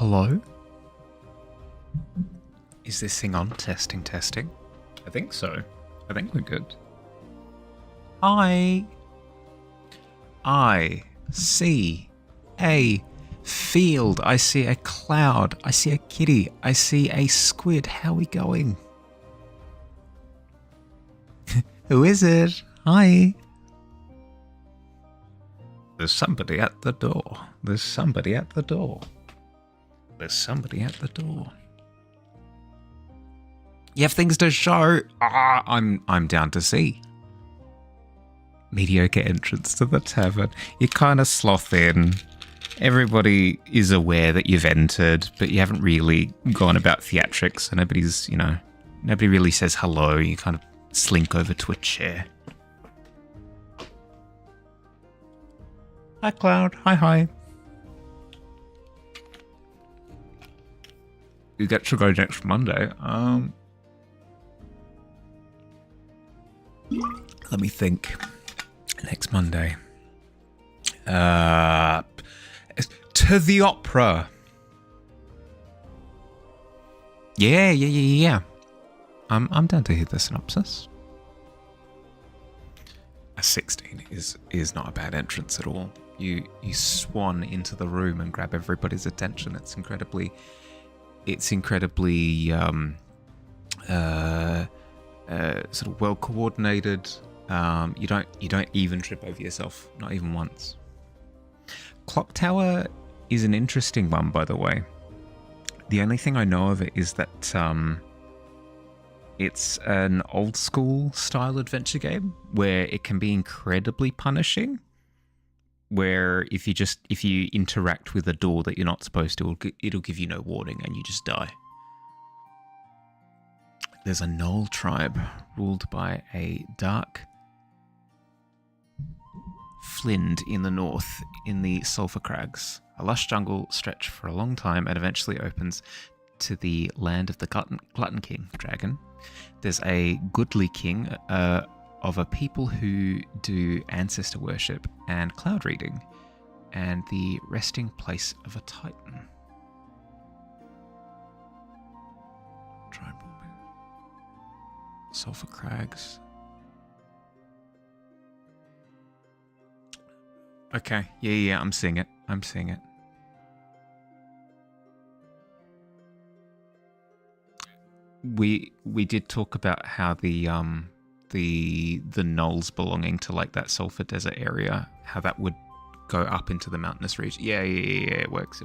Hello? Is this thing on? Testing, testing. I think so. I think we're good. I see a field. I see a cloud. I see a kitty. I see a squid. How are we going? Who is it? Hi. There's somebody at the door. There's somebody at the door. There's somebody at the door. You have things to show. I'm down to see. Mediocre entrance to the tavern. You kind of sloth in. Everybody is aware that you've entered, but you haven't really gone about theatrics. So nobody's, nobody really says hello. You kind of slink over to a chair. Hi, Cloud. Hi. You get to go next Monday. Let me think. Next Monday. To the opera. Yeah. I'm down to hear the synopsis. A 16 is not a bad entrance at all. You swan into the room and grab everybody's attention. It's incredibly sort of well coordinated. You don't even trip over yourself, not even once. Clock Tower is an interesting one, by the way. The only thing I know of it is that it's an old school style adventure game where it can be incredibly punishing. Where if you interact with a door that you're not supposed to, it'll give you no warning and you just die. There's a Knoll tribe ruled by a dark Flind in the north in the Sulphur Crags. A lush jungle stretch for a long time and eventually opens to the land of the Glutton King dragon. There's a goodly king of a people who do ancestor worship and cloud reading, and the resting place of a titan. Tribal Sulphur Crags. Okay, yeah, I'm seeing it. We did talk about how the knolls belonging to like that sulfur desert area, how that would go up into the mountainous region. Yeah, it works.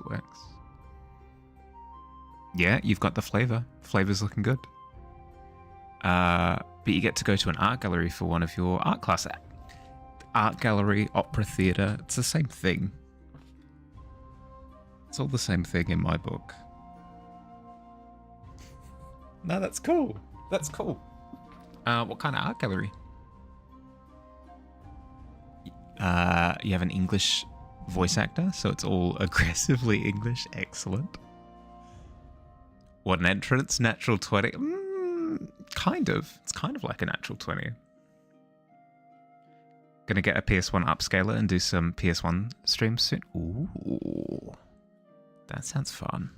Yeah, you've got the flavor. Flavor's looking good. But you get to go to an art gallery for one of your art classes. Art gallery, opera theatre, it's the same thing. It's all the same thing in my book. No, that's cool. What kind of art gallery? You have an English voice actor, so it's all aggressively English. Excellent. What an entrance, natural 20. Kind of. It's kind of like a natural 20. Gonna get a PS1 upscaler and do some PS1 streams soon. Ooh, that sounds fun.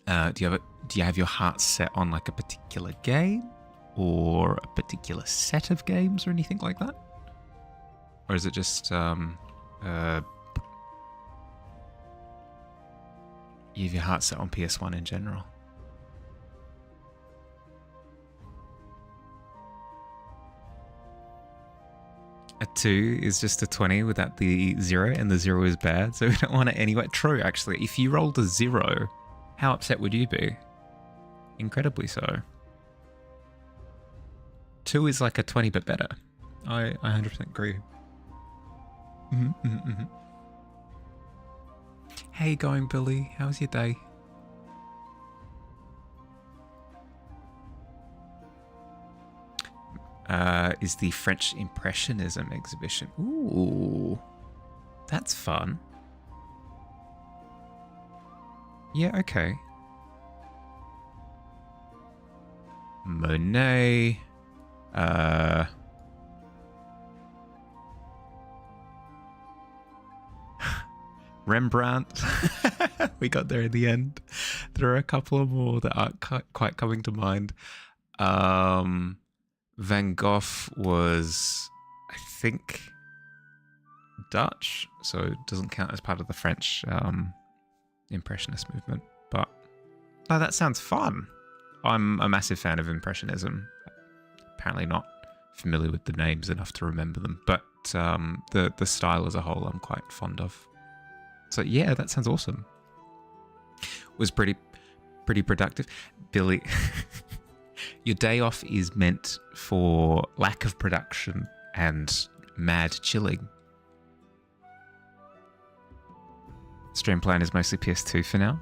Do you have your heart set on like a particular game or a particular set of games or anything like that? Or is it just you have your heart set on PS1 in general? A 2 is just a 20 without the 0, and the 0 is bad, so we don't want it anyway. True, actually. If you rolled a 0, how upset would you be? Incredibly so. 2 is like a 20, but better. I 100% agree. How you going, Billy? How was your day? Is the French Impressionism exhibition. Ooh, that's fun. Yeah, okay. Monet. Rembrandt. We got there in the end. There are a couple of more that aren't quite coming to mind. Van Gogh was, I think, Dutch, so it doesn't count as part of the French Impressionist movement. But no, that sounds fun. I'm a massive fan of Impressionism. Apparently not familiar with the names enough to remember them, but the style as a whole I'm quite fond of. So yeah, that sounds awesome. Was pretty productive. Billy, your day off is meant for lack of production and mad chilling. Stream plan is mostly PS2 for now.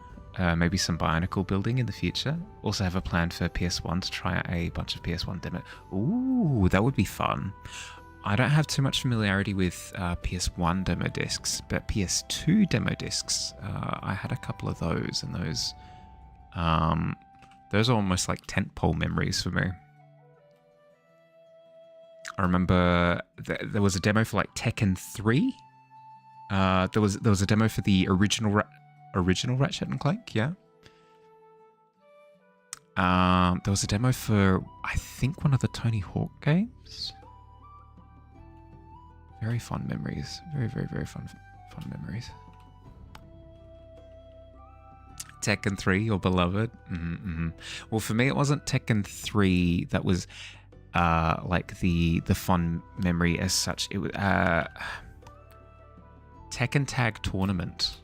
Maybe some Bionicle building in the future. Also have a plan for PS1 to try out a bunch of PS1 demo. Ooh, that would be fun. I don't have too much familiarity with PS1 demo discs, but PS2 demo discs, I had a couple of those, and those are almost like tentpole memories for me. I remember there was a demo for like Tekken 3. There was a demo for the original Ratchet and Clank, yeah. There was a demo for, I think, one of the Tony Hawk games. Very fond memories. Very, very, very fun memories. Tekken 3, your beloved. Well, for me, it wasn't Tekken 3 that was like the fun memory as such. It was Tekken Tag Tournament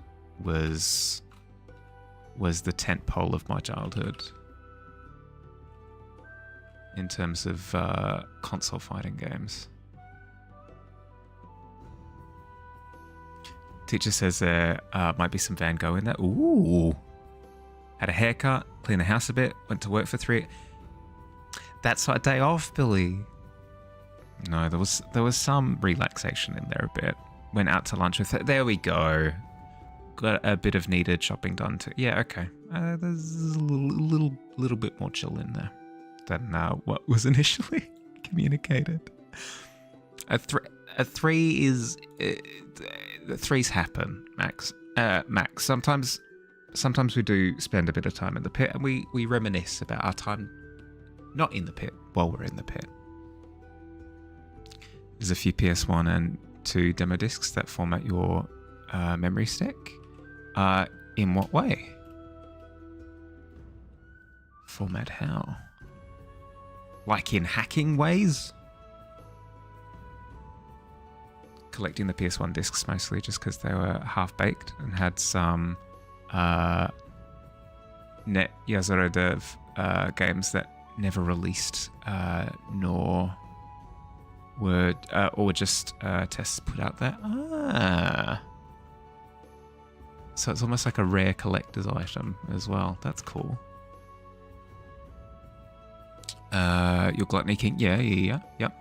was the tentpole of my childhood in terms of console fighting games. Teacher says there might be some Van Gogh in there. Ooh. Had a haircut, cleaned the house a bit, went to work for 3. That's a day off, Billy. No, there was some relaxation in there a bit. Went out to lunch with her. There we go. Got a bit of needed shopping done too. Yeah, okay. There's a little bit more chill in there than what was initially communicated. A 3 is... threes happen, Max. Sometimes we do spend a bit of time in the pit, and we reminisce about our time not in the pit while we're in the pit. There's a few PS1 and 2 demo discs that format your memory stick. In what way? Format how? Like in hacking ways? Collecting the PS1 discs mostly just because they were half-baked and had some Net Yazarodev games that never released nor were just tests put out there. So it's almost like a rare collector's item as well. That's cool. Your Gluttony King. Yeah. Yep.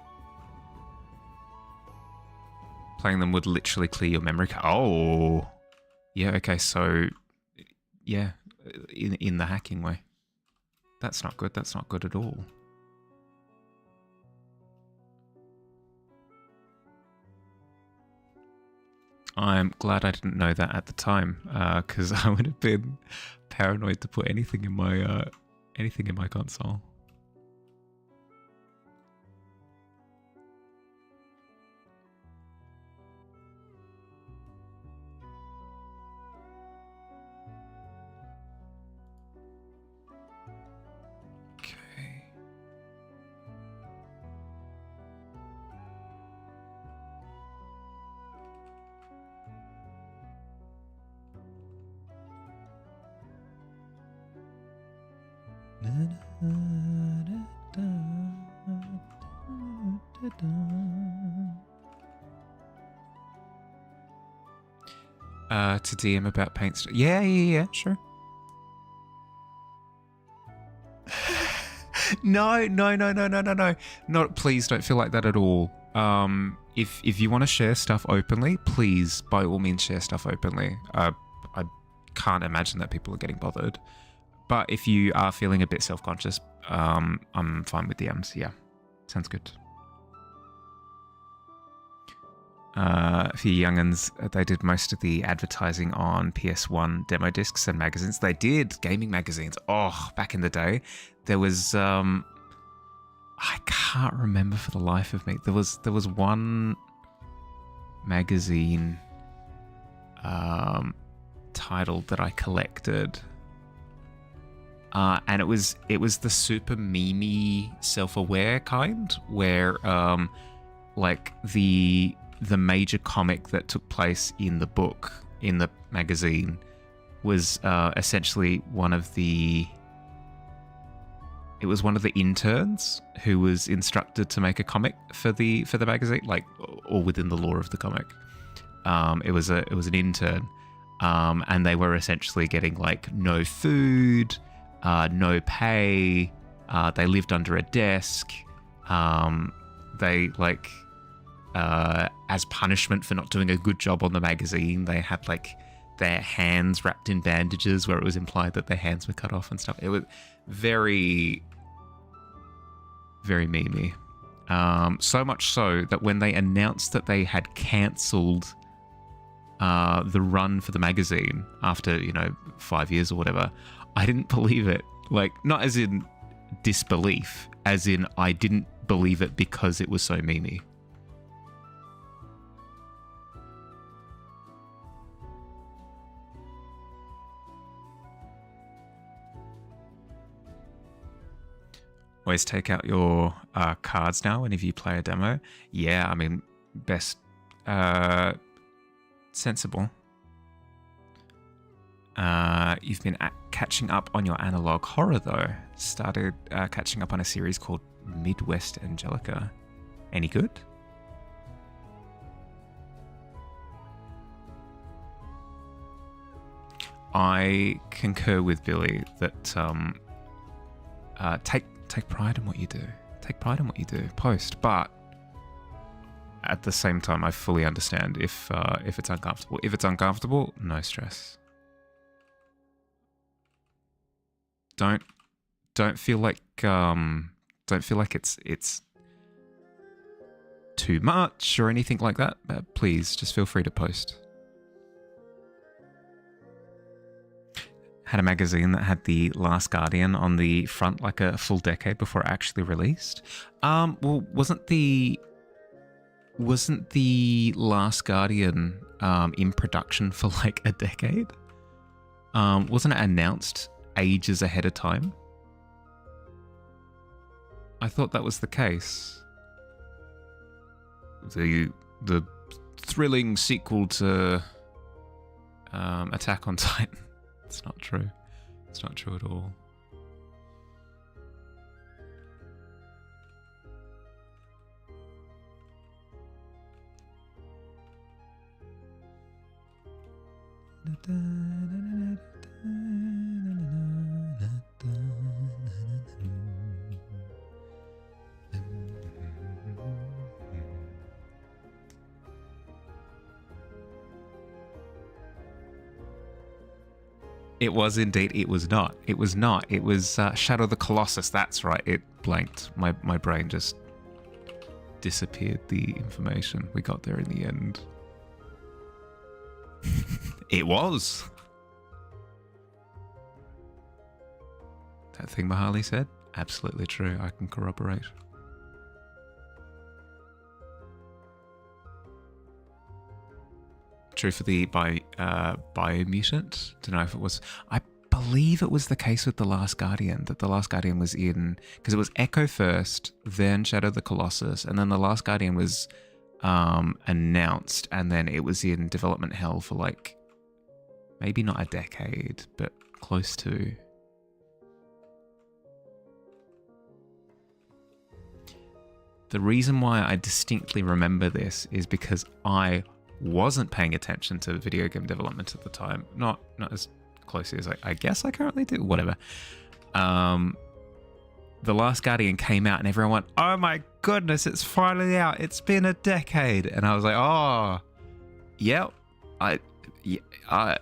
Playing them would literally clear your memory card. Oh. Yeah, okay, so... Yeah, in the hacking way. That's not good. That's not good at all. I'm glad I didn't know that at the time, because I would have been paranoid to put anything in my console. To DM about paint. Yeah, sure. No. Not, please don't feel like that at all. If you want to share stuff openly, please, by all means, share stuff openly. I can't imagine that people are getting bothered. But if you are feeling a bit self-conscious, I'm fine with DMs. Yeah, sounds good. a few young'uns. They did most of the advertising on PS1 demo discs and magazines. They did gaming magazines. Oh, back in the day, there was I can't remember for the life of me. There was one magazine title that I collected. And it was the super memey, self-aware kind, where like the major comic that took place in the book, in the magazine, was essentially one of the interns who was instructed to make a comic for the magazine, like, or within the lore of the comic. It was an intern, and they were essentially getting like no food, no pay. They lived under a desk. They like, as punishment for not doing a good job on the magazine, they had like their hands wrapped in bandages, where it was implied that their hands were cut off and stuff. It was very, very memey. So much so that when they announced that they had cancelled the run for the magazine after 5 years or whatever, I didn't believe it. Like, not as in disbelief, as in I didn't believe it because it was so memey. Always take out your cards now whenever you play a demo. Yeah, I mean, best sensible. You've been catching up on your analog horror, though. Started catching up on a series called Midwest Angelica. Any good? I concur with Billy that take pride in what you do. Take pride in what you do. Post, but at the same time, I fully understand if it's uncomfortable. If it's uncomfortable, no stress. Don't feel like it's too much or anything like that. Please, just feel free to post. Had a magazine that had The Last Guardian on the front like a full decade before it actually released. Well, wasn't the Last Guardian in production for like a decade? Wasn't it announced ages ahead of time? I thought that was the case. The thrilling sequel to Attack on Titan. It's not true. It's not true at all. It was indeed. It was not. It was not. It was Shadow of the Colossus. That's right. It blanked. My brain just disappeared the information. We got there in the end. It was. That thing Mahali said? Absolutely true. I can corroborate. True for the Biomutant. Don't know if it was. I believe it was the case with The Last Guardian, that The Last Guardian was in, because it was Echo first, then Shadow of the Colossus, and then The Last Guardian was announced, and then it was in development hell for like maybe not a decade, but close to. The reason why I distinctly remember this is because I wasn't paying attention to video game development at the time. Not as closely as I guess I currently do. Whatever. The Last Guardian came out and everyone went, "Oh my goodness, it's finally out. It's been a decade." And I was like, "Oh, yeah, I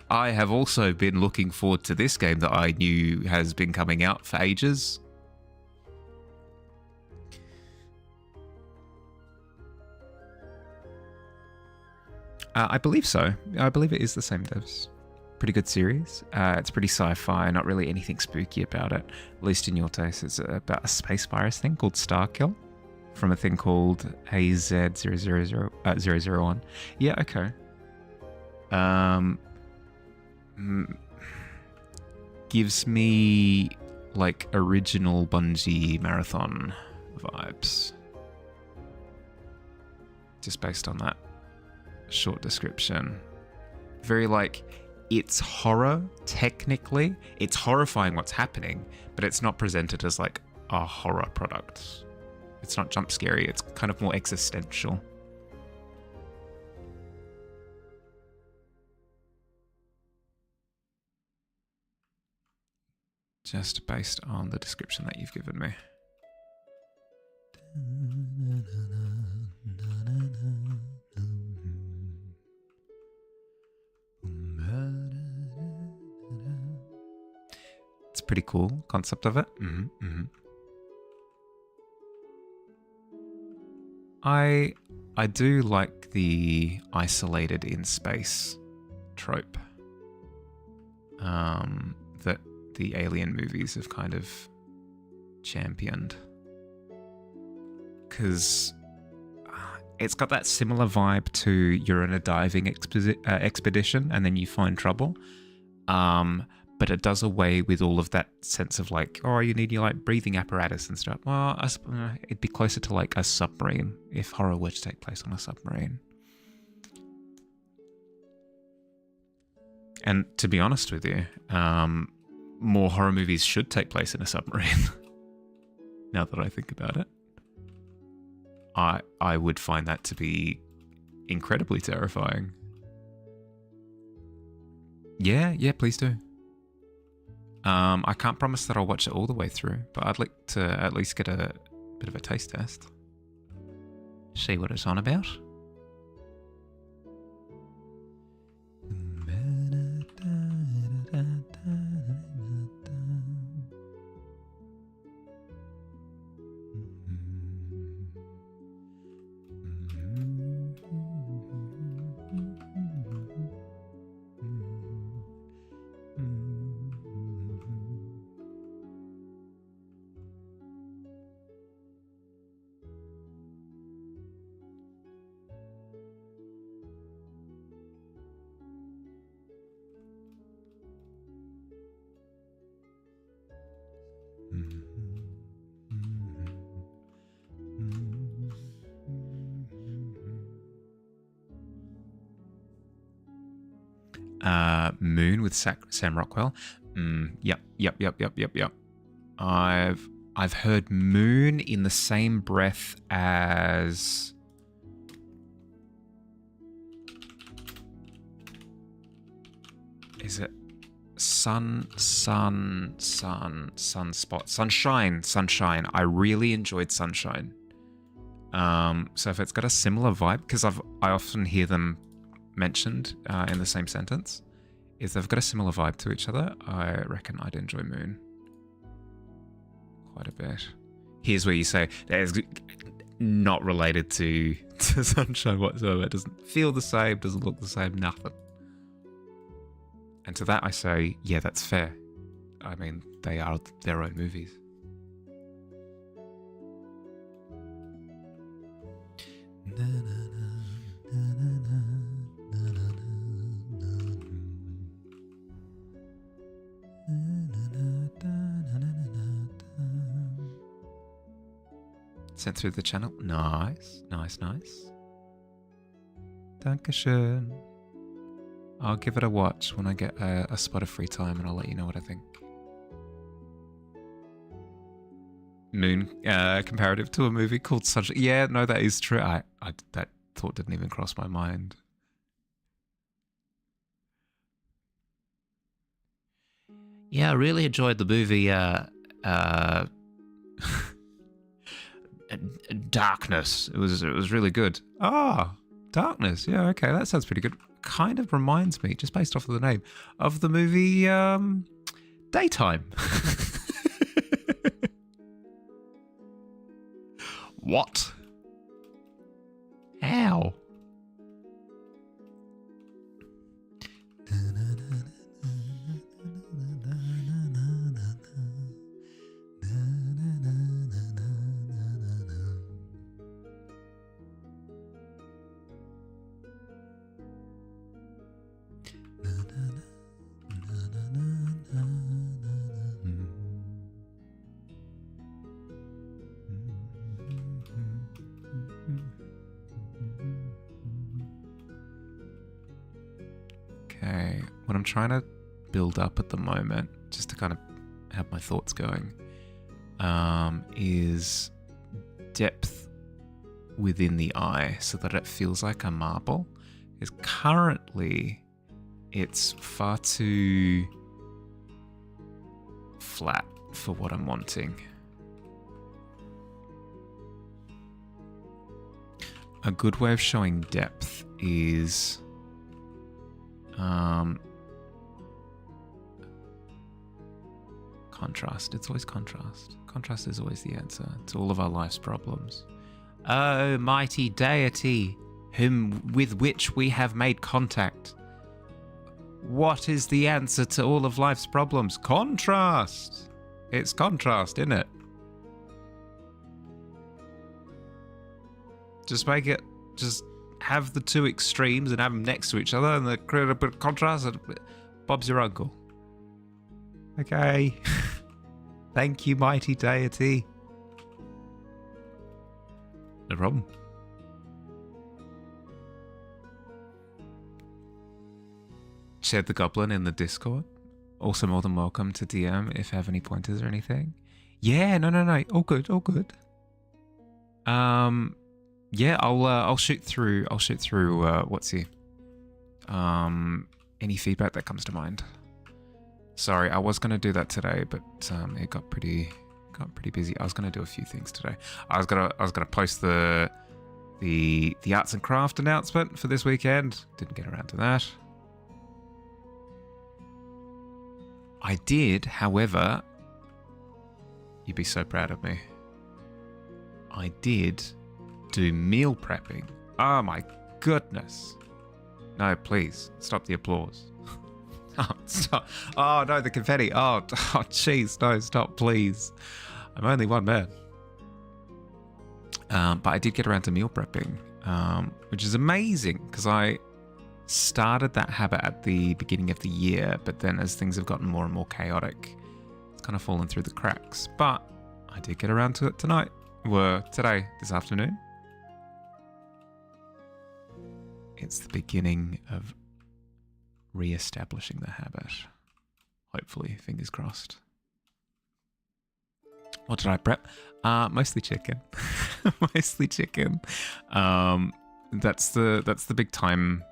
have also been looking forward to this game that I knew has been coming out for ages." I believe so. I believe it is the same devs. Pretty good series. It's pretty sci-fi, not really anything spooky about it. At least in your taste, it's about a space virus thing called Starkill from a thing called AZ001. Yeah, okay. Gives me like original Bungie marathon vibes. Just based on that short description. Very like, it's horror, technically. It's horrifying what's happening, but it's not presented as like a horror product. It's not jump scary, it's kind of more existential. Just based on the description that you've given me. It's pretty cool concept of it. I do like the isolated in space trope that the Alien movies have kind of championed, because it's got that similar vibe to you're in a diving expedition and then you find trouble, but it does away with all of that sense of like, oh, you need your like breathing apparatus and stuff. Well, it'd be closer to like a submarine if horror were to take place on a submarine. And to be honest with you, more horror movies should take place in a submarine. Now that I think about it, I would find that to be incredibly terrifying. Yeah, please do. I can't promise that I'll watch it all the way through, but I'd like to at least get a bit of a taste test. See what it's on about. Moon with Sam Rockwell. Yep. I've heard Moon in the same breath as is it Sunspot? Sunshine. I really enjoyed Sunshine. So if it's got a similar vibe, because I often hear them mentioned in the same sentence, if they've got a similar vibe to each other, I reckon I'd enjoy Moon quite a bit. Here's where you say that is not related to Sunshine whatsoever. It doesn't feel the same, doesn't look the same, nothing. And to that I say, yeah, that's fair. I mean, they are their own movies. Sent through the channel. Nice. Dankeschön. I'll give it a watch when I get a spot of free time, and I'll let you know what I think. Moon, comparative to a movie called Sunshine. Yeah, no, that is true. That thought didn't even cross my mind. Yeah, I really enjoyed the movie Darkness. It was really good. Darkness. Yeah, okay, that sounds pretty good. Kind of reminds me, just based off of the name, of the movie Daytime. What? How? Okay, what I'm trying to build up at the moment, just to kind of have my thoughts going, is depth within the eye so that it feels like a marble. Because currently it's far too flat for what I'm wanting. A good way of showing depth is contrast. It's always contrast. Contrast is always the answer to all of our life's problems. Oh, mighty deity, whom with which we have made contact. What is the answer to all of life's problems? Contrast. It's contrast, isn't it? Just make it, just have the two extremes and have them next to each other and create a bit of contrast and Bob's your uncle. Okay. Thank you, mighty deity. No problem. Shared the goblin in the Discord. Also more than welcome to DM if you have any pointers or anything. Yeah, no. All good, all good. Yeah, I'll shoot through what's here. Any feedback that comes to mind. Sorry, I was gonna do that today, but it got pretty busy. I was gonna do a few things today. I was gonna post the arts and craft announcement for this weekend. Didn't get around to that. I did, however, you'd be so proud of me. I did do meal prepping. Oh my goodness. No, please, stop the applause. Oh, stop. Oh no, the confetti. Oh, jeez, no, stop, please. I'm only one man. But I did get around to meal prepping, which is amazing because I started that habit at the beginning of the year, but then as things have gotten more and more chaotic, it's kind of fallen through the cracks. But I did get around to it tonight. This afternoon. It's the beginning of re-establishing the habit. Hopefully, fingers crossed. What did I prep? Mostly chicken. Mostly chicken. That's the big time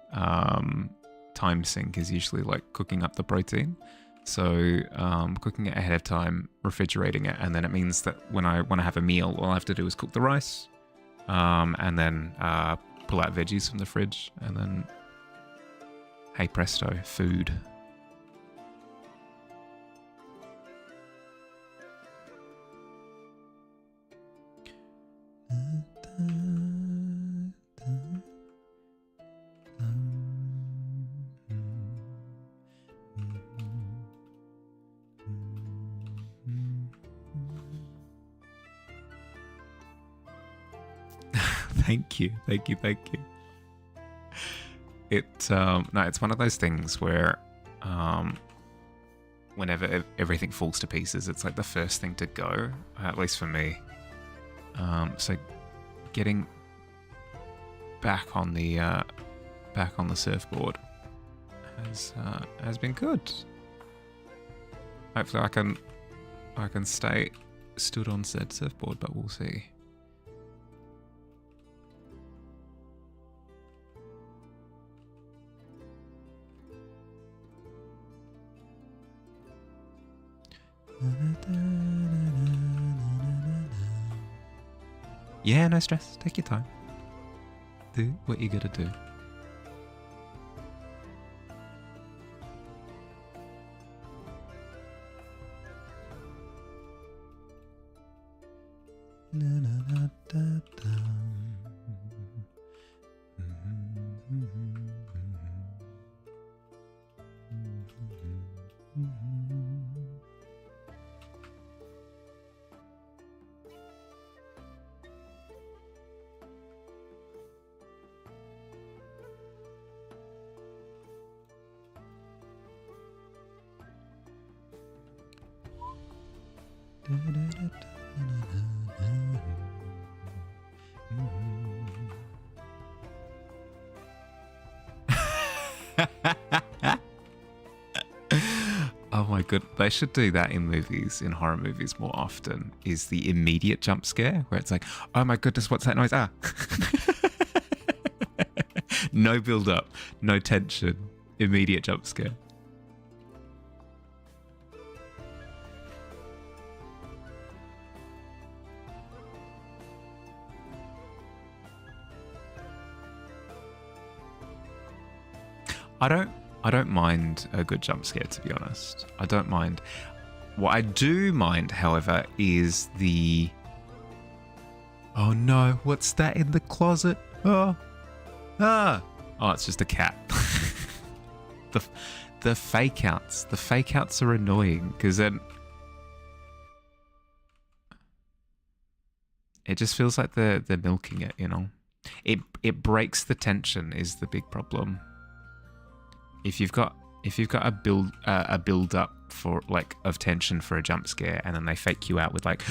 sink is usually like cooking up the protein. So cooking it ahead of time, refrigerating it, and then it means that when I want to have a meal, all I have to do is cook the rice, and then pull out veggies from the fridge, and then hey presto, food. Thank you. It's one of those things where whenever everything falls to pieces, it's like the first thing to go, at least for me. So getting back on the surfboard has been good. Hopefully I can stay stood on said surfboard, but we'll see. Yeah, no stress. Take your time. Do what you gotta do. my god, they should do that in movies, in horror movies more often, is the immediate jump scare where it's like, oh my goodness, what's that noise? Ah. No build up, no tension, immediate jump scare. I don't mind a good jump scare, to be honest. I don't mind. What I do mind, however, is the oh no, what's that in the closet? Oh, it's just a cat. the fake outs. The fake outs are annoying because then it just feels like they're milking it, you know. It breaks the tension is the big problem. If you've got a build up for like of tension for a jump scare, and then they fake you out with like,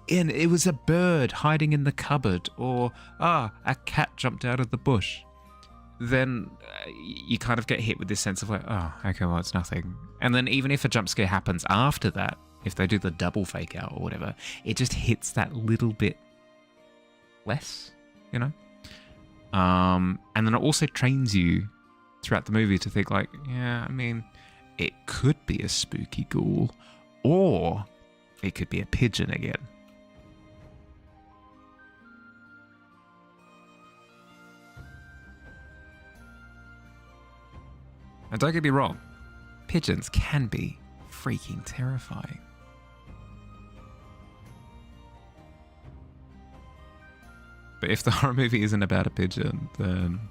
and it was a bird hiding in the cupboard, or a cat jumped out of the bush, then you kind of get hit with this sense of like, oh, okay, well, it's nothing. And then even if a jump scare happens after that, if they do the double fake out or whatever, it just hits that little bit less, you know. And then it also trains you throughout the movie to think like, yeah, I mean, it could be a spooky ghoul, or it could be a pigeon again. And don't get me wrong, pigeons can be freaking terrifying. But if the horror movie isn't about a pigeon, then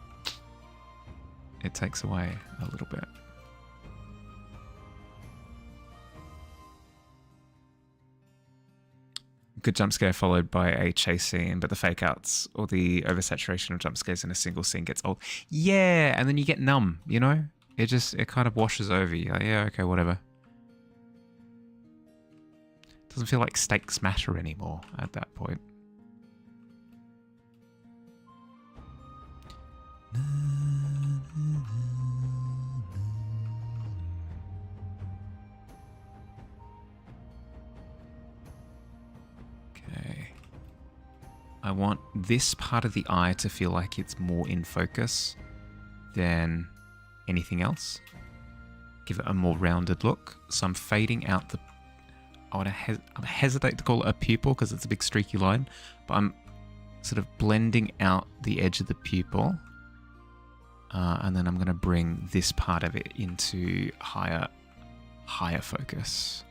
it takes away a little bit. Good jump scare followed by a chase scene, but the fake outs or the oversaturation of jump scares in a single scene gets old. Yeah, and then you get numb, you know? It kind of washes over you. Like, yeah, okay, whatever. Doesn't feel like stakes matter anymore at that point. Okay. I want this part of the eye to feel like it's more in focus than anything else. Give it a more rounded look. So I'm fading out the... I hesitate to call it a pupil because it's a big streaky line, but I'm sort of blending out the edge of the pupil. And then I'm going to bring this part of it into higher focus.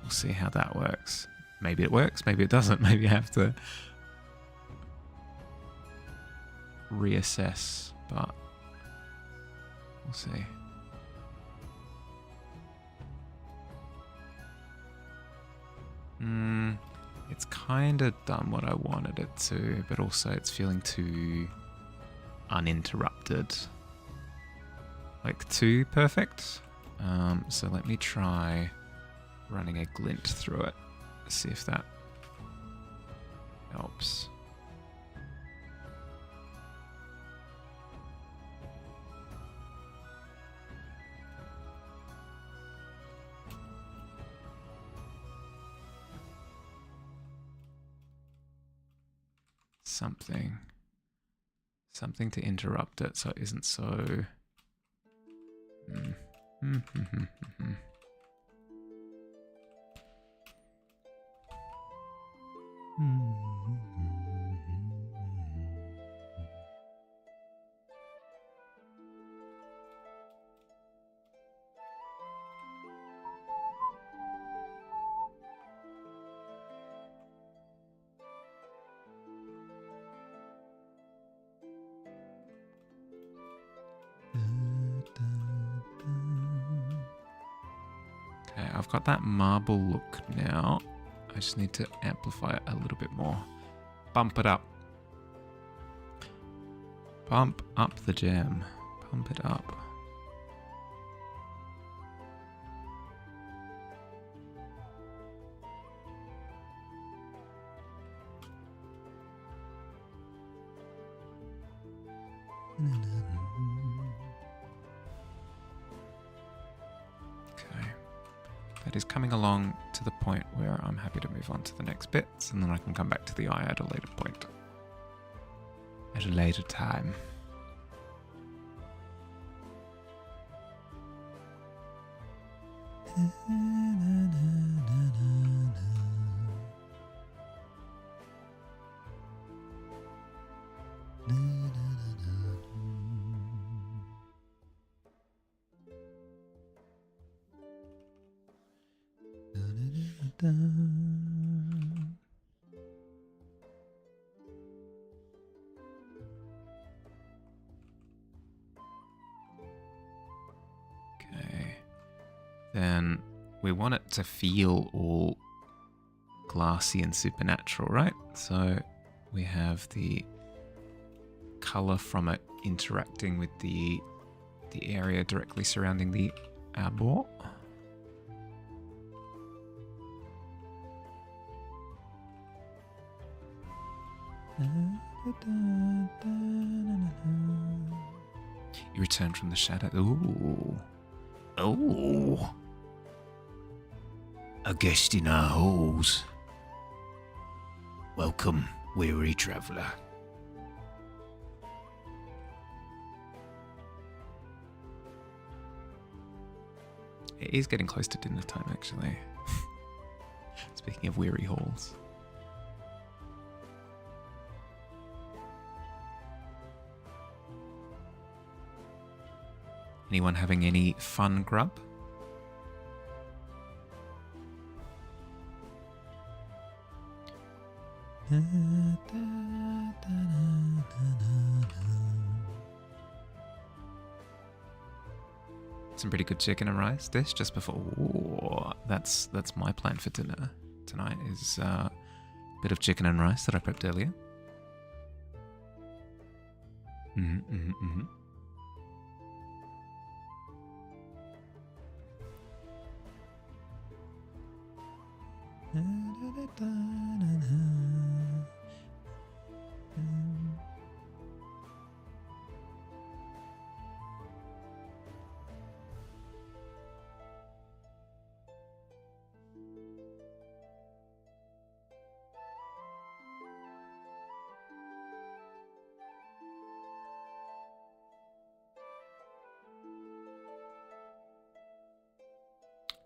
We'll see how that works. Maybe it works, maybe it doesn't. Maybe I have to reassess, but we'll see. It's kind of done what I wanted it to, but also it's feeling too uninterrupted. Like too perfect. So let me try running a glint through it. See if that helps. Something to interrupt it so it isn't so... Okay, I've got that marble look now. I just need to amplify it a little bit more. Bump it up. Bump up the jam. Pump it up. that is coming along to the point where I'm happy to move on to the next bits, and then I can come back to the eye at a later point. At a later time. Okay. Then we want it to feel all glassy and supernatural, right? So we have the color from it interacting with the area directly surrounding the arbor. You return from the shadow. Ooh. Oh. A guest in our halls. Welcome, weary traveller. It is getting close to dinner time, actually. Speaking of weary halls. Anyone having any fun grub? Some pretty good chicken and rice dish just before. Ooh, that's my plan for dinner tonight. Is a bit of chicken and rice that I prepped earlier.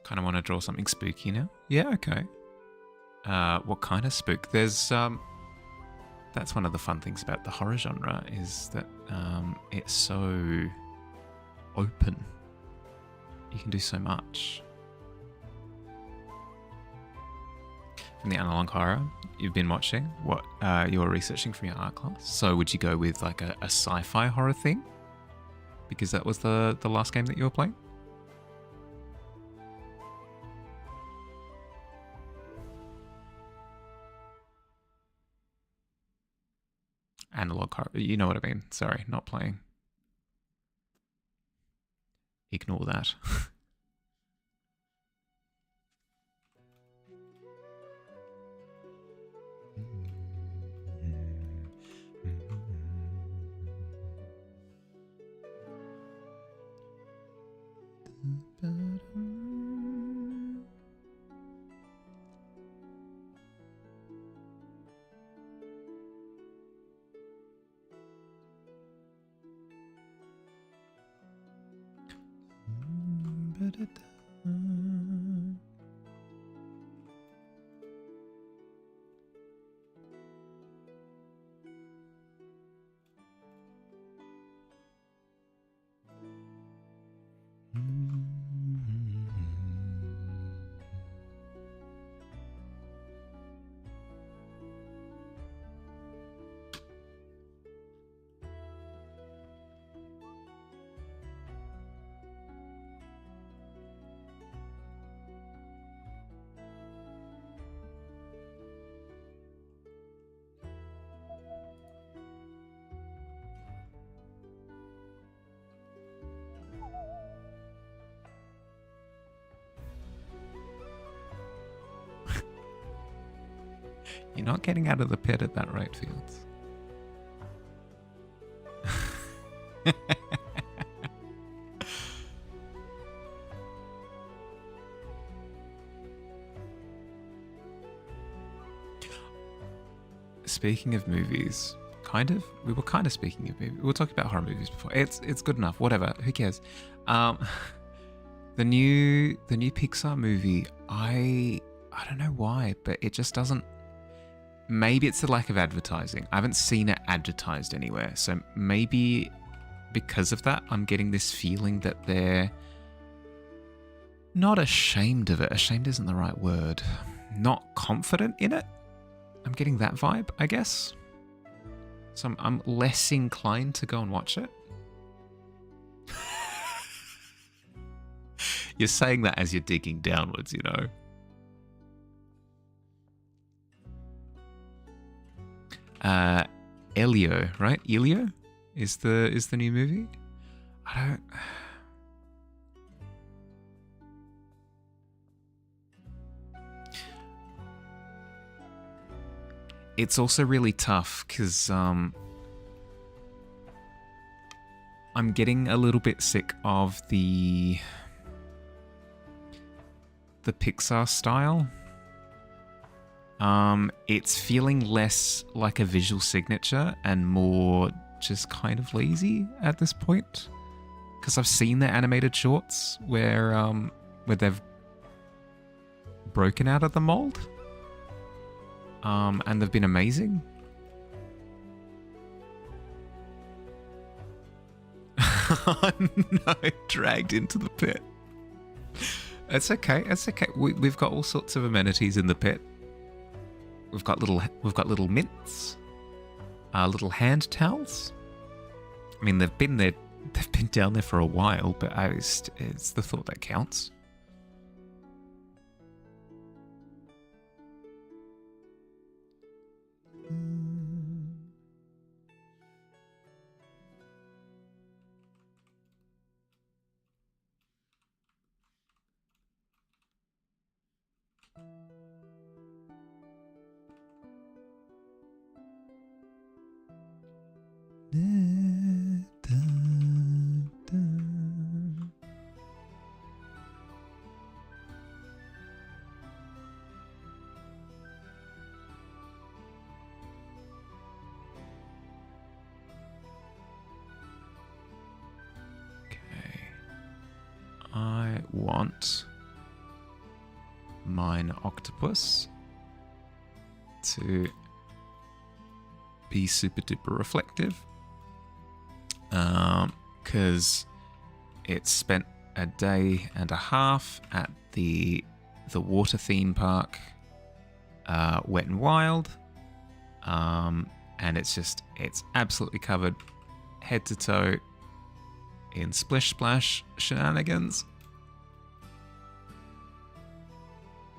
Kind of want to draw something spooky now. Yeah, okay. What kind of spook? There's that's one of the fun things about the horror genre is that it's so open. You can do so much. From the analog horror you've been watching, what you were researching from your art class. So would you go with like a sci-fi horror thing? Because that was the last game that you were playing? Analog horror, you know what I mean. Sorry, not playing. Ignore that. You're not getting out of the pit at that rate, Fields. speaking of movies, we were kind of speaking of movies. We were talking about horror movies before. It's good enough. Whatever. Who cares? Um, the new Pixar movie. I don't know why, but it just doesn't. Maybe it's the lack of advertising. I haven't seen it advertised anywhere, so maybe because of that, I'm getting this feeling that they're not ashamed of it. Ashamed isn't the right word. Not confident in it. I'm getting that vibe, I guess. So I'm less inclined to go and watch it. You're saying that as you're digging downwards, you know. Elio, right? Elio is the new movie. I don't. It's also really tough because I'm getting a little bit sick of the Pixar style. It's feeling less like a visual signature and more just kind of lazy at this point. Because I've seen their animated shorts where they've broken out of the mold. And they've been amazing. No, dragged into the pit. It's okay. It's okay. We've got all sorts of amenities in the pit. We've got little mints, little hand towels. I mean, they've been there. They've been down there for a while, but it's the thought that counts. I want mine octopus to be super duper reflective, because it spent a day and a half at the water theme park, Wet and Wild, and it's absolutely covered head to toe in splish splash shenanigans.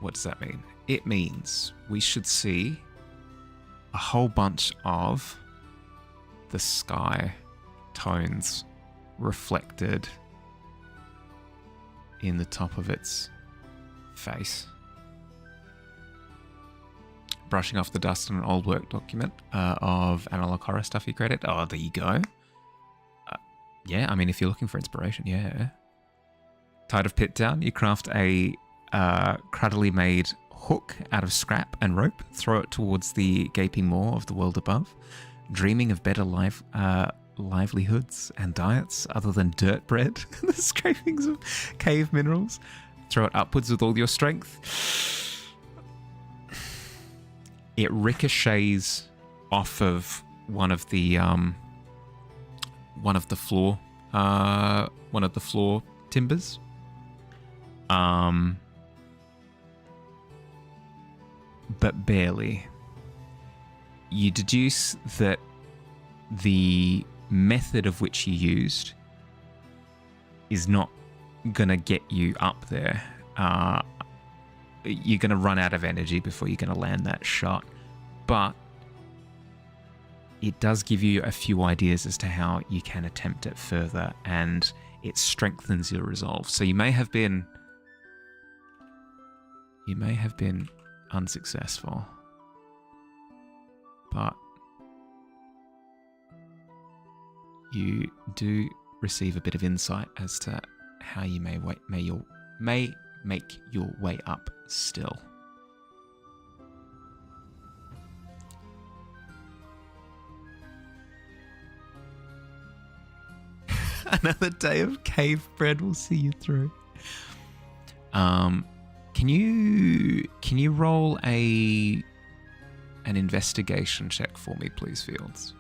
What does that mean? It means we should see a whole bunch of the sky tones reflected in the top of its face. Brushing off the dust on an old work document of analog horror stuff you created. Oh, there you go. Yeah, I mean, if you're looking for inspiration, yeah. Tired of pit down, you craft a cruddily made hook out of scrap and rope, throw it towards the gaping maw of the world above, dreaming of better livelihoods and diets other than dirt bread and the scrapings of cave minerals. Throw it upwards with all your strength. It ricochets off of one of the floor timbers. But barely. You deduce that the method of which you used is not gonna get you up there. You're gonna run out of energy before you're gonna land that shot. But it does give you a few ideas as to how you can attempt it further, and it strengthens your resolve. So you may have been unsuccessful, but you do receive a bit of insight as to how you may make your way up still. Another day of cave bread will see you through. Can you roll an investigation check for me, please, Fields?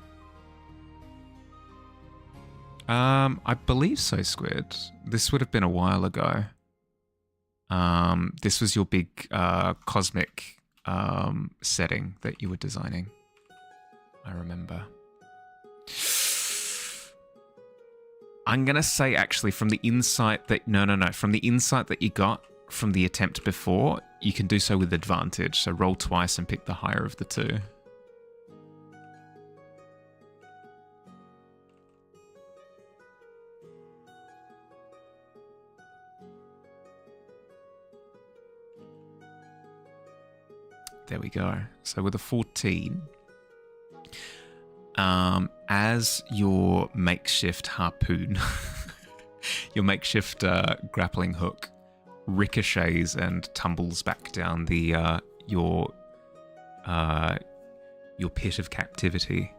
I believe so, Squid. This would have been a while ago. This was your big cosmic setting that you were designing. I remember. I'm gonna say actually from the insight that from the insight that you got from the attempt before, you can do so with advantage. So roll twice and pick the higher of the two. There we go. So with a 14, as your makeshift harpoon, your makeshift grappling hook ricochets and tumbles back down the your pit of captivity,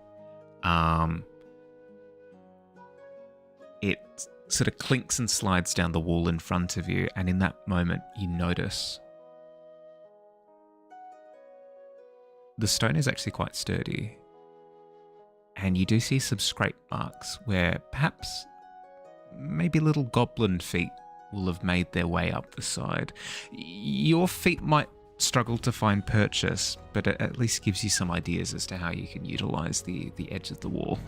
it sort of clinks and slides down the wall in front of you, and in that moment you notice the stone is actually quite sturdy, and you do see some scrape marks where perhaps maybe little goblin feet will have made their way up the side. Your feet might struggle to find purchase, but it at least gives you some ideas as to how you can utilize the edge of the wall.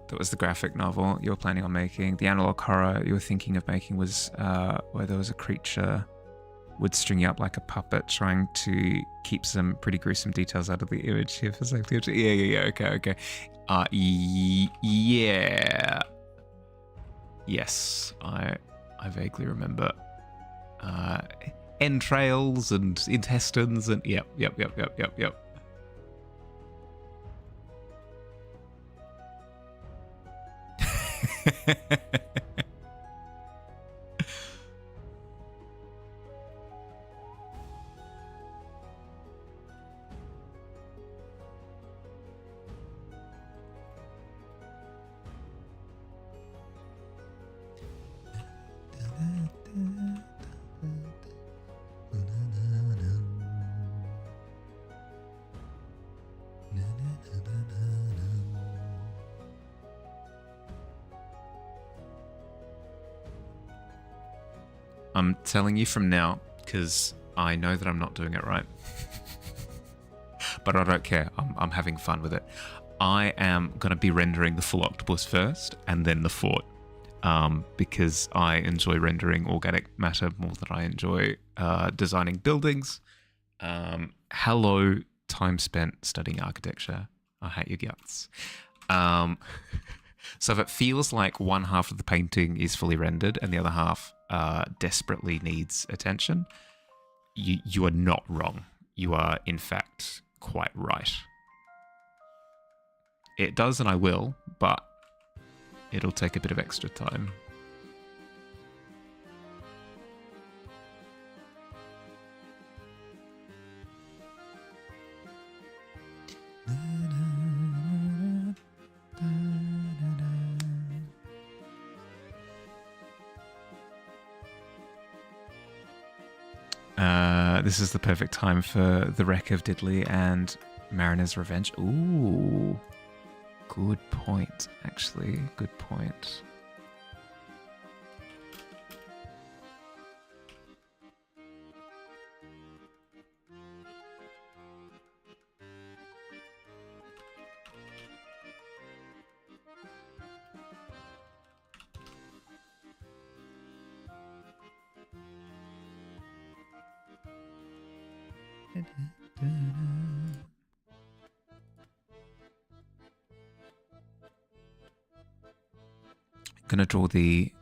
That was the graphic novel you were planning on making. The analog horror you were thinking of making was where there was a creature would string you up like a puppet, trying to keep some pretty gruesome details out of the image here for safety. Yeah. Okay. Yeah. Yes, I vaguely remember. Entrails and intestines and yep. I'm telling you from now, because I know that I'm not doing it right. But I don't care. I'm having fun with it. I am going to be rendering the full octopus first, and then the fort. Because I enjoy rendering organic matter more than I enjoy designing buildings. Hello, time spent studying architecture. I hate your guts. So if it feels like one half of the painting is fully rendered and the other half desperately needs attention, you are not wrong. You are, in fact, quite right. It does, and I will, but it'll take a bit of extra time. This is the perfect time for the Wreck of Diddley and Mariner's Revenge. Ooh, good point, actually. Good point. Gonna draw the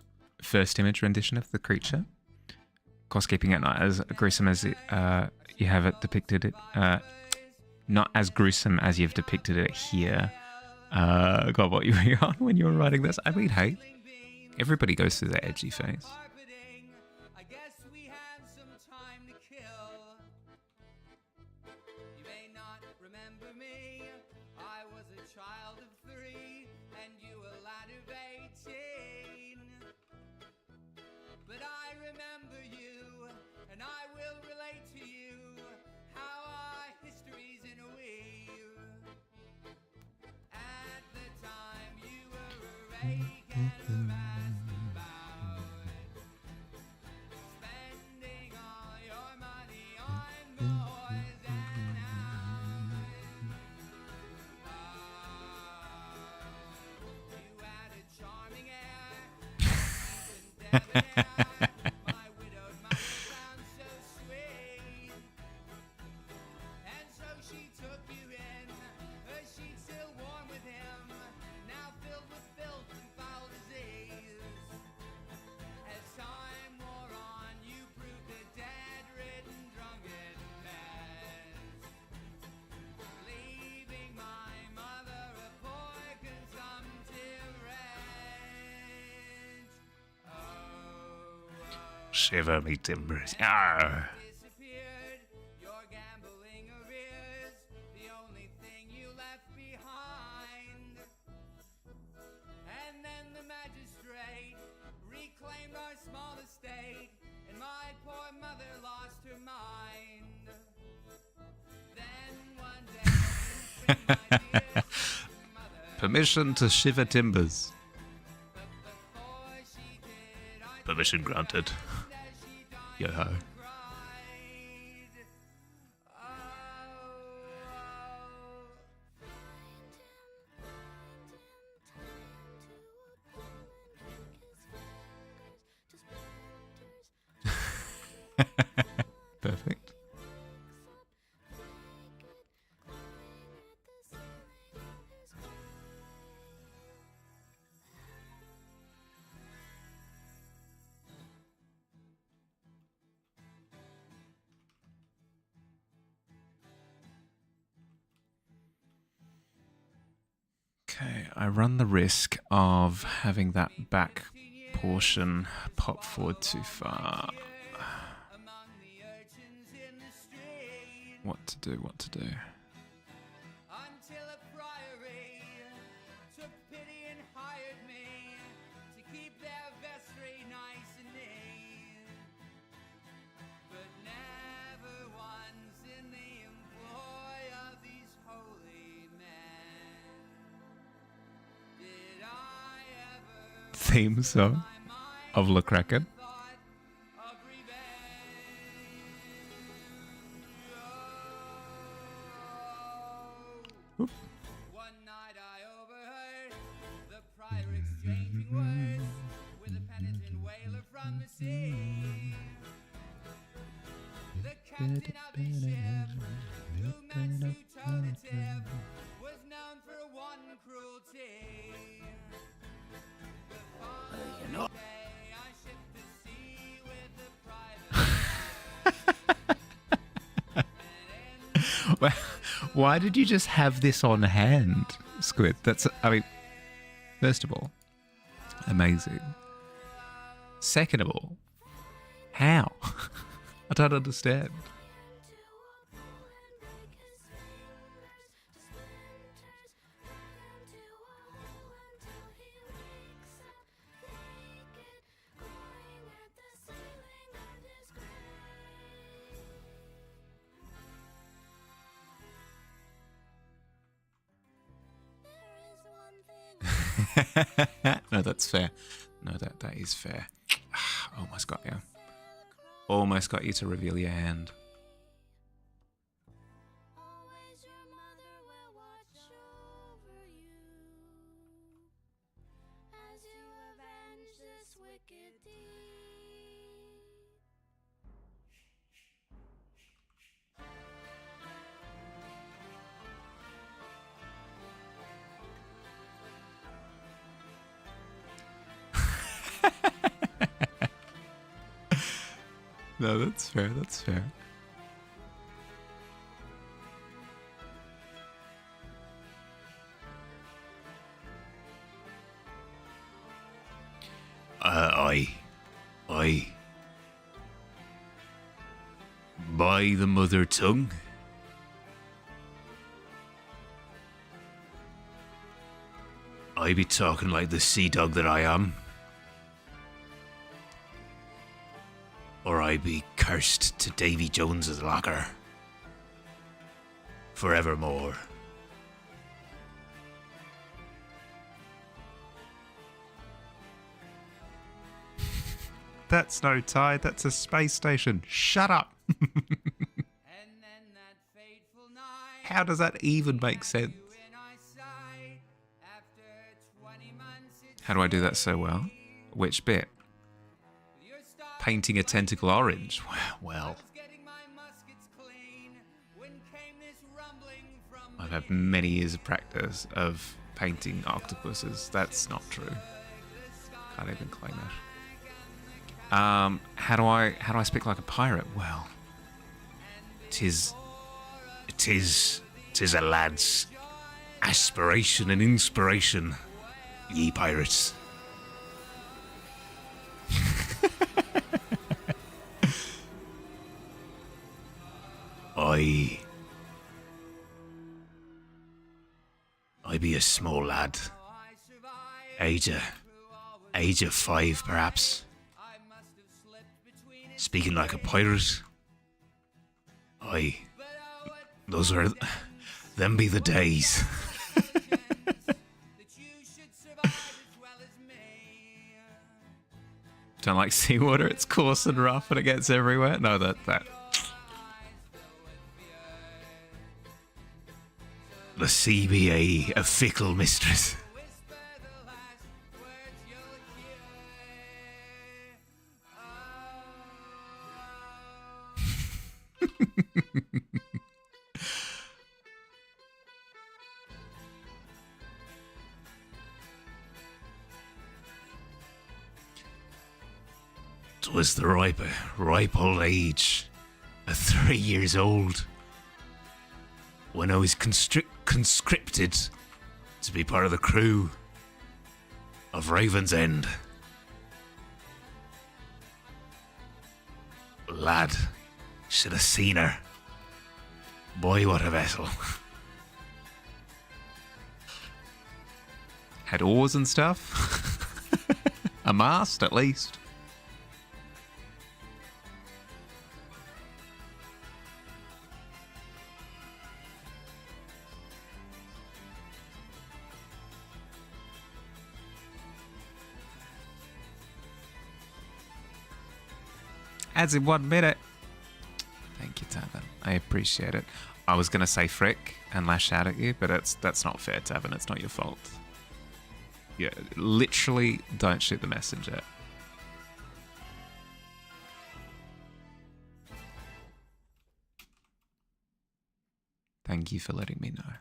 first image rendition of the creature. Of course, keeping it not as gruesome as you have it depicted. Not as gruesome as you've depicted it here, God, what you were on when you were writing this? I mean, hey, everybody goes through that edgy phase. I guess we have some time to kill. You may not remember me. I was a child of 3 and you a lad of 18. But I remember you and I will relate to you how our history's in a weave. At the time you were a rake and a roustabout, spending all your money on boys and out. You had a charming air, and debonair. My widowed mother found so sweet, and so she took you in, her sheets still warm with him, now filled with filth and foul disease. As time wore on, you proved a dead-ridden, drunken mess, leaving my mother a poor, consumptive wretch. Shiver me timbers. Arr. Disappeared, your gambling arrears, the only thing you left behind. And then the magistrate reclaimed our small estate, and my poor mother lost her mind. Then one day, in spring, my dear mother, Permission to shiver timbers. but before she did, I Permission granted. as she died, Yo ho. cried. Perfect. Okay, I run the risk of having that back portion pop forward too far. Among the urchins in the street, What to do, what to do. until a priory took pity and hired me to keep their vestry nice and neat. But never once in the employ of these holy men did I ever Theme song my mind of Le Kraken. thought of revenge. Oop. One night I overheard the prior exchanging words with a penitent whaler from the sea. The captain of his ship, who meant to tow the tip, was known for one cruelty. The following day I shipped to sea with the private. Well, why did you just have this on hand, Squid? That's, I mean, first of all, amazing. Second of all, how? I don't understand. No, that's fair. No, that is fair. Almost got you. Almost got you to reveal your hand. Always your mother will watch over you as you avenge this wicked deed. No, that's fair. That's fair. by the mother tongue? I be talking like the sea dog that I am. Or I be cursed to Davy Jones's locker. Forevermore. That's no tide, that's a space station. Shut up. And then that fateful night, How does that even make sense? you in eyesight. After 20 months, it's How do I do that so well? Which bit? your stop Painting a tentacle orange. Well, getting my muskets clean. When came this rumbling from I've had many years of practice of painting octopuses. That's not true. Can't even claim it. How do I speak like a pirate? Well, tis a lad's aspiration and inspiration, ye pirates. I be a small lad, age of 5 perhaps. Speaking like a pirate. Those are, them be the days. that you should survive as well as me. Don't like seawater, it's coarse and rough and it gets everywhere. No, that. The sea be a fickle mistress. Whisper the last words you'll hear. Twas the ripe old age, at 3 years old, when I was conscripted to be part of the crew of Raven's End. Lad, should have seen her. Boy, what a vessel. Had oars and stuff. A mast, at least. As in 1 minute. Thank you, Tavern. I appreciate it. I was going to say frick and lash out at you, but that's not fair, Tavern. It's not your fault. Yeah, literally don't shoot the messenger. Thank you for letting me know.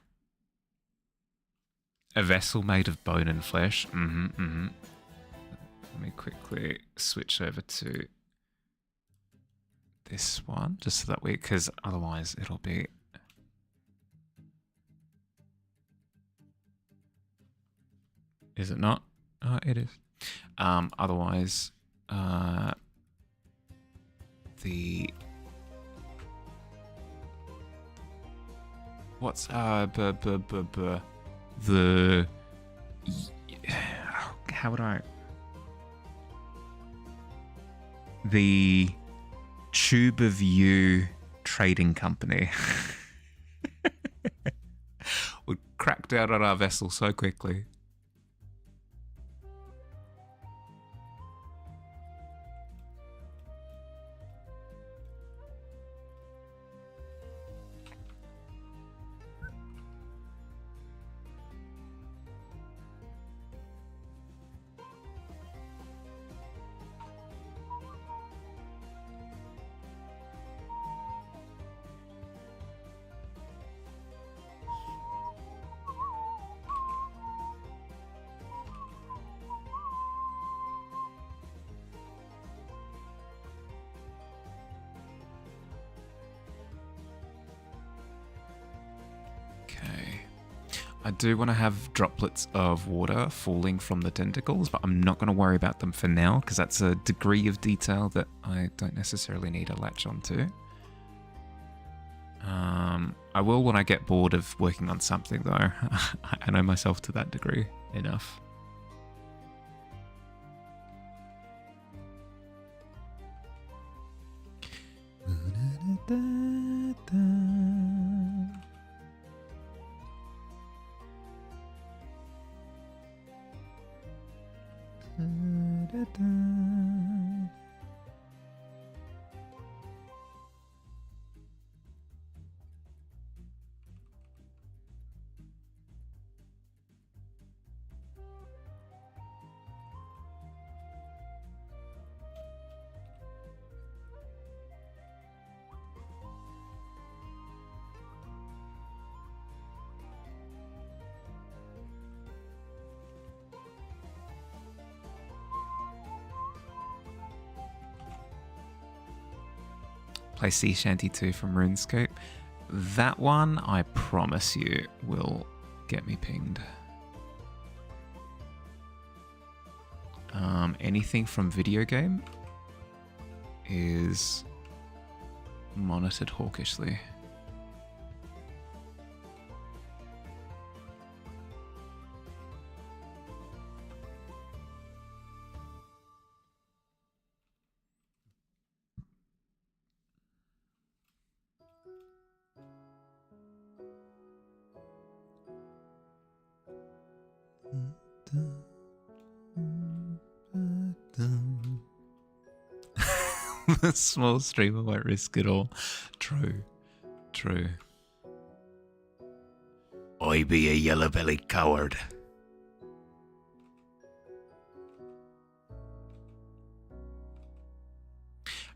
A vessel made of bone and flesh. Let me quickly switch over to this one, just so that because otherwise it'll be... Is it not? Oh, it is. Otherwise, the... What's... the... How would I... The... Tube of You Trading Company. We cracked out on our vessel so quickly. I do want to have droplets of water falling from the tentacles, but I'm not going to worry about them for now because that's a degree of detail that I don't necessarily need to latch onto. I will when I get bored of working on something, though. I know myself to that degree enough. Play Sea Shanty 2 from RuneScape. That one, I promise you, will get me pinged. Anything from video game is monitored hawkishly. The small streamer won't risk it all. True. True. I be a yellow-bellied coward.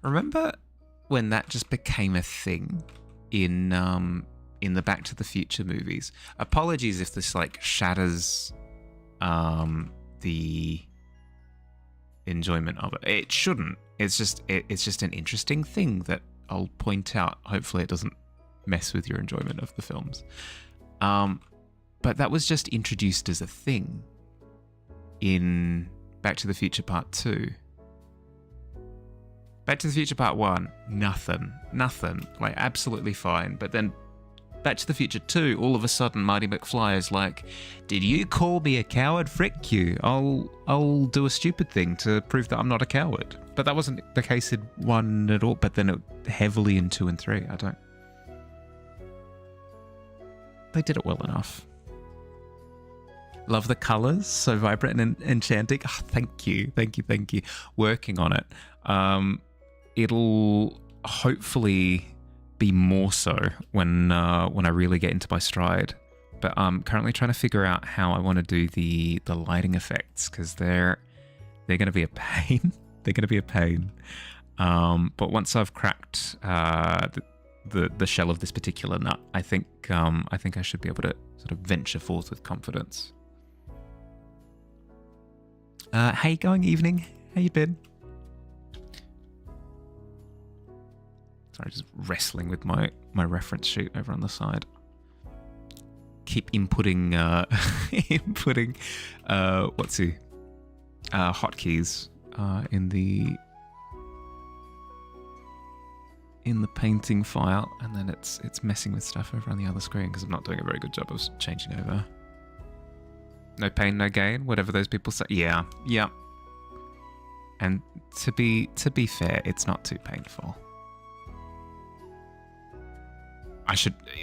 Remember when that just became a thing in the Back to the Future movies? Apologies if this like shatters the enjoyment of it. It shouldn't. It's just an interesting thing that I'll point out. Hopefully it doesn't mess with your enjoyment of the films. But that was just introduced as a thing in Back to the Future Part 2. Back to the Future Part 1, nothing. Like, absolutely fine. But then Back to the Future 2, all of a sudden, Marty McFly is like, did you call me a coward? Frick you. I'll do a stupid thing to prove that I'm not a coward. But that wasn't the case in 1 at all. But then it heavily in 2 and 3. They did it well enough. Love the colours, so vibrant and enchanting. Oh, thank you. Working on it. It'll hopefully be more so when I really get into my stride. But I'm currently trying to figure out how I want to do the lighting effects, because they're going to be a pain. They're going to be a pain. But once I've cracked the shell of this particular nut, I think I should be able to sort of venture forth with confidence. Hey, going evening. How you been? Sorry, just wrestling with my reference sheet over on the side. Keep inputting hotkeys in the painting file, and then it's messing with stuff over on the other screen because I'm not doing a very good job of changing over. No pain, no gain, whatever those people say. Yeah. And to be fair, it's not too painful.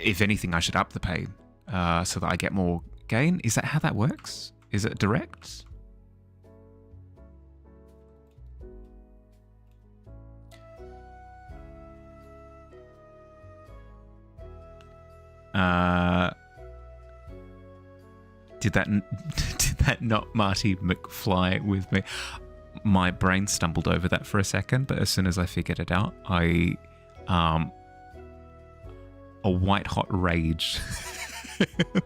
If anything, I should up the pain so that I get more gain. Is that how that works? Is it direct? Did that not Marty McFly with me? My brain stumbled over that for a second, but as soon as I figured it out, a white hot rage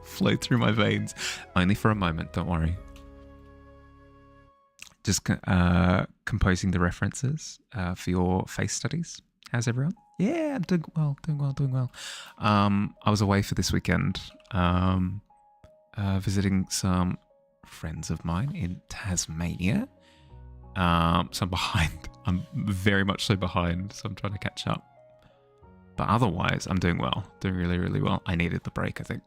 flowed through my veins. Only for a moment, don't worry. Just composing the references for your face studies. How's everyone? Yeah, I'm doing well. I was away for this weekend, visiting some friends of mine in Tasmania. So I'm behind. I'm very much so behind, so I'm trying to catch up. But otherwise, I'm doing well. Doing really, really well. I needed the break, I think.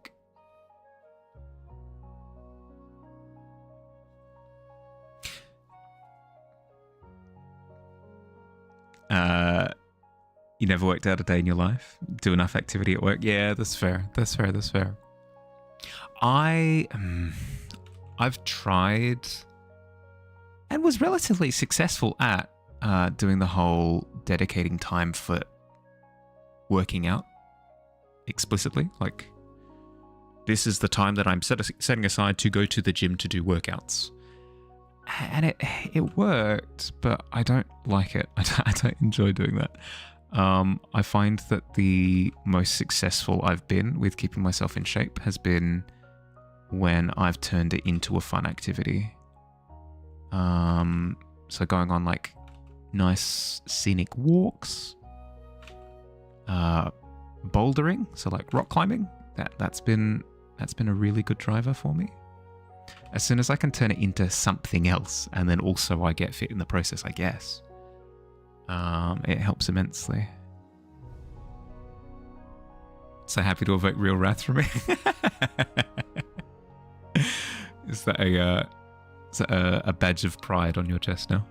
You never worked out a day in your life? Do enough activity at work? Yeah, that's fair. That's fair. That's fair. I've tried and was relatively successful at doing the whole dedicating time for working out explicitly. Like, this is the time that I'm setting aside to go to the gym to do workouts. And it worked, but I don't like it. I don't enjoy doing that. I find that the most successful I've been with keeping myself in shape has been when I've turned it into a fun activity. So going on like nice scenic walks, bouldering, so like rock climbing. That's been a really good driver for me. As soon as I can turn it into something else, and then also I get fit in the process, I guess, it helps immensely. So happy to evoke real wrath from me. Is that a badge of pride on your chest now?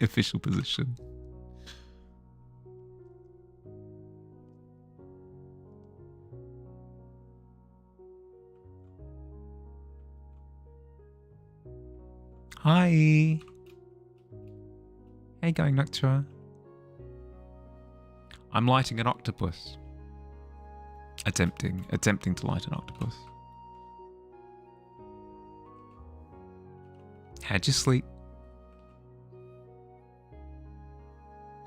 Official position. Hi. How you going, Noctua? I'm lighting an octopus. Attempting to light an octopus. How'd you sleep?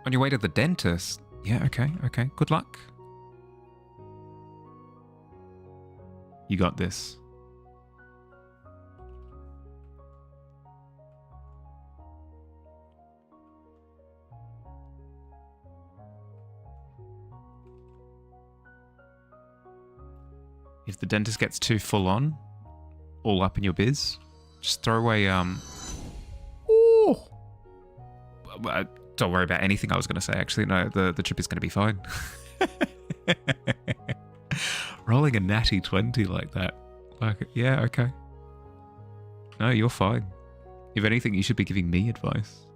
On your way to the dentist? Yeah, okay. Good luck. You got this. If the dentist gets too full on, all up in your biz, just throw away, Ooh! Don't worry about anything I was going to say, actually. No, the trip is going to be fine. Rolling a natty 20 like that. Like, yeah, okay. No, you're fine. If anything, you should be giving me advice.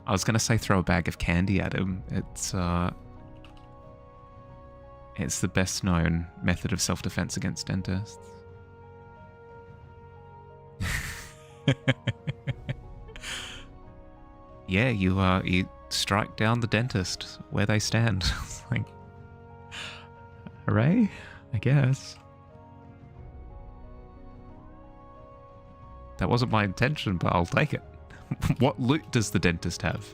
I was going to say throw a bag of candy at him. It's the best known method of self-defense against dentists. Yeah, you strike down the dentist where they stand. It's like, hooray, I guess. That wasn't my intention, but I'll take it. What loot does the dentist have?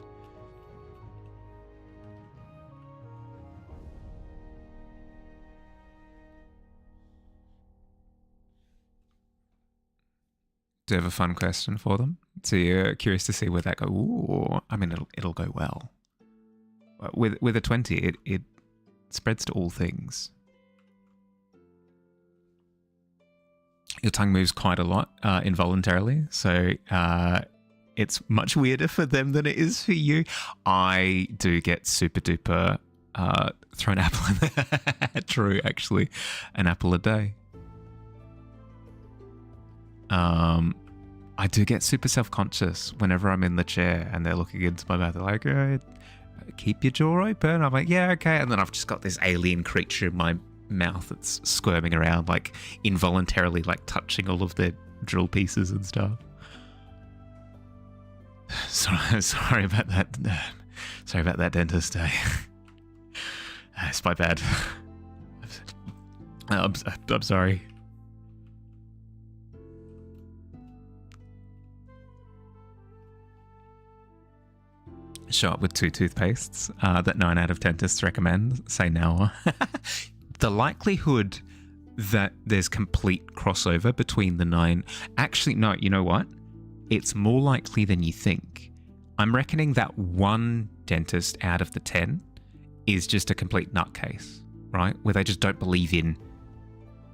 Do you have a fun question for them? So you're curious to see where that goes. Ooh, I mean, it'll go well. With a 20, it spreads to all things. Your tongue moves quite a lot involuntarily, so it's much weirder for them than it is for you. I do get super duper throw an apple in there. True, actually, an apple a day. I do get super self-conscious whenever I'm in the chair and they're looking into my mouth. They're like, keep your jaw open. I'm like, yeah, okay. And then I've just got this alien creature in my mouth that's squirming around, like involuntarily, like touching all of their drill pieces and stuff. Sorry about that. Sorry about that, dentist. It's my bad. I'm sorry. Show up with 2 toothpastes that 9 out of 10 dentists recommend. Say now. The likelihood that there's complete crossover between the 9... Actually, no, you know what? It's more likely than you think. I'm reckoning that 1 dentist out of the 10 is just a complete nutcase, right? Where they just don't believe in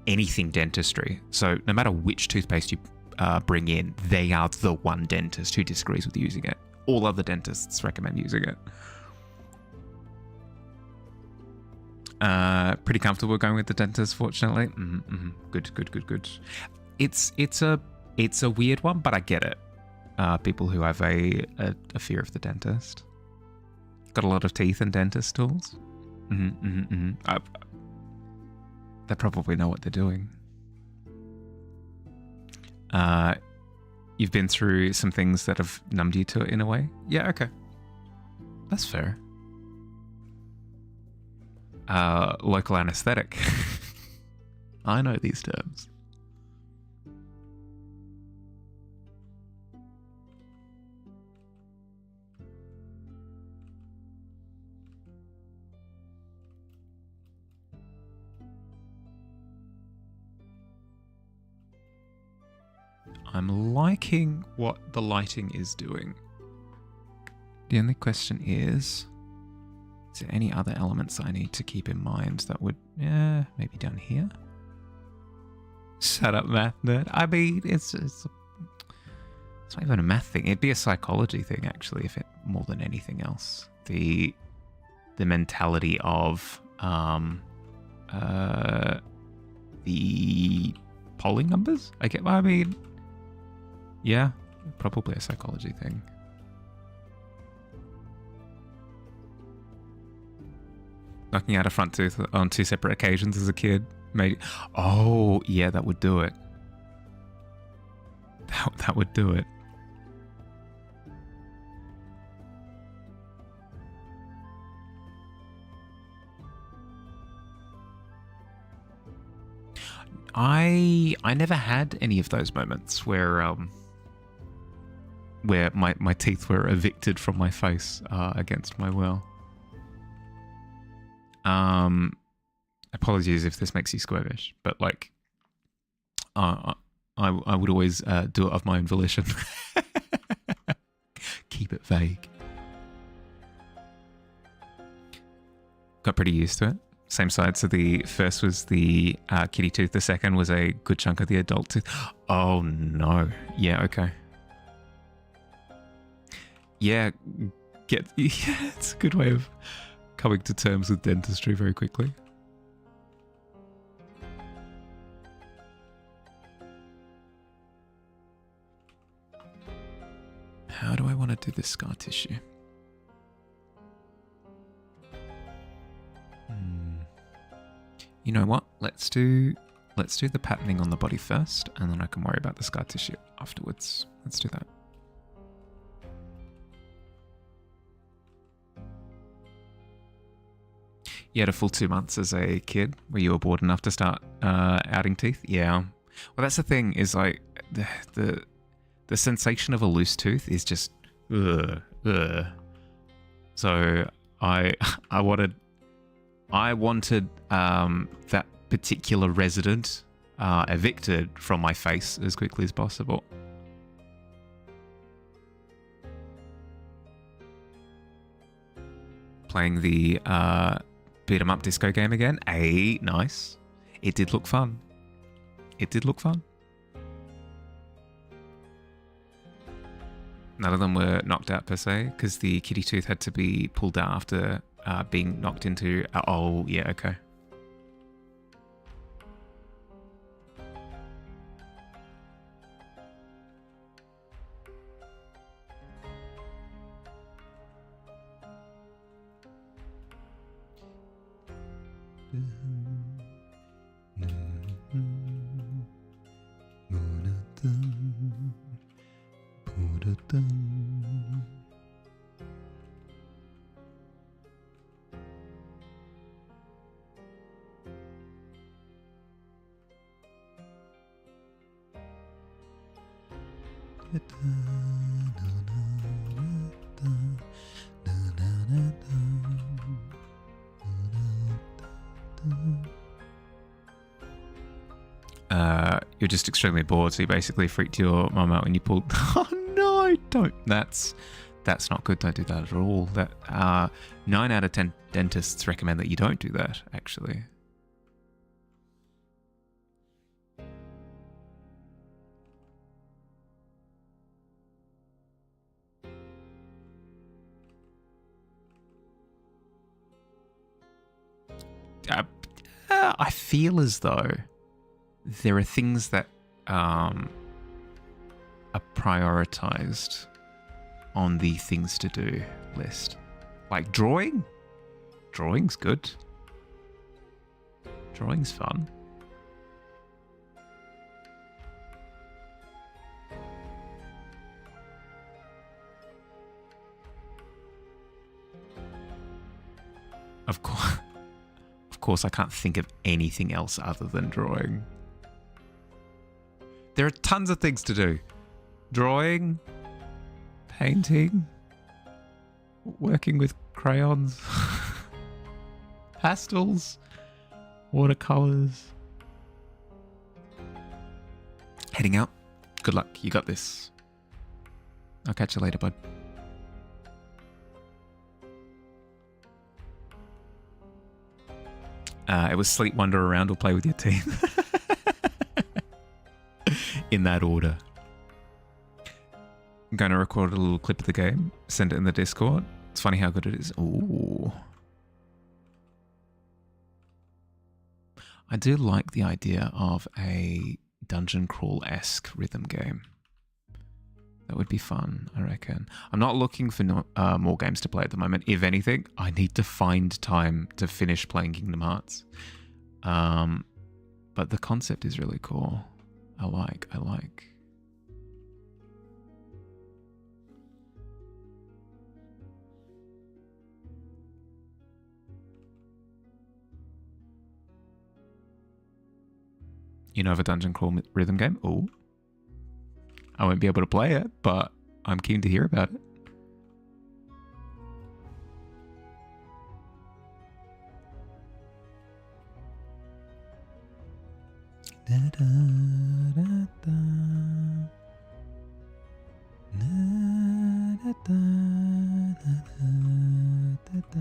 anything dentistry. So no matter which toothpaste you bring in, they are the one dentist who disagrees with using it. All other dentists recommend using it. Pretty comfortable going with the dentist, fortunately. Good. It's a weird one, but I get it. People who have a fear of the dentist. Got a lot of teeth and dentist tools. They probably know what they're doing. You've been through some things that have numbed you to it in a way. Yeah, okay. That's fair. Local anesthetic. I know these terms. I'm liking what the lighting is doing. The only question is there any other elements I need to keep in mind that would, maybe down here? Shut up, math nerd. I mean, it's not even a math thing. It'd be a psychology thing, actually, if it more than anything else. The mentality of the polling numbers. I mean, yeah, probably a psychology thing. Knocking out a front tooth on 2 separate occasions as a kid. Maybe. Oh, yeah, that would do it. That would do it. I never had any of those moments where my teeth were evicted from my face against my will. Apologies if this makes you squirmish, but like, I would always do it of my own volition. Keep it vague. Got pretty used to it. Same side. So the first was the kitty tooth. The second was a good chunk of the adult tooth. Oh no. Yeah. Okay. Yeah. Yeah. It's a good way of coming to terms with dentistry very quickly. How do I want to do this scar tissue? You know what? Let's do the patterning on the body first, and then I can worry about the scar tissue afterwards. Let's do that. You had a full 2 months as a kid where you were bored enough to start outing teeth? Yeah. Well, that's the thing, is like the sensation of a loose tooth is just ugh. So I wanted that particular resident evicted from my face as quickly as possible. Playing the beat 'em up disco game again. Nice. It did look fun. None of them were knocked out per se, because the kitty tooth had to be pulled out after being knocked into... oh, yeah, okay. You're just extremely bored, so you basically freaked your mum out when you pulled. Oh no, don't. That's not good. Don't do that at all. That 9 out of 10 dentists recommend that you don't do that. Actually. I feel as though there are things that are prioritized on the things to do list. Like drawing. Drawing's good. Drawing's fun. Of course, I can't think of anything else other than drawing. There are tons of things to do. Drawing, painting, working with crayons, pastels, watercolors. Heading out. Good luck. You got this. I'll catch you later, bud. It was sleep, wander around, or play with your team. In that order. I'm going to record a little clip of the game, send it in the Discord. It's funny how good it is. Ooh. I do like the idea of a dungeon crawl-esque rhythm game. That would be fun, I reckon. I'm not looking for more games to play at the moment. If anything, I need to find time to finish playing Kingdom Hearts. But the concept is really cool. I like. You know of a dungeon crawl rhythm game? Ooh. I won't be able to play it, but I'm keen to hear about it. Da, da, da, da. Da, da, da, da, da, da, da.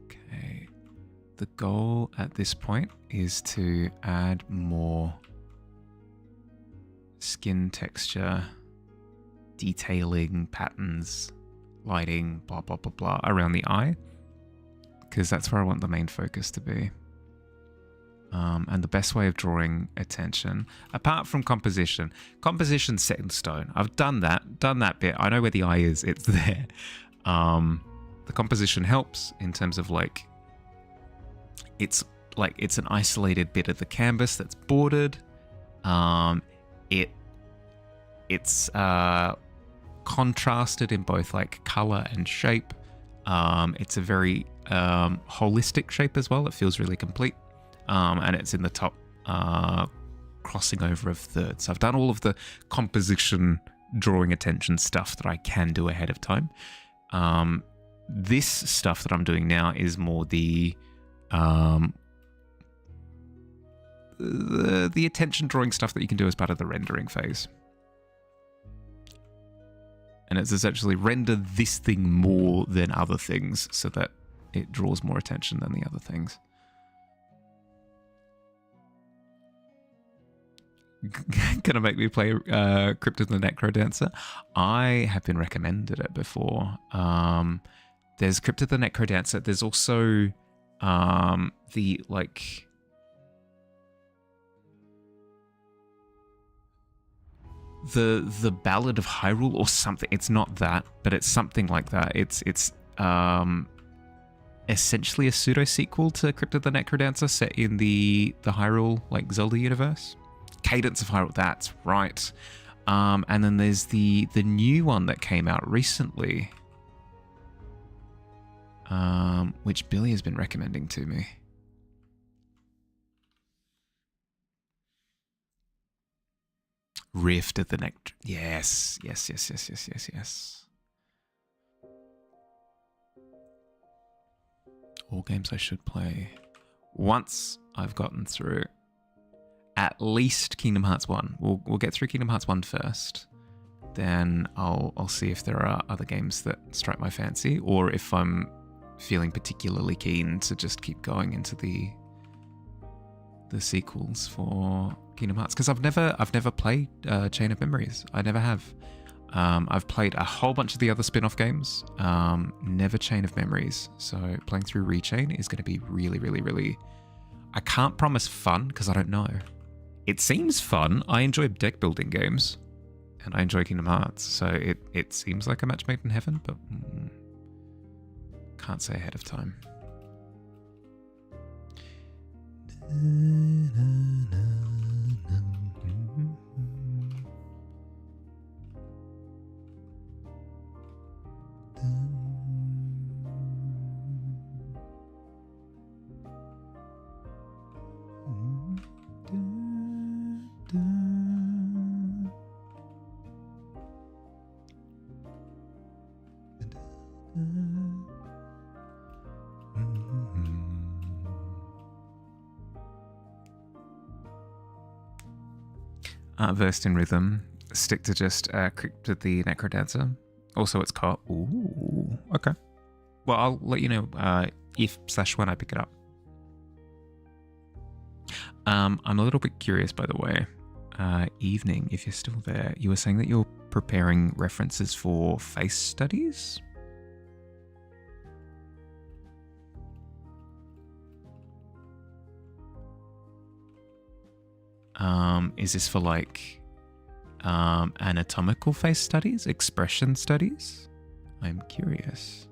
Okay, the goal at this point is to add more skin texture, detailing, patterns, lighting, blah, blah, blah, blah, around the eye, because that's where I want the main focus to be. And the best way of drawing attention, apart from composition's set in stone. I've done that bit. I know where the eye is. It's there. The composition helps in terms of it's an isolated bit of the canvas that's bordered. It's contrasted in both color and shape. It's a very holistic shape as well. It feels really complete. And it's in the top crossing over of thirds. So I've done all of the composition drawing attention stuff that I can do ahead of time. This stuff that I'm doing now is more the attention drawing stuff that you can do as part of the rendering phase. And it's essentially render this thing more than other things so that it draws more attention than the other things. Gonna make me play Crypt of the Necrodancer? I have been recommended it before. There's Crypt of the Necrodancer. There's also the Ballad of Hyrule or something. It's not that, but it's something like that. It's essentially a pseudo sequel to Crypt of the Necrodancer set in the Hyrule Zelda universe. Cadence of Hyrule, that's right. And then there's the new one that came out recently, which Billy has been recommending to me. Rift of the Neck. Yes. All games I should play once I've gotten through at least Kingdom Hearts 1. We'll get through Kingdom Hearts 1 first. Then I'll see if there are other games that strike my fancy, or if I'm feeling particularly keen to just keep going into the sequels for Kingdom Hearts, because I've never played Chain of Memories. I never have. I've played a whole bunch of the other spin-off games, never Chain of Memories. So playing through Rechain is going to be really, really, really... I can't promise fun because I don't know. It seems fun. I enjoy deck building games, and I enjoy Kingdom Hearts. So it seems like a match made in heaven, but can't say ahead of time. Versed in rhythm, stick to just Crypt of the Necrodancer. Also, it's co-op. Ooh, okay. Well, I'll let you know if/when I pick it up. I'm a little bit curious, by the way. Evening, if you're still there, you were saying that you're preparing references for face studies? Is this for like anatomical face studies, expression studies? I'm curious.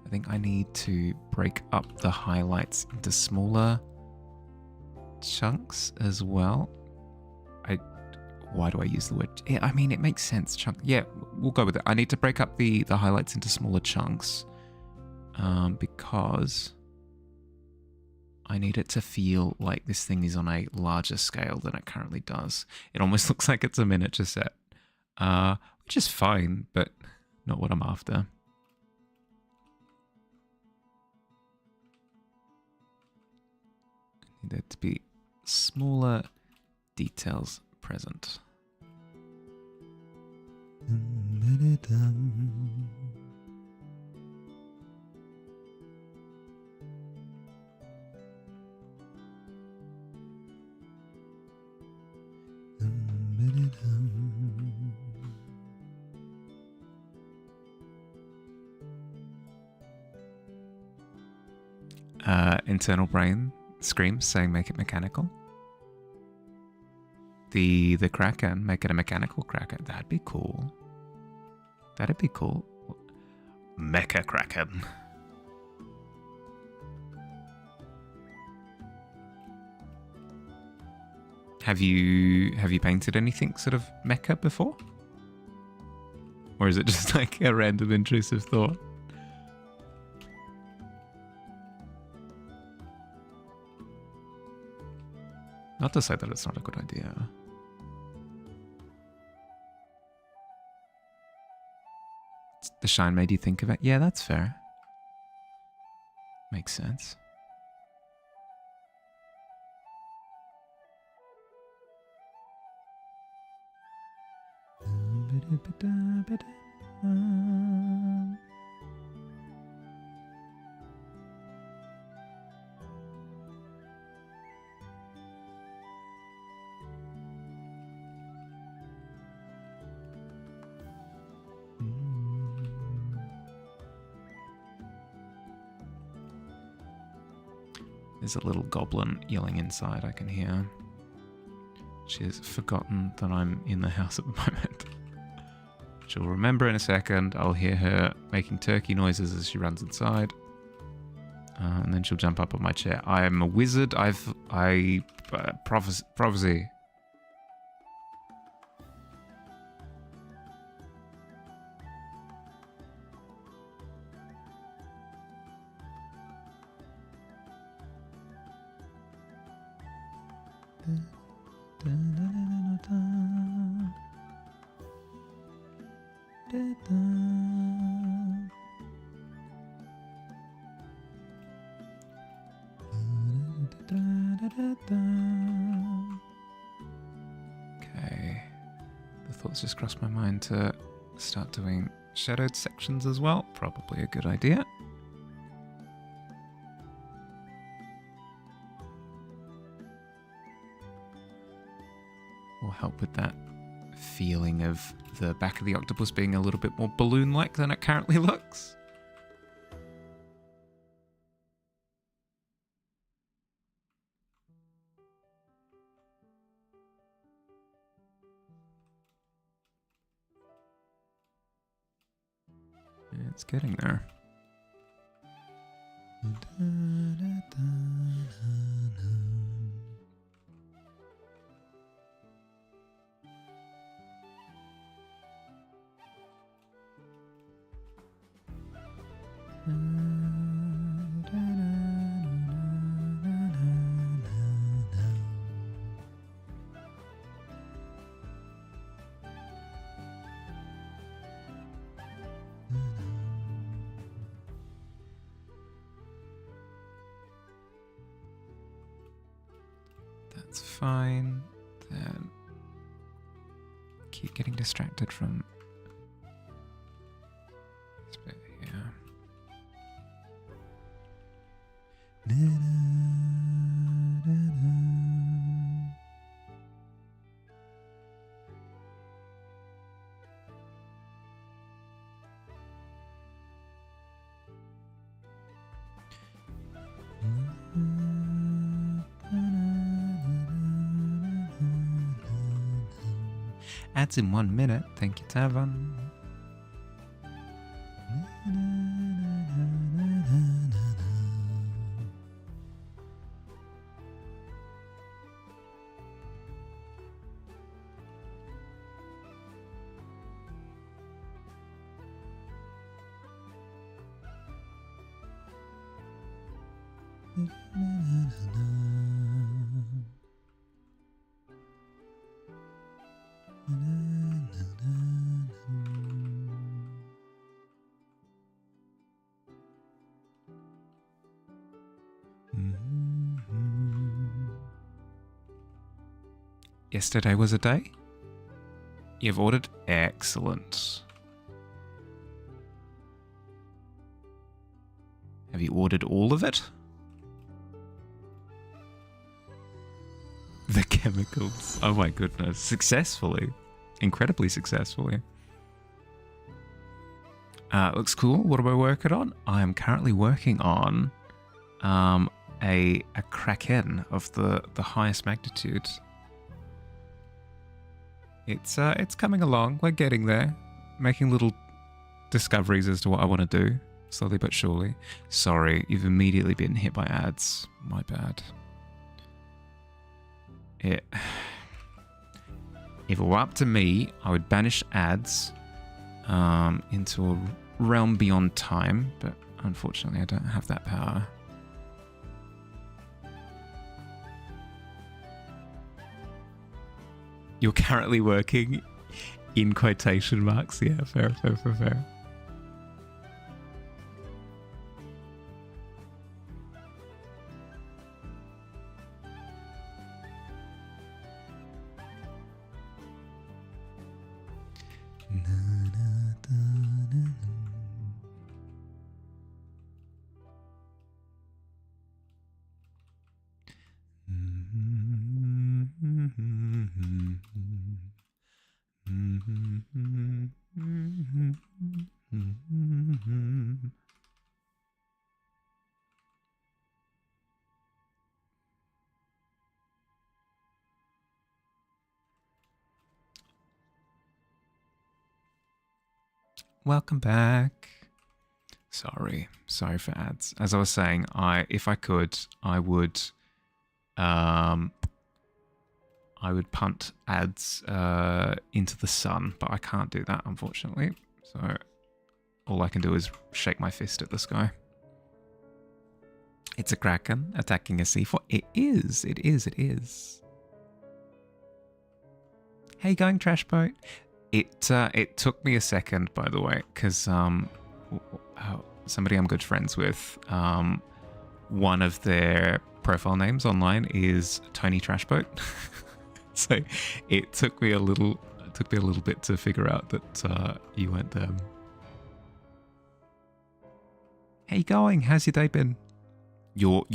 I think I need to break up the highlights into smaller chunks as well. Why do I use the word? Yeah, I mean, it makes sense. Chunk. Yeah, we'll go with it. I need to break up the highlights into smaller chunks because I need it to feel like this thing is on a larger scale than it currently does. It almost looks like it's a miniature set, which is fine, but not what I'm after. I need there to be smaller details present. Internal brain screams saying make it mechanical. The Kraken, make it a mechanical Kraken. That'd be cool. That'd be cool. Mecha Kraken. Have you painted anything sort of mecha before? Or is it just like a random intrusive thought? Not to say that it's not a good idea. The shine made you think of it? Yeah, that's fair. Makes sense. There's a little goblin yelling inside, I can hear. She has forgotten that I'm in the house at the moment. She'll remember in a second. I'll hear her making turkey noises as she runs inside. And then she'll jump up on my chair. I am a wizard. Prophecy. Okay. The thoughts just crossed my mind to start doing shadowed sections as well. Probably a good idea. Will help with that feeling of the back of the octopus being a little bit more balloon-like than it currently looks. It's getting there. That's fine. Then keep getting distracted from this bit here. Ads in 1 minute. Thank you, Tavern. Yesterday was a day? You've ordered? Excellent. Have you ordered all of it? The chemicals. Oh my goodness. Successfully. Incredibly successfully. Looks cool. What am I working on? I am currently working on a kraken of the highest magnitude. It's coming along. We're getting there. Making little discoveries as to what I want to do. Slowly but surely. Sorry, you've immediately been hit by ads. My bad. If it were up to me, I would banish ads into a realm beyond time, but unfortunately I don't have that power. You're currently working in quotation marks. Yeah, fair. Welcome back. Sorry for ads. As I was saying, if I could, I would punt ads into the sun, but I can't do that, unfortunately. So all I can do is shake my fist at the sky. It's a kraken attacking a C4. It is. How you going, Trash Boat? It took me a second, by the way, because somebody I'm good friends with, one of their profile names online is Tony Trashboat. So it took me a little bit to figure out that you weren't them. How you going? How's your day been? You're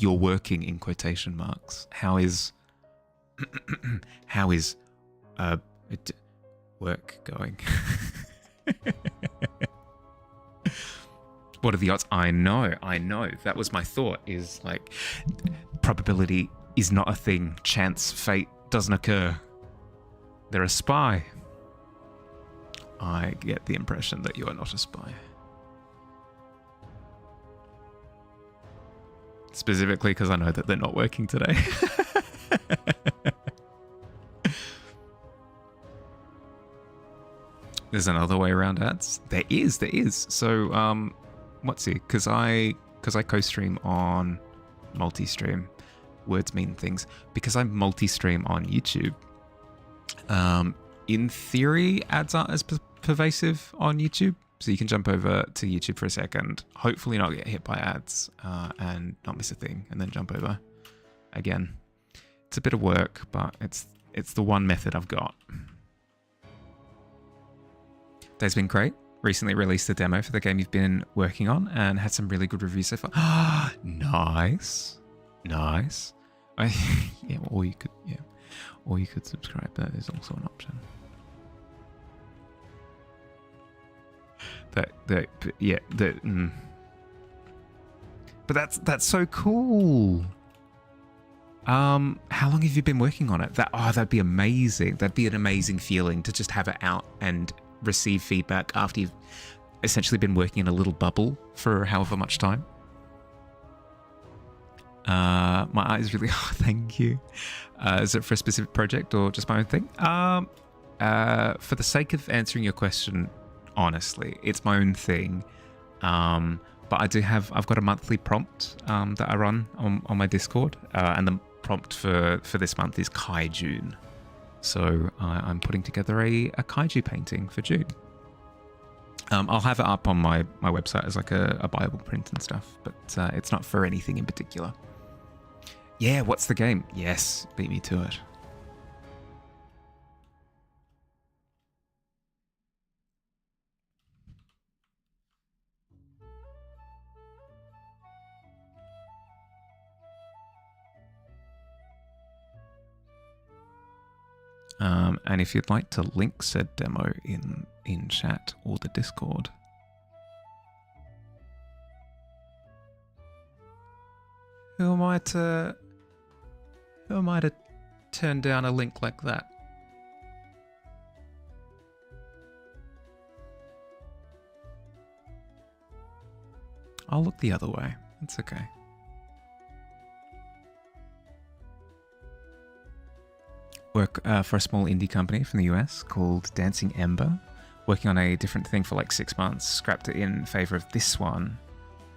working in quotation marks. How is work going? What are the odds? I know. That was my thought, is like, probability is not a thing. Chance, fate doesn't occur. They're a spy. I get the impression that you are not a spy. Specifically because I know that they're not working today. There's another way around ads. There is. So, what's it? Because I co-stream on multi-stream. Words mean things. Because I multi-stream on YouTube. In theory, ads aren't as pervasive on YouTube. So you can jump over to YouTube for a second, hopefully not get hit by ads, and not miss a thing, and then jump over again. It's a bit of work, but it's the one method I've got. Day's been great. Recently released the demo for the game you've been working on and had some really good reviews so far. Nice. Yeah, or you could subscribe. That is also an option. But that's so cool. How long have you been working on it? That'd be amazing. That'd be an amazing feeling to just have it out and receive feedback after you've essentially been working in a little bubble for however much time. My eyes really. Oh, thank you. Is it for a specific project or just my own thing? For the sake of answering your question, honestly, it's my own thing. But I've got a monthly prompt that I run on my Discord, and the prompt for this month is Kaijun. So I'm putting together a kaiju painting for June. I'll have it up on my website as like a Bible print and stuff, but it's not for anything in particular. Yeah, what's the game? Yes, beat me to it. And if you'd like to link said demo in chat or the Discord, who am I to turn down a link like that? I'll look the other way. It's okay. Work for a small indie company from the US called Dancing Ember, working on a different thing for like 6 months, scrapped it in favor of this one,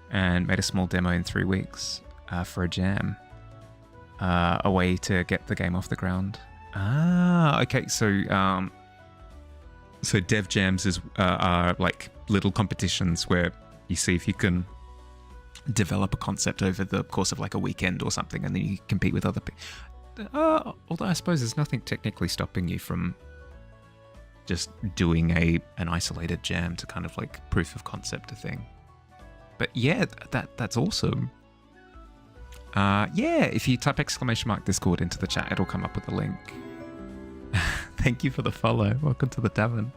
and made a small demo in 3 weeks for a jam. A way to get the game off the ground. Okay, so dev jams are like little competitions where you see if you can develop a concept over the course of like a weekend or something, and then you compete with other people. Although I suppose there's nothing technically stopping you from just doing an isolated jam to kind of like proof of concept a thing. But yeah, that's awesome. Yeah, if you type !Discord into the chat, it'll come up with a link. Thank you for the follow. Welcome to the Tavern.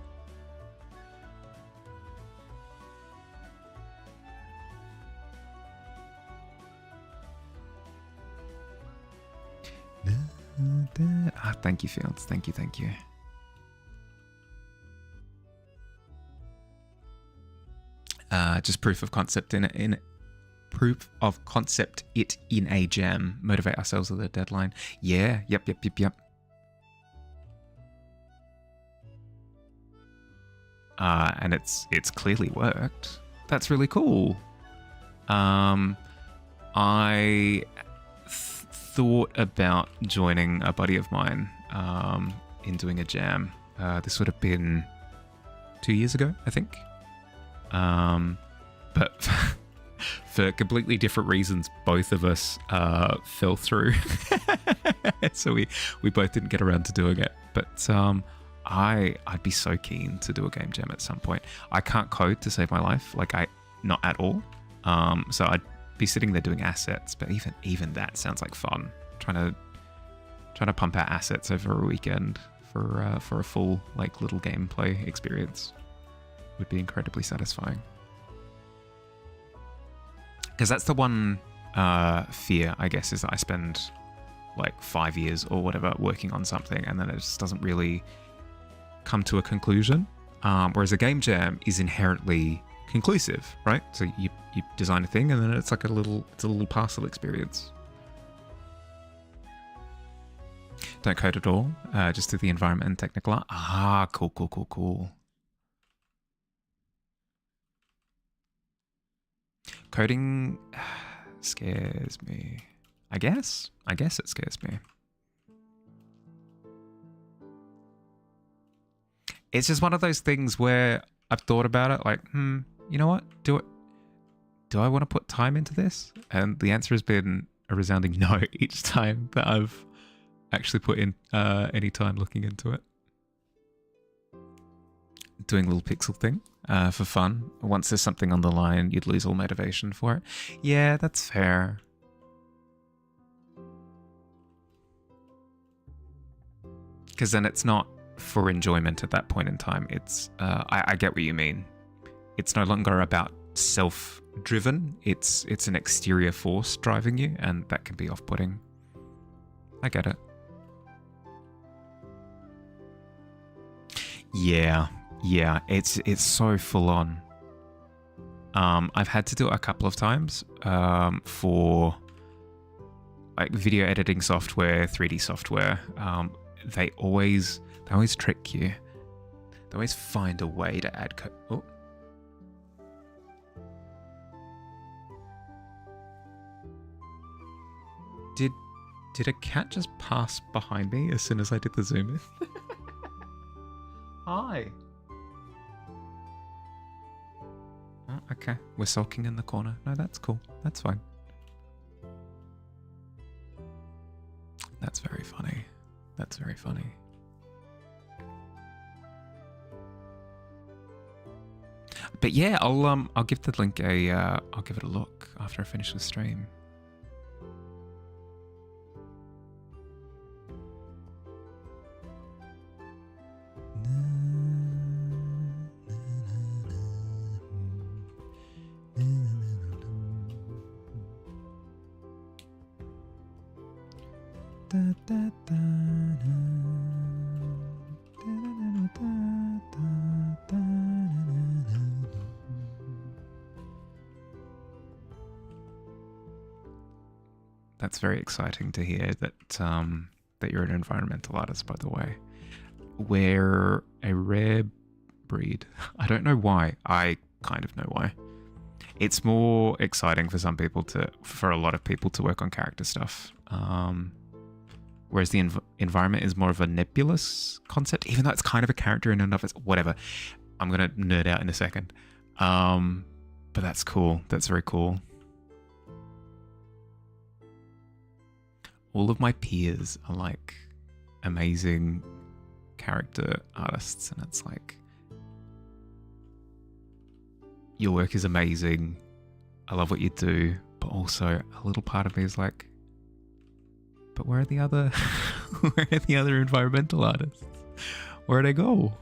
Thank you, Fields. Thank you. Just proof of concept proof of concept it in a jam. Motivate ourselves with a deadline. Yeah. Yep. And it's clearly worked. That's really cool. I thought about joining a buddy of mine in doing a jam. This would have been 2 years ago, I think. But for completely different reasons, both of us fell through. So we both didn't get around to doing it. But I'd be so keen to do a game jam at some point. I can't code to save my life, not at all. So I'd be sitting there doing assets, but even that sounds like fun. Trying to pump out assets over a weekend for a full little gameplay experience would be incredibly satisfying. Because that's the one fear, I guess, is that I spend 5 years or whatever working on something and then it just doesn't really come to a conclusion. Whereas a game jam is inherently conclusive, right? So you design a thing and then it's a little parcel experience. Don't code at all, just do the environment and technical art. Ah, cool. Coding scares me. I guess it scares me. It's just one of those things where I've thought about it, you know what? Do I want to put time into this? And the answer has been a resounding no each time that I've actually put in any time looking into it. Doing a little pixel thing for fun. Once there's something on the line, you'd lose all motivation for it. Yeah, that's fair. Because then it's not for enjoyment at that point in time. It's I get what you mean. It's no longer about self-driven. It's an exterior force driving you, and that can be off-putting. I get it. Yeah, it's so full on. I've had to do it a couple of times for video editing software, 3D software. They always trick you. They always find a way to add code. Oh. Did a cat just pass behind me as soon as I did the zoom in? Hi. Oh, okay, we're sulking in the corner. No, that's cool. That's fine. That's very funny. That's very funny. But yeah, I'll give the link I'll give it a look after I finish the stream. That's very exciting to hear that that you're an environmental artist, by the way. We're a rare breed. I don't know why. I kind of know why. It's more exciting for for a lot of people to work on character stuff. Whereas the environment is more of a nebulous concept, even though it's kind of a character in and of itself. Whatever. I'm going to nerd out in a second. But that's cool. That's very cool. All of my peers are amazing character artists, and it's like, your work is amazing. I love what you do, but also a little part of me is like, but where are the other, where are the other environmental artists? Where'd they go?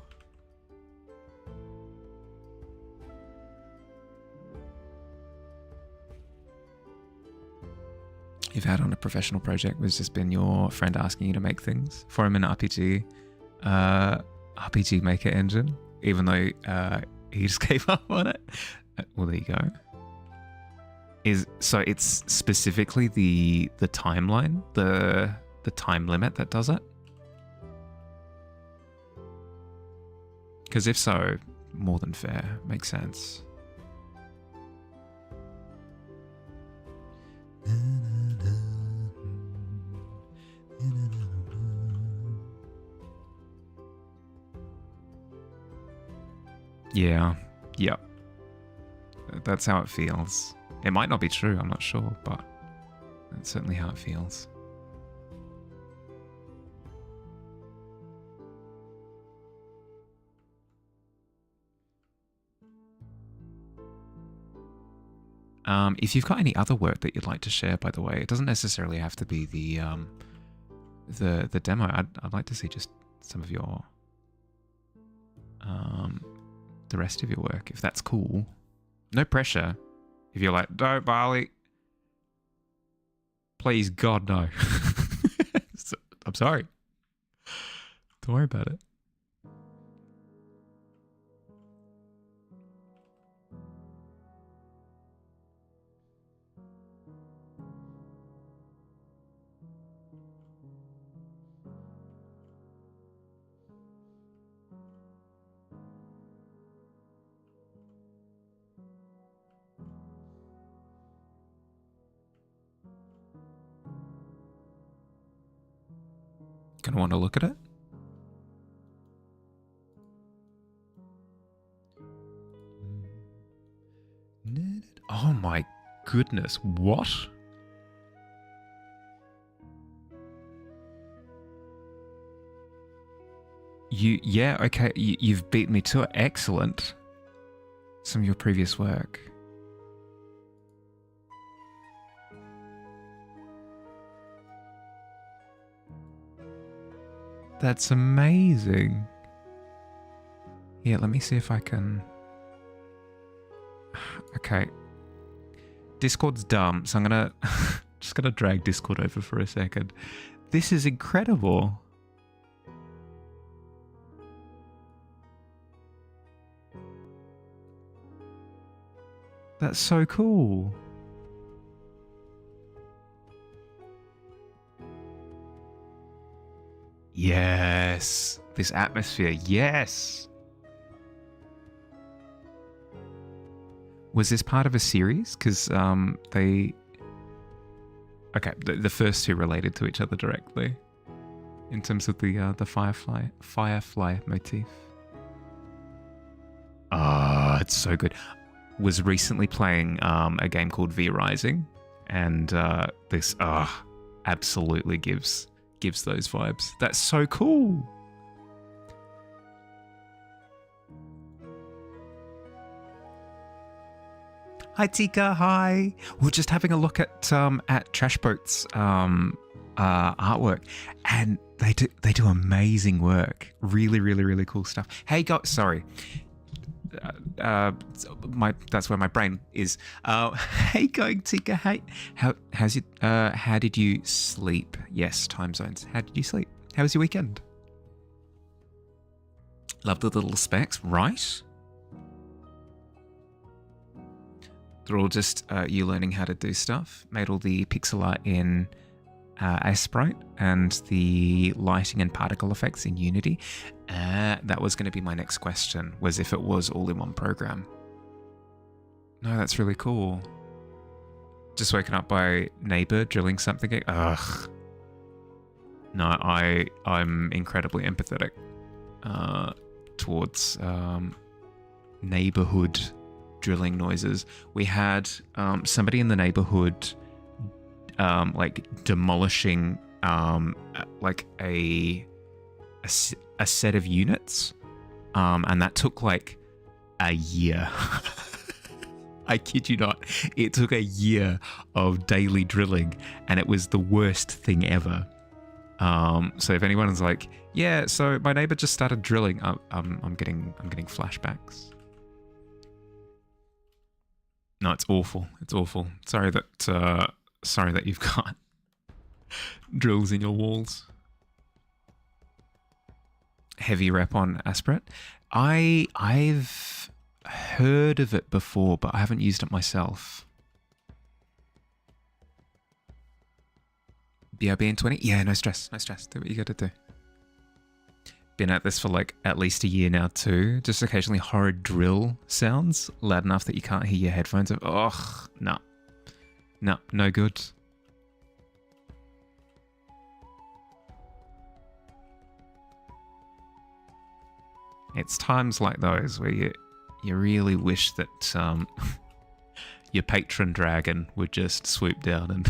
You've had on a professional project was just been your friend asking you to make things for him in RPG Maker engine, even though he just gave up on it. Well, there you go. So it's specifically the timeline, the time limit that does it? Because if so, more than fair. Makes sense. Yeah. Yep. That's how it feels. It might not be true, I'm not sure, but that's certainly how it feels. If you've got any other work that you'd like to share, by the way, it doesn't necessarily have to be the demo. I'd like to see just some of your the rest of your work, if that's cool. No pressure. If you're like, no, Barley, please, God, no. I'm sorry. Don't worry about it. Gonna want to look at it? Oh my goodness, what? Yeah, okay, you've beat me to it. Excellent. Some of your previous work. That's amazing. Yeah, let me see if I can... Okay. Discord's dumb, so I'm gonna... just gonna drag Discord over for a second. This is incredible. That's so cool. Yes. This atmosphere. Yes. Was this part of a series? Because they... Okay, the first two related to each other directly. In terms of the Firefly motif. Ah, it's so good. Was recently playing a game called V Rising, and this absolutely gives those vibes. That's so cool. Hi Tika, hi. We're just having a look at Trashboat's artwork, and they do amazing work. Really, really, really cool stuff. Hey, sorry. That's where my brain is. Hey, going Tika. Hey, how's it? How did you sleep? Yes, time zones. How did you sleep? How was your weekend? Love the little specs, right? They're all just you learning how to do stuff. Made all the pixel art in Sprite and the lighting and particle effects in Unity. That was going to be my next question, was if it was all in one program. No, that's really cool. Just woken up by neighbor drilling something. Ugh. No, I'm incredibly empathetic towards neighborhood drilling noises. We had somebody in the neighborhood like demolishing like a a set of units, and that took like a year. I kid you not. It took a year of daily drilling, and it was the worst thing ever. So if anyone is like, yeah, so my neighbor just started drilling, I'm getting flashbacks. No, it's awful. It's awful. Sorry that you've got drills in your walls. Heavy rep on aspirate. I've heard of it before, but I haven't used it myself. BRB in 20? Yeah, no stress. No stress. Do what you gotta do. Been at this for like at least a year now too. Just occasionally horrid drill sounds loud enough that you can't hear your headphones. Oh, no. No, no good. It's times like those where you really wish that your patron dragon would just swoop down and...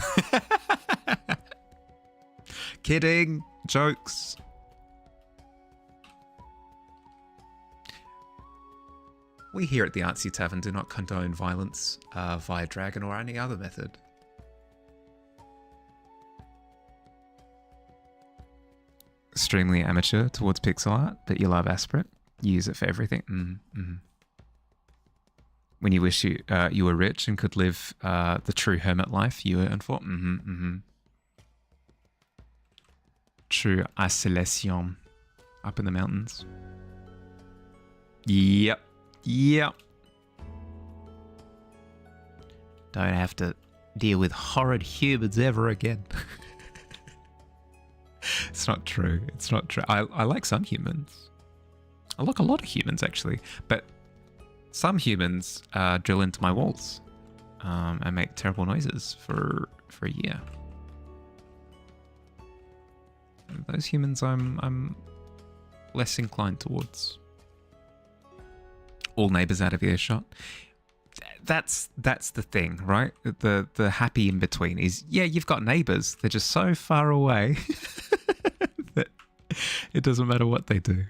Kidding! Jokes! We here at the Artsy Tavern do not condone violence via dragon or any other method. Extremely amateur towards pixel art, but you love aspirate. You use it for everything. Mm-hmm. When you wish you were rich and could live the true hermit life you earned for. True isolation up in the mountains. Yep. Don't have to deal with horrid humans ever again. It's not true. It's not true. I like some humans. I like a lot of humans, actually. But some humans drill into my walls and make terrible noises for a year. And those humans I'm less inclined towards. All neighbors out of earshot. That's the thing, right? The happy in between is, yeah, you've got neighbors. They're just so far away that it doesn't matter what they do.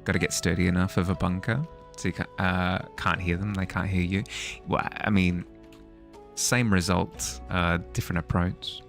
Got to get sturdy enough of a bunker so you can't hear them, they can't hear you. Well, I mean, same result, different approach.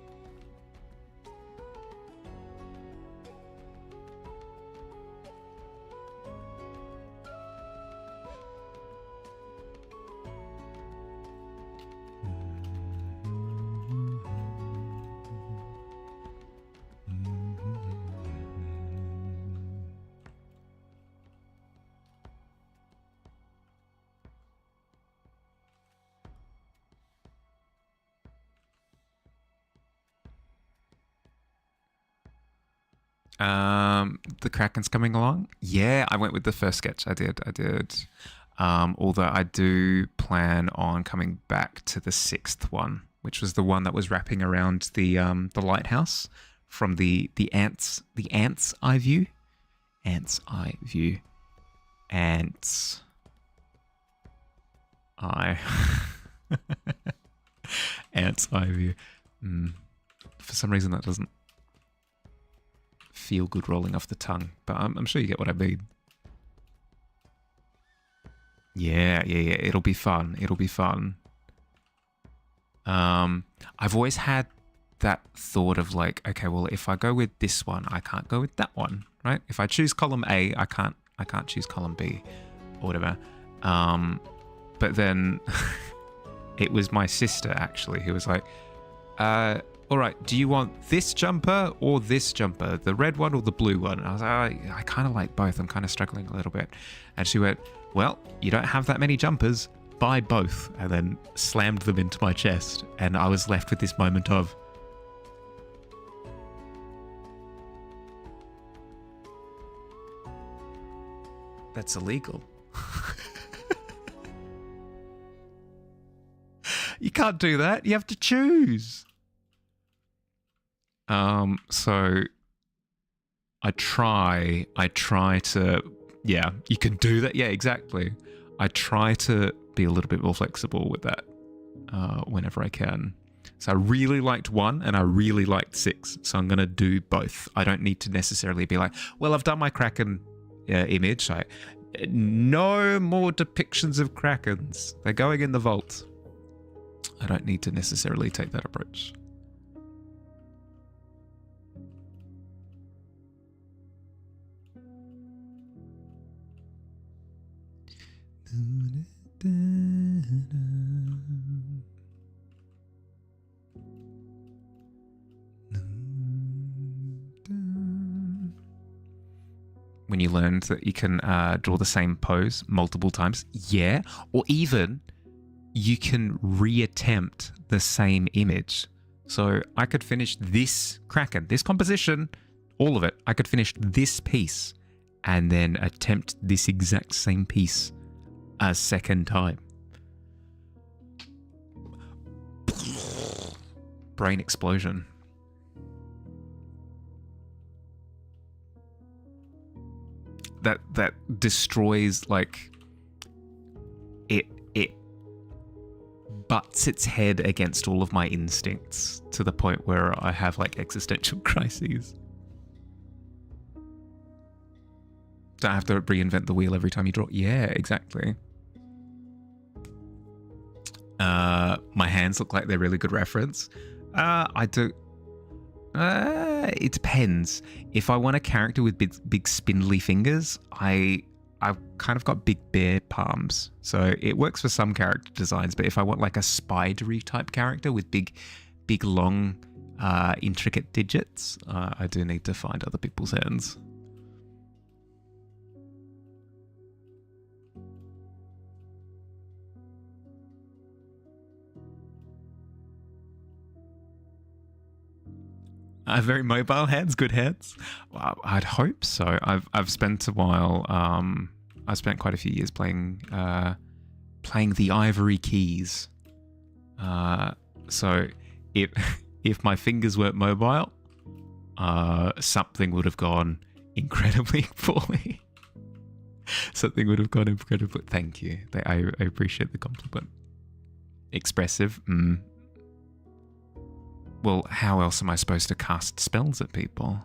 The Kraken's coming along. Yeah, I went with the first sketch. I did. Although I do plan on coming back to the sixth one, which was the one that was wrapping around the lighthouse from the ant's eye view. Ant's eye view. Ant's eye. Ant's eye view. For some reason that doesn't feel good rolling off the tongue, but I'm sure you get what I mean. Yeah, it'll be fun. I've always had that thought of like, okay, well, if I go with this one, I can't go with that one, right? If I choose column A, I can't choose column B or whatever. But then it was my sister actually who was like, all right, do you want this jumper or this jumper? The red one or the blue one? And I was like, I kind of like both. I'm kind of struggling a little bit. And she went, well, you don't have that many jumpers. Buy both. And then slammed them into my chest. And I was left with this moment of, that's illegal. You can't do that. You have to choose. So I try to, yeah, you can do that. Yeah, exactly. I try to be a little bit more flexible with that whenever I can. So I really liked 1 and I really liked 6. So I'm going to do both. I don't need to necessarily be like, well, I've done my Kraken image. No more depictions of Krakens. They're going in the vault. I don't need to necessarily take that approach. When you learned that you can draw the same pose multiple times, yeah, or even you can reattempt the same image. So I could finish this Kraken, this composition, all of it. I could finish this piece and then attempt this exact same piece a second time. Brain explosion. That destroys, like, it butts its head against all of my instincts to the point where I have like existential crises. Don't have to reinvent the wheel every time you draw. Yeah, exactly. My hands look like they're really good reference. I do. It depends. If I want a character with big spindly fingers, I've kind of got big bear palms, so it works for some character designs. But if I want like a spidery type character with big long, intricate digits, I do need to find other people's hands. Very mobile hands, good hands. Well, I'd hope so. I've spent a while. I've spent quite a few years playing the ivory keys. So if my fingers weren't mobile, something would have gone incredibly poorly. Something would have gone incredibly. Thank you. I appreciate the compliment. Expressive. Well, how else am I supposed to cast spells at people?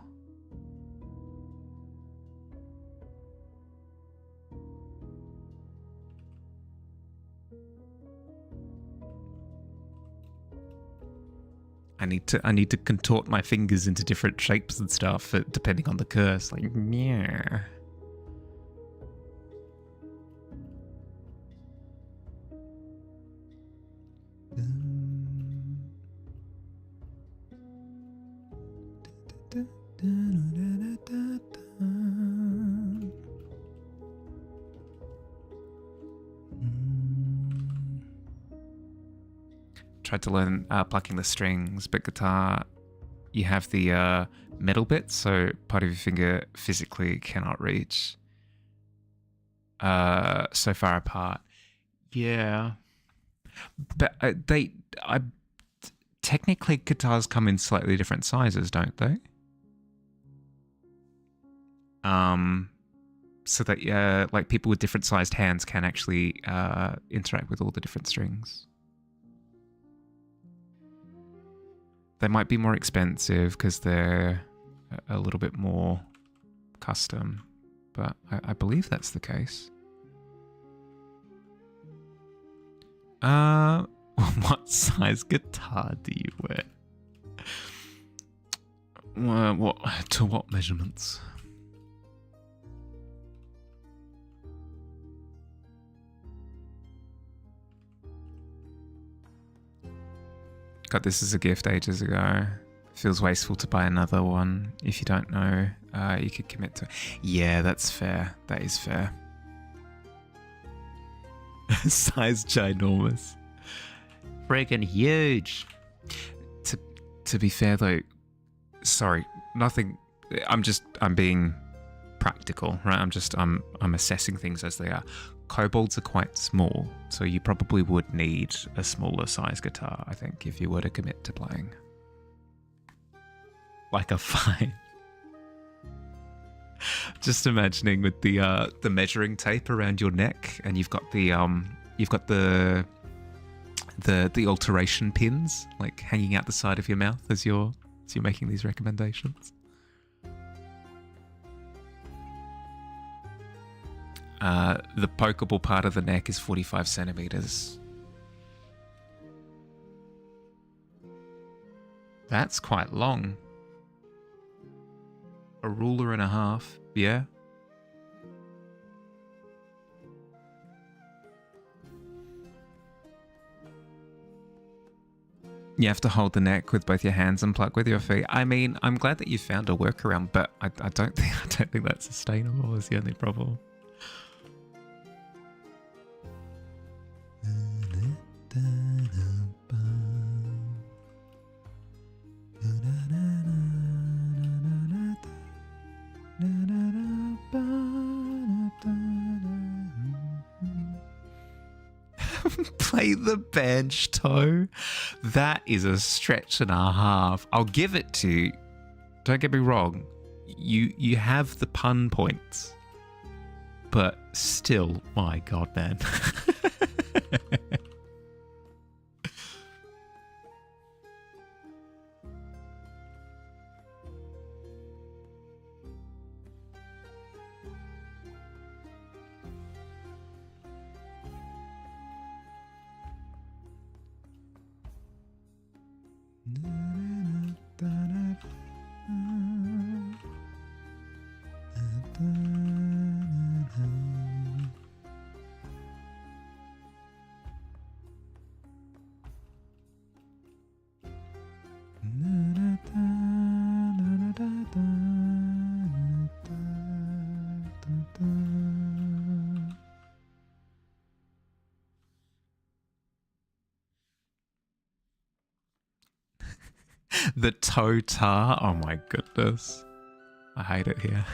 I need to contort my fingers into different shapes and stuff depending on the curse. Like, yeah. Tried to learn plucking the strings, but guitar, you have the metal bits, so part of your finger physically cannot reach so far apart. Yeah, but technically guitars come in slightly different sizes, don't they? So that like people with different sized hands can actually interact with all the different strings. They might be more expensive because they're a little bit more custom, but I believe that's the case. What size guitar do you wear? To what measurements? Got this as a gift ages ago. Feels wasteful to buy another one. If you don't know, you could commit to. Yeah, that's fair. That is fair. Size ginormous. Freaking huge. To be fair though, sorry, nothing. I'm being practical, right? I'm assessing things as they are. kobolds are quite small, so you probably would need a smaller size guitar, I think, if you were to commit to playing. Like a 5. Just imagining with the measuring tape around your neck, and you've got the alteration pins like hanging out the side of your mouth as you're making these recommendations. The pokeable part of the neck is 45 centimeters. That's quite long. A ruler and a half, yeah. You have to hold the neck with both your hands and pluck with your feet. I mean, I'm glad that you found a workaround, but I don't think that's sustainable is the only problem. Play the bench toe. That is a stretch and a half. I'll give it to you. Don't get me wrong. You have the pun points. But still, my god, man. The toe tar. Oh my goodness. I hate it here.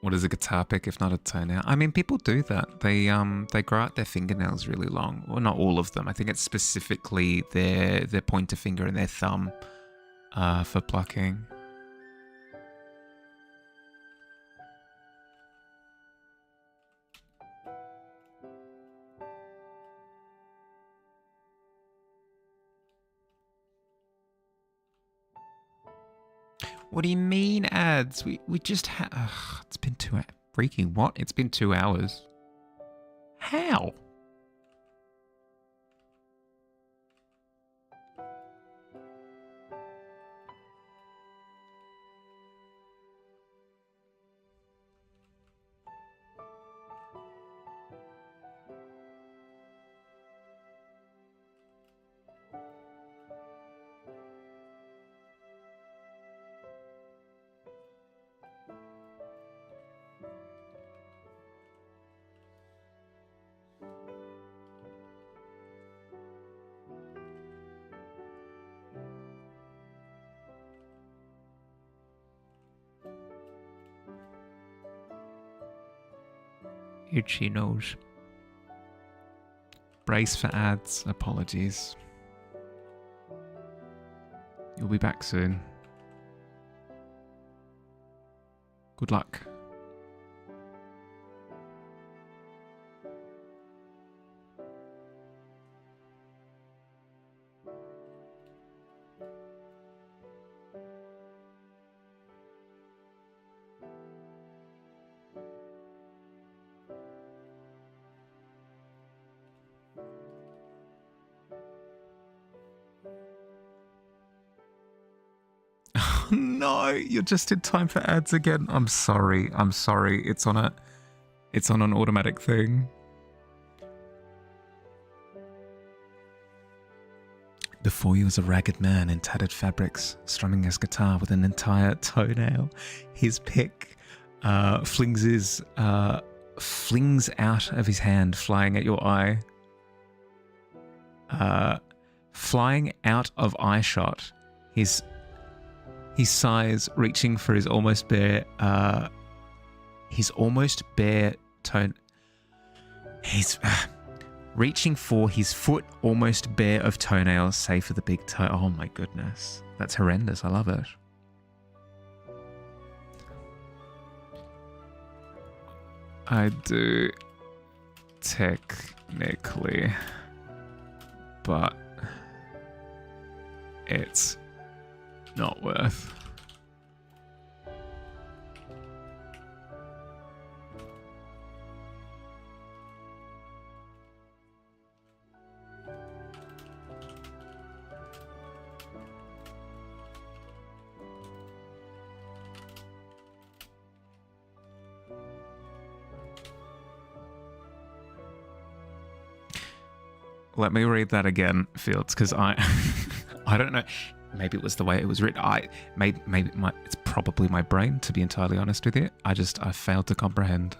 What is a guitar pick if not a toenail? I mean, people do that. They grow out their fingernails really long. Well, not all of them. I think it's specifically their pointer finger and their thumb for plucking. What do you mean ads? We just had... It's been 2 hours. Freaking what? It's been 2 hours. How? Itchy nose. Brace for ads. Apologies. You'll be back soon. Good luck. No, you're just in time for ads again. I'm sorry. It's on an automatic thing. Before he was a ragged man in tattered fabrics, strumming his guitar with an entire toenail. His pick flings out of his hand, flying at your eye. flying out of eyeshot. His size reaching for his almost bare tone. He's reaching for his foot almost bare of toenails, save for the big toe. Oh my goodness. That's horrendous. I love it. I do technically, but it's not worth. Let me read that again, Fields, because I don't know. Maybe it was the way it was written. It's probably my brain, to be entirely honest with you. I failed to comprehend.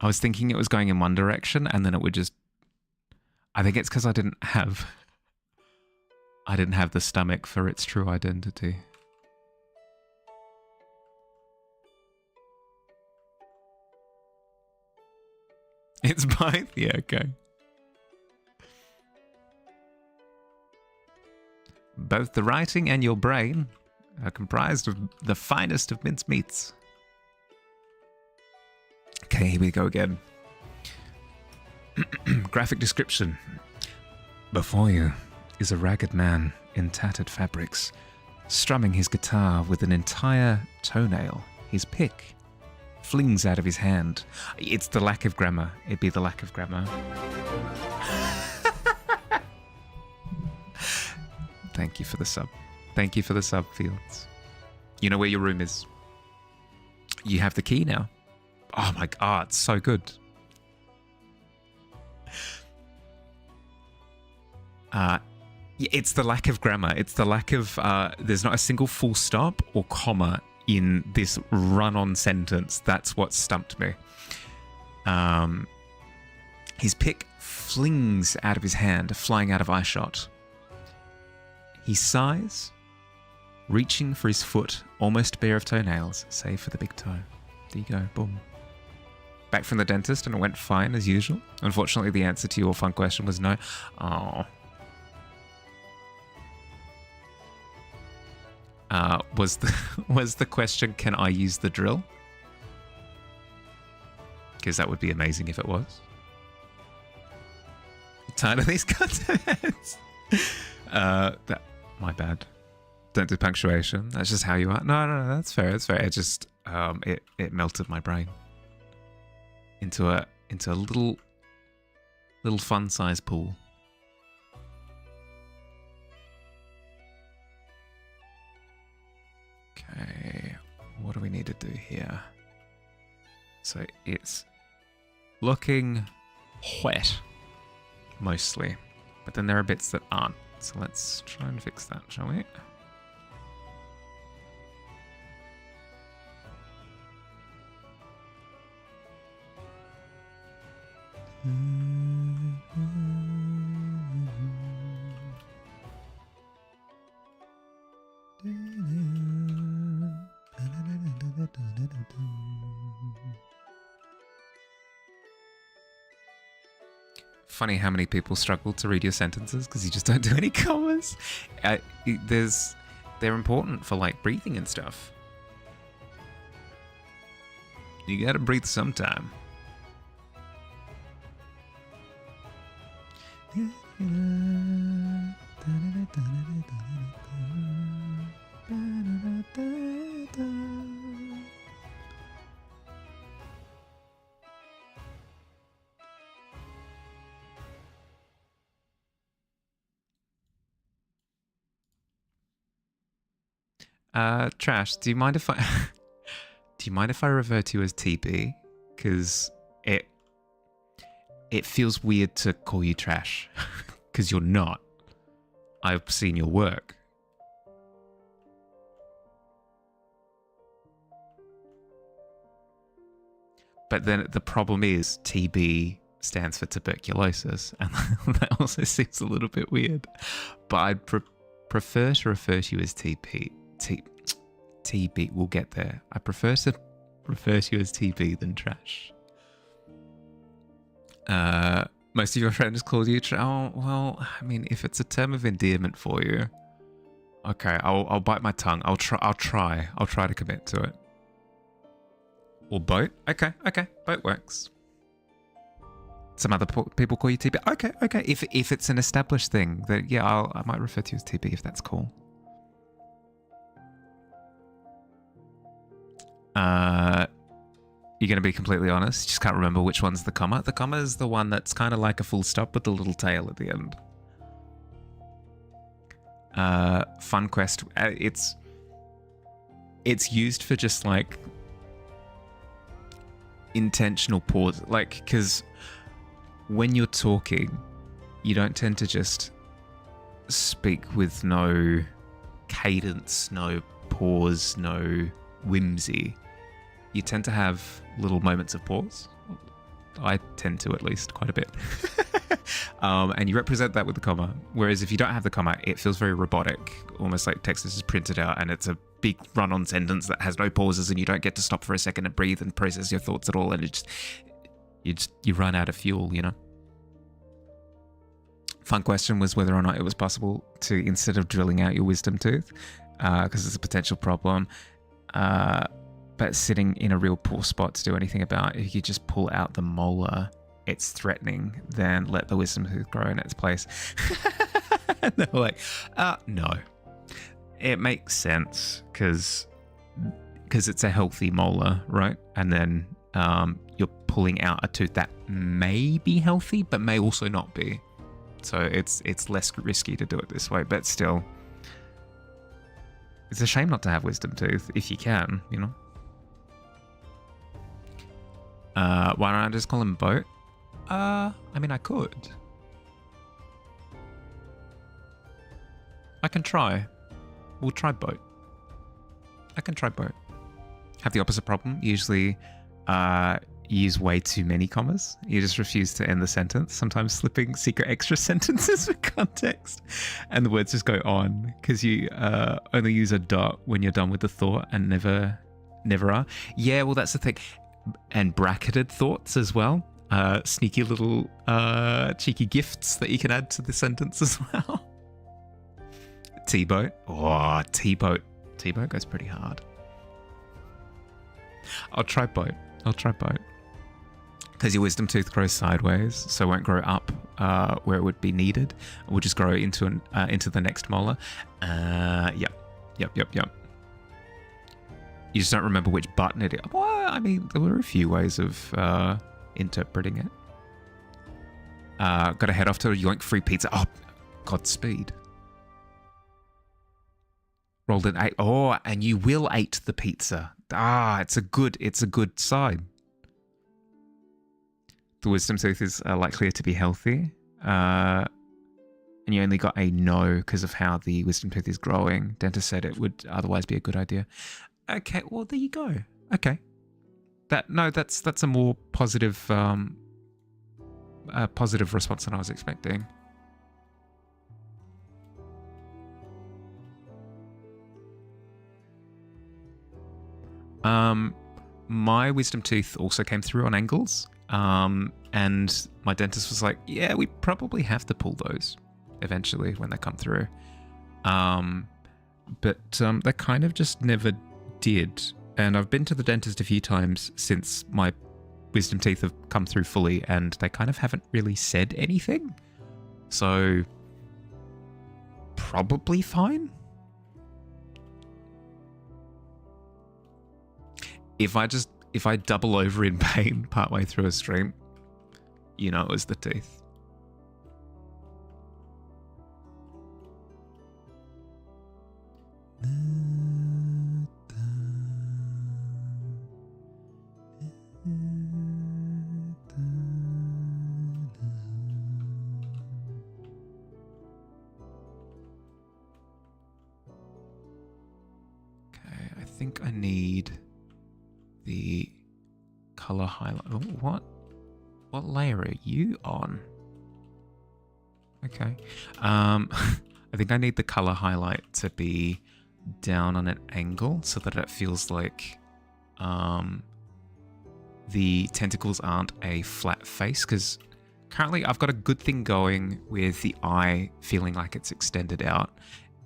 I was thinking it was going in one direction, and then it would just. I think it's because I didn't have the stomach for its true identity. It's both? Yeah, okay. Both the writing and your brain are comprised of the finest of mincemeats. Okay, here we go again. Graphic description. Before you is a ragged man in tattered fabrics, strumming his guitar with an entire toenail. His pick flings out of his hand. It's the lack of grammar. It'd be the lack of grammar. Thank you for the sub. Thank you for the sub, Fields. You know where your room is. You have the key now. Oh my god, it's so good. It's the lack of grammar. It's the lack of... there's not a single full stop or comma in this run-on sentence. That's what stumped me. His pick flings out of his hand, flying out of eyeshot. He sighs, reaching for his foot, almost bare of toenails, save for the big toe. There you go, boom. Back from the dentist and it went fine as usual. Unfortunately, the answer to your fun question was no. Oh. Was the question, can I use the drill? Because that would be amazing if it was. Tired of these continents. My bad. Don't do punctuation. That's just how you are. No, that's fair. That's fair. It just it melted my brain into a little fun size pool. Okay, what do we need to do here? So it's looking wet, mostly. But then there are bits that aren't. So let's try and fix that, shall we? Funny how many people struggle to read your sentences because you just don't do any commas. They're important for like breathing and stuff. You gotta breathe sometime. Trash, do you mind if I refer to you as TB? Because it feels weird to call you Trash, because you're not. I've seen your work. But then the problem is TB stands for tuberculosis, and that also seems a little bit weird. But I'd prefer to refer to you as TB. We'll get there. I prefer to refer to you as TB than trash. Most of your friends call you trash. Oh, well, I mean, if it's a term of endearment for you, okay, I'll bite my tongue. I'll try to commit to it. Or boat. Okay, boat works. Some other people call you TB. Okay. If it's an established thing, then yeah, I might refer to you as TB if that's cool. You're going to be completely honest? Just can't remember which one's the comma. The comma is the one that's kind of like a full stop with the little tail at the end. Fun quest. It's used for just like intentional pause. Like, because when you're talking, you don't tend to just speak with no cadence, no pause, no whimsy. You tend to have little moments of pause. I tend to, at least, quite a bit. And you represent that with the comma. Whereas if you don't have the comma, it feels very robotic, almost like text is just printed out and it's a big run-on sentence that has no pauses and you don't get to stop for a second and breathe and process your thoughts at all, and you run out of fuel, you know? Fun question was whether or not it was possible to, instead of drilling out your wisdom tooth, because it's a potential problem, but sitting in a real poor spot to do anything about, if you just pull out the molar, it's threatening, then let the wisdom tooth grow in its place. And they're like, no. It makes sense because it's a healthy molar, right? And then you're pulling out a tooth that may be healthy, but may also not be. So it's less risky to do it this way, but still, it's a shame not to have wisdom tooth if you can, you know? Why don't I just call him Boat? I mean, I could. I can try. We'll try Boat. I can try Boat. Have the opposite problem. Usually, you use way too many commas. You just refuse to end the sentence, sometimes slipping secret extra sentences for context. And the words just go on because you only use a dot when you're done with the thought and never are. Yeah, well, that's the thing. And bracketed thoughts as well. Sneaky little cheeky gifts that you can add to the sentence as well. T-boat. Oh, T-boat. T-boat goes pretty hard. I'll try boat. Because your wisdom tooth grows sideways, so it won't grow up where it would be needed. It will just grow into the next molar. Yep. You just don't remember which button it is. Well, I mean, there were a few ways of interpreting it. Got to head off to a yoink free pizza. Oh, Godspeed. Rolled an 8. Oh, and you will eat the pizza. It's a good sign. The wisdom tooth is likely to be healthy. And you only got a no because of how the wisdom tooth is growing. Dentist said it would otherwise be a good idea. Okay, well, there you go. Okay. That's a more positive response than I was expecting. My wisdom tooth also came through on angles, and my dentist was like, yeah, we probably have to pull those eventually when they come through. But they kind of just never did. And I've been to the dentist a few times since my wisdom teeth have come through fully, and they kind of haven't really said anything. So probably fine. If I double over in pain partway through a stream, you know it was the teeth. Okay, I think I need the color highlight. Oh, what? What layer are you on? Okay. I think I need the color highlight to be down on an angle so that it feels like the tentacles aren't a flat face, because currently I've got a good thing going with the eye feeling like it's extended out.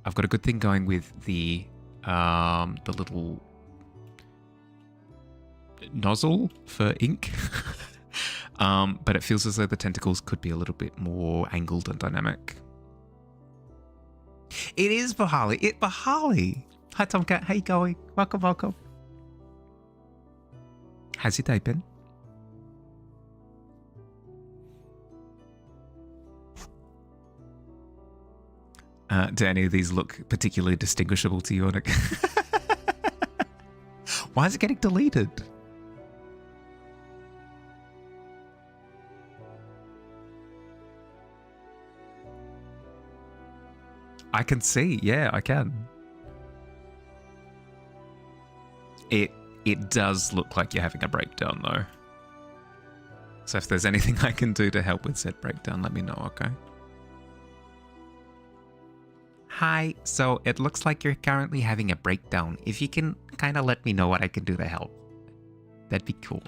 I've got a good thing going with the little nozzle for ink. But it feels as though the tentacles could be a little bit more angled and dynamic. It is Bahali. Bahali. Hi, Tomcat. How you going? Welcome, welcome. How's your day been? Do any of these look particularly distinguishable to you? Why is it getting deleted? I can see. Yeah, I can. It does look like you're having a breakdown, though. So if there's anything I can do to help with said breakdown, let me know, okay? Hi, so it looks like you're currently having a breakdown. If you can kind of let me know what I can do to help, that'd be cool.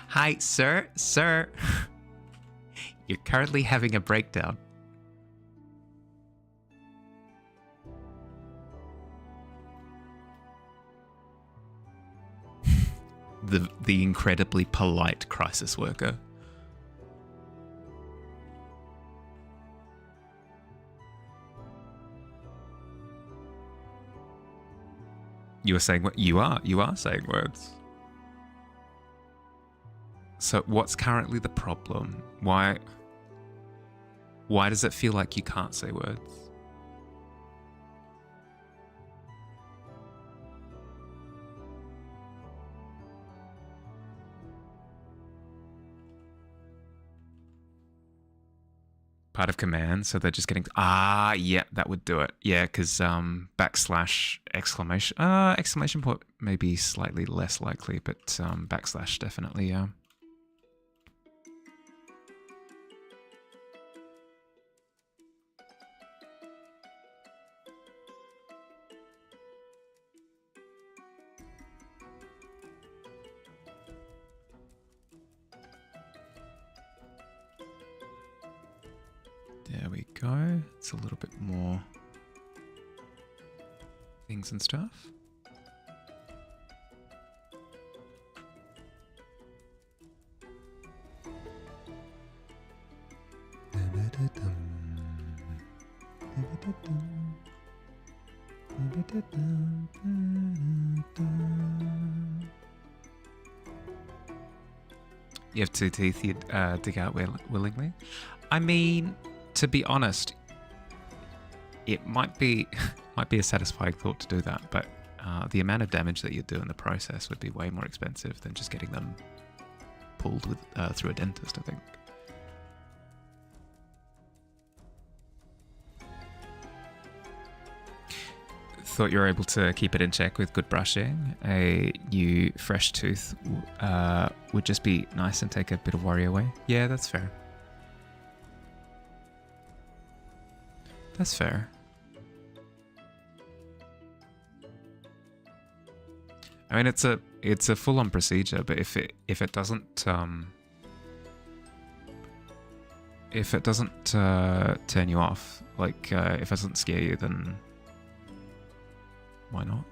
Hi, sir. You're currently having a breakdown. The incredibly polite crisis worker. You were saying what you are saying words. So what's currently the problem? Why does it feel like you can't say words? Part of command, so they're just getting... yeah, that would do it. Yeah, because backslash exclamation... exclamation point may be slightly less likely, but backslash definitely, yeah. There we go. It's a little bit more things and stuff. You have two teeth you'd dig out willingly. I mean, to be honest, it might be a satisfying thought to do that, but the amount of damage that you'd do in the process would be way more expensive than just getting them pulled with through a dentist, I think. Thought you were able to keep it in check with good brushing. A new fresh tooth would just be nice and take a bit of worry away. Yeah, that's fair. That's fair. I mean, it's a full-on procedure, but if it doesn't turn you off, like if it doesn't scare you, then why not?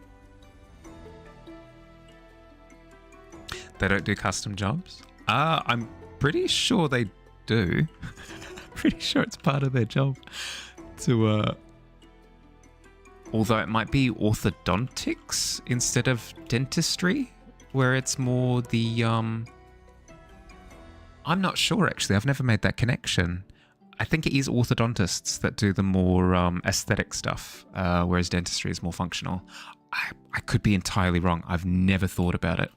They don't do custom jobs? I'm pretty sure they do. Pretty sure it's part of their job to although it might be orthodontics instead of dentistry, where it's more the I'm not sure actually. I've never made that connection. I think it is orthodontists that do the more aesthetic stuff, whereas dentistry is more functional. I could be entirely wrong. I've never thought about it.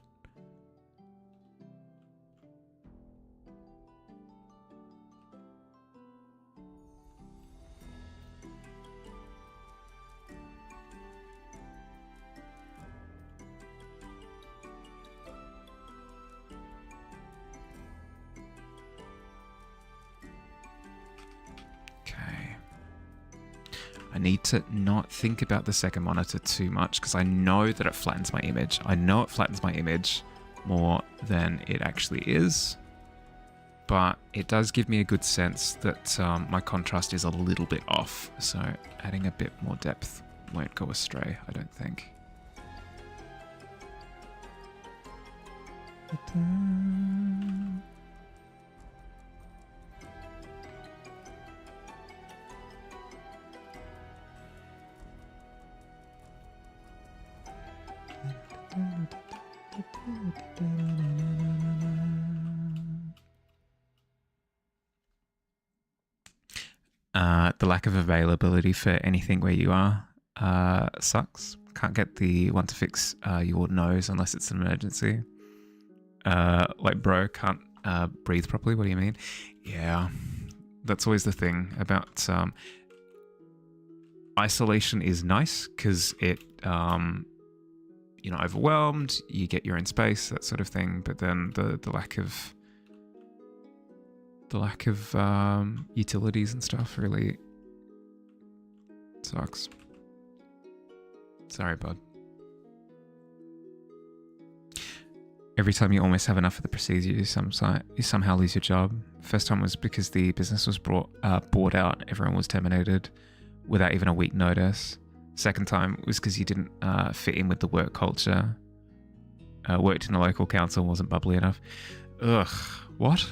I need to not think about the second monitor too much because I know that it flattens my image. I know it flattens my image more than it actually is, but it does give me a good sense that my contrast is a little bit off, so adding a bit more depth won't go astray, I don't think. The lack of availability for anything where you are sucks. Can't get the one to fix your nose unless it's an emergency. Like, bro, can't breathe properly. What do you mean? Yeah, that's always the thing about isolation is nice because it, you're not overwhelmed, you get your own space, that sort of thing. But then the lack of utilities and stuff really sucks. Sorry, bud. Every time you almost have enough of the procedure, you somehow lose your job. First time was because the business was bought out. Everyone was terminated without even a week notice. Second time was because you didn't fit in with the work culture. Worked in a local council, wasn't bubbly enough. Ugh, what?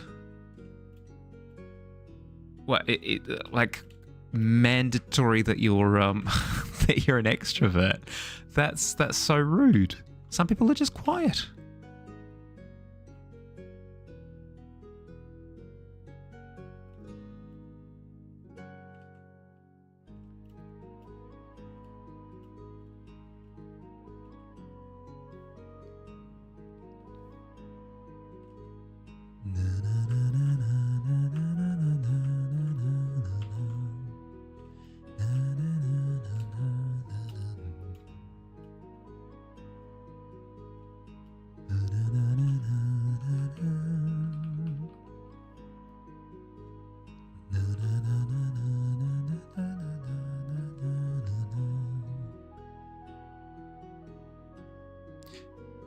What? Like mandatory that you're that you're an extrovert. That's so rude. Some people are just quiet.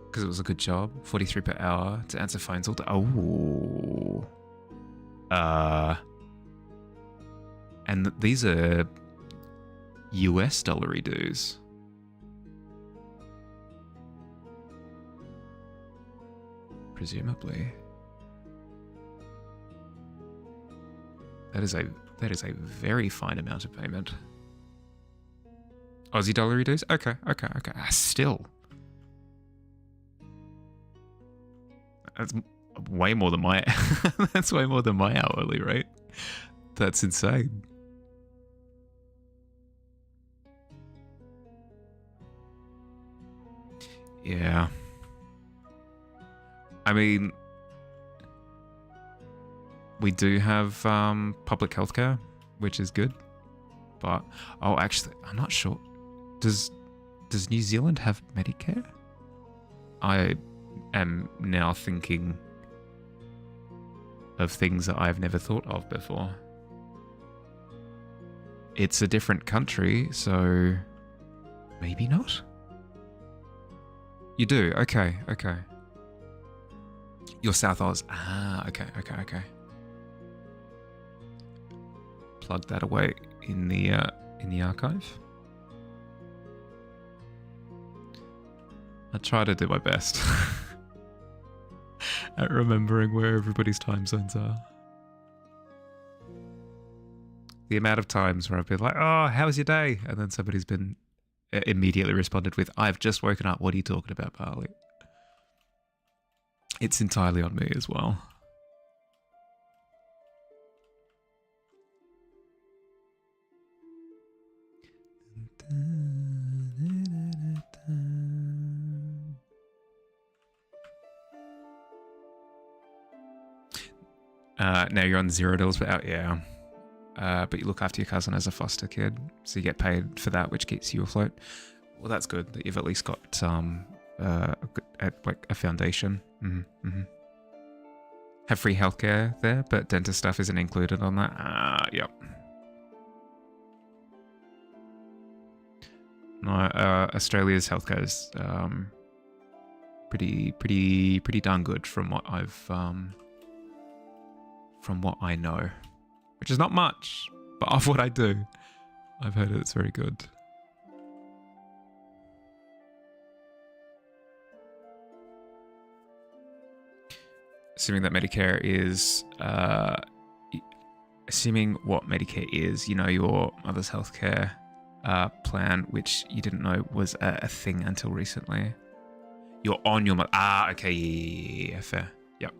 Because it was a good job. 43 per hour to answer phones all day. Oh. And these are US dollary dues. Presumably. That is a very fine amount of payment. Aussie dollary dues? Okay. Still. That's way more than my that's way more than my hourly rate. That's insane. Yeah. I mean, we do have public healthcare, which is good. But actually, I'm not sure. Does New Zealand have Medicare? I am now thinking of things that I've never thought of before. It's a different country, so maybe not? You do? Okay. You're South Oz. Ah, okay. Plug that away in the archive. I try to do my best at remembering where everybody's time zones are. The amount of times where I've been like, oh, how was your day? And then somebody's been immediately responded with, I've just woken up. What are you talking about, Barley? It's entirely on me as well. Now you're on $0 per hour, yeah. But you look after your cousin as a foster kid, so you get paid for that, which keeps you afloat. Well, that's good that you've at least got a foundation. Mm-hmm. Have free healthcare there, but dentist stuff isn't included on that. Yep. No, Australia's healthcare is pretty darn good from what I know, which is not much, but of what I do, I've heard it's very good. Assuming that Medicare is, assuming what Medicare is, you know, your mother's healthcare plan, which you didn't know was a thing until recently. You're on your mother. Ah, okay, yeah, fair. Yep.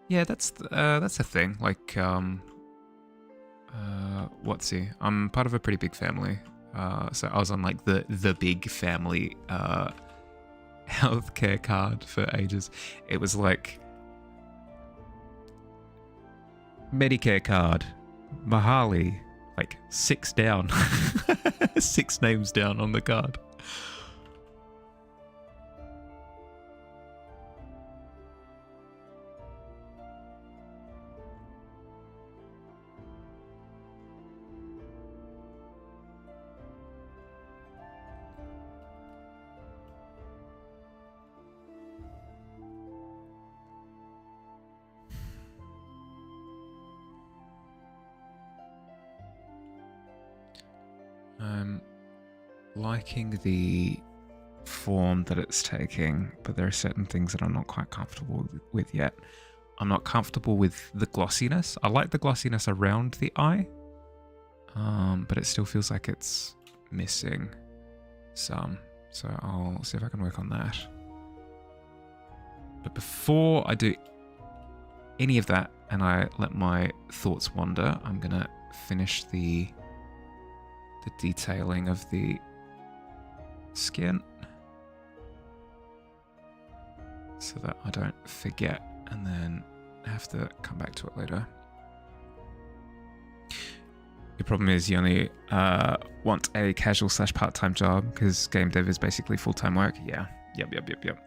Yeah, that's a thing. Like, what's he? I'm part of a pretty big family. So I was on like the big family healthcare card for ages. It was like Medicare card, Mahali, like 6 down, 6 names down on the card. I'm liking the form that it's taking, but there are certain things that I'm not quite comfortable with yet. I'm not comfortable with the glossiness. I like the glossiness around the eye, but it still feels like it's missing some. So I'll see if I can work on that. But before I do any of that and I let my thoughts wander, I'm going to finish the detailing of the skin so that I don't forget and then have to come back to it later. Your problem is you only want a casual / part-time job because game dev is basically full-time work. Yeah. Yep.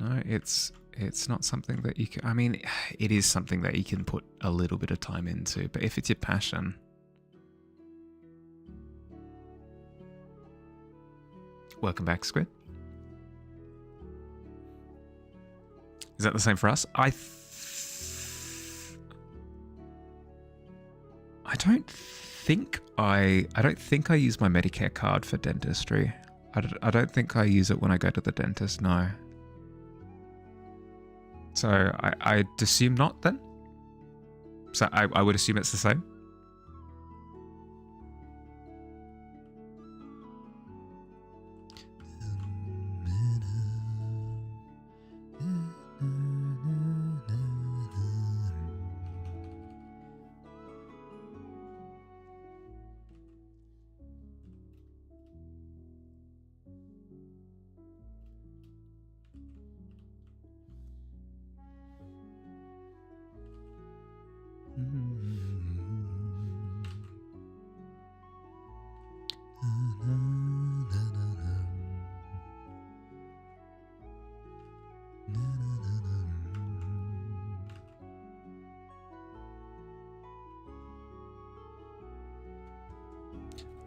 No, it's not something that you can... I mean, it is something that you can put a little bit of time into, but if it's your passion... Welcome back, Squid. Is that the same for us? I don't think I use my Medicare card for dentistry. I don't think I use it when I go to the dentist, no. So I'd assume not then. So I would assume it's the same.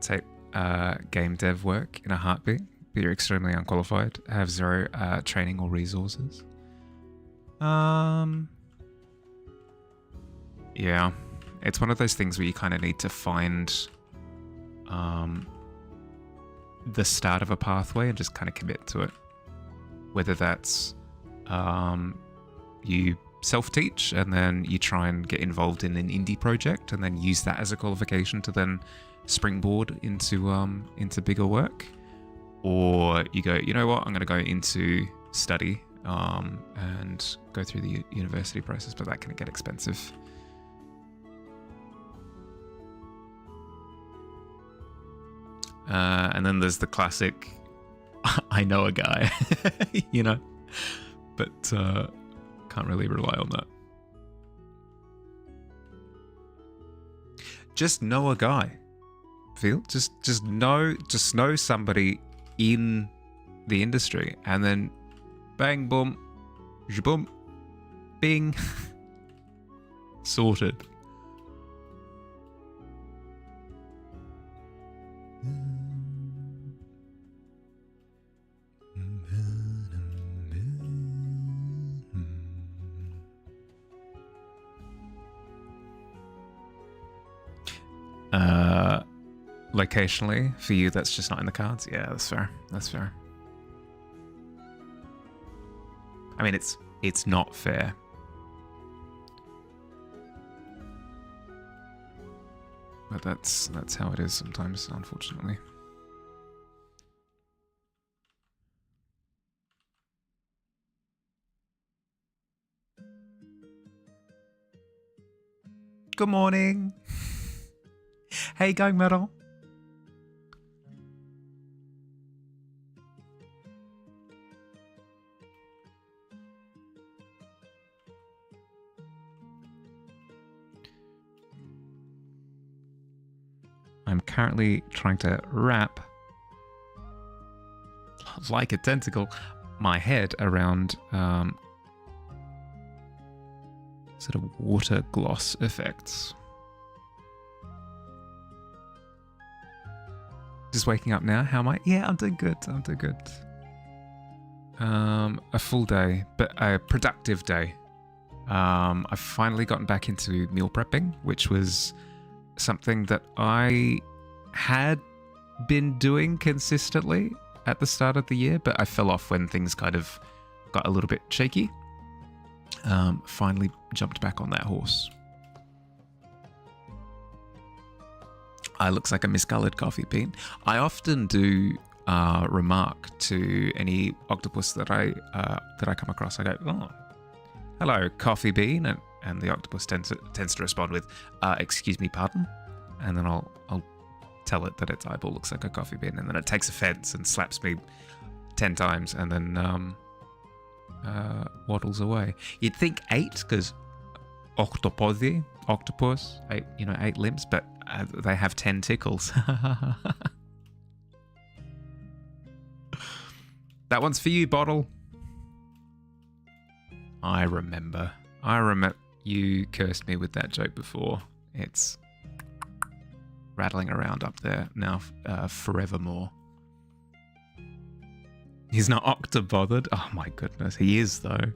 Take game dev work in a heartbeat, but you're extremely unqualified, have 0 training or resources. Yeah, it's one of those things where you kind of need to find the start of a pathway and just kind of commit to it. Whether that's you self-teach and then you try and get involved in an indie project and then use that as a qualification to then springboard into bigger work, or you go, you know what, I'm going to go into study and go through the university process, but that can get expensive. And then there's the classic, I know a guy, you know, but can't really rely on that. Just know a guy. Feel just know somebody in the industry, and then bang, boom, boom, bing, sorted. Locationally, for you, that's just not in the cards. Yeah, that's fair. That's fair. I mean, it's not fair. But that's how it is sometimes, unfortunately. Good morning. Hey, going metal. I'm currently trying to wrap, like a tentacle, my head around sort of water gloss effects. Just waking up now. How am I? Yeah, I'm doing good. I'm doing good. A full day, but a productive day. I've finally gotten back into meal prepping, which was something that I had been doing consistently at the start of the year, but I fell off when things kind of got a little bit shaky. Finally jumped back on that horse. Looks like a miscolored coffee bean. I often do remark to any octopus that I come across. I go, "Oh, hello, coffee bean," and the octopus tends to respond with, "Excuse me, pardon," and then I'll tell it that its eyeball looks like a coffee bean, and then it takes offense and slaps me 10 times, and then waddles away. You'd think 8, because octopus, 8 limbs, but they have 10 tickles. That one's for you, Bottle. I remember you cursed me with that joke before. It's rattling around up there now forevermore. He's not octobothered. Oh my goodness, he is though.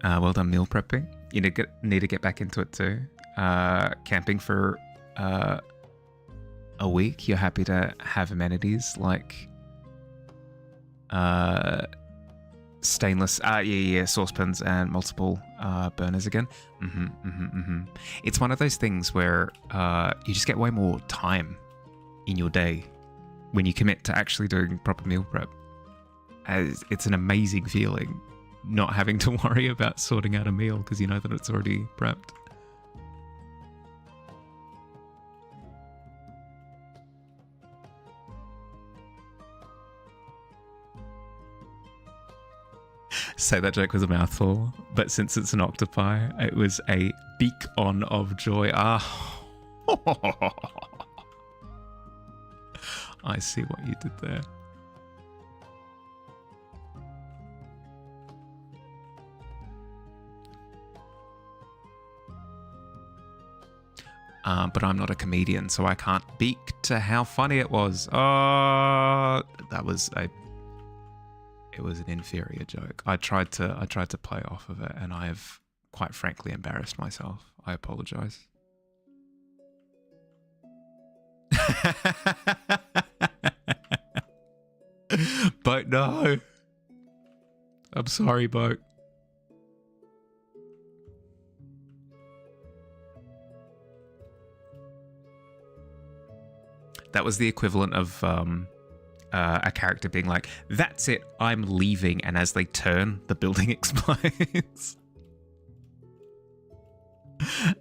Well done meal prepping. You need to get back into it too. Camping for a week. You're happy to have amenities like stainless saucepans and multiple burners again. It's one of those things where you just get way more time in your day when you commit to actually doing proper meal prep. It's an amazing feeling not having to worry about sorting out a meal because you know that it's already prepped. Say that joke was a mouthful, but since it's an octopi, it was a beacon of joy. Ah, I see what you did there. But I'm not a comedian, so I can't beak to how funny it was. Oh, it was an inferior joke. I tried to play off of it, and I have quite frankly embarrassed myself. I apologize. But no. I'm sorry, Boat. That was the equivalent of a character being like, "That's it, I'm leaving," and as they turn, the building explodes.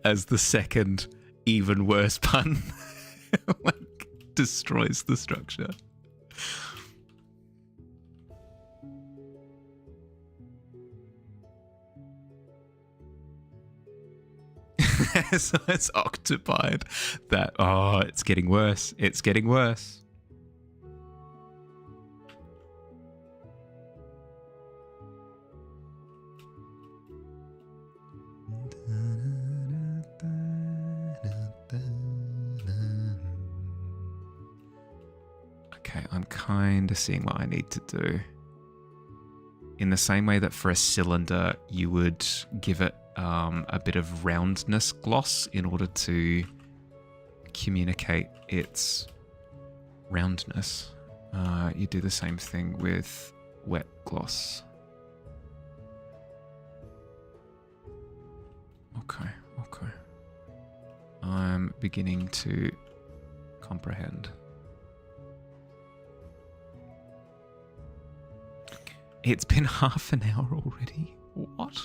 As the second, even worse pun like destroys the structure. So it's octopied that, it's getting worse. It's getting worse. Okay, I'm kind of seeing what I need to do. In the same way that for a cylinder, you would give it a bit of roundness gloss in order to communicate its roundness. You do the same thing with wet gloss. Okay. I'm beginning to comprehend. It's been half an hour already. What?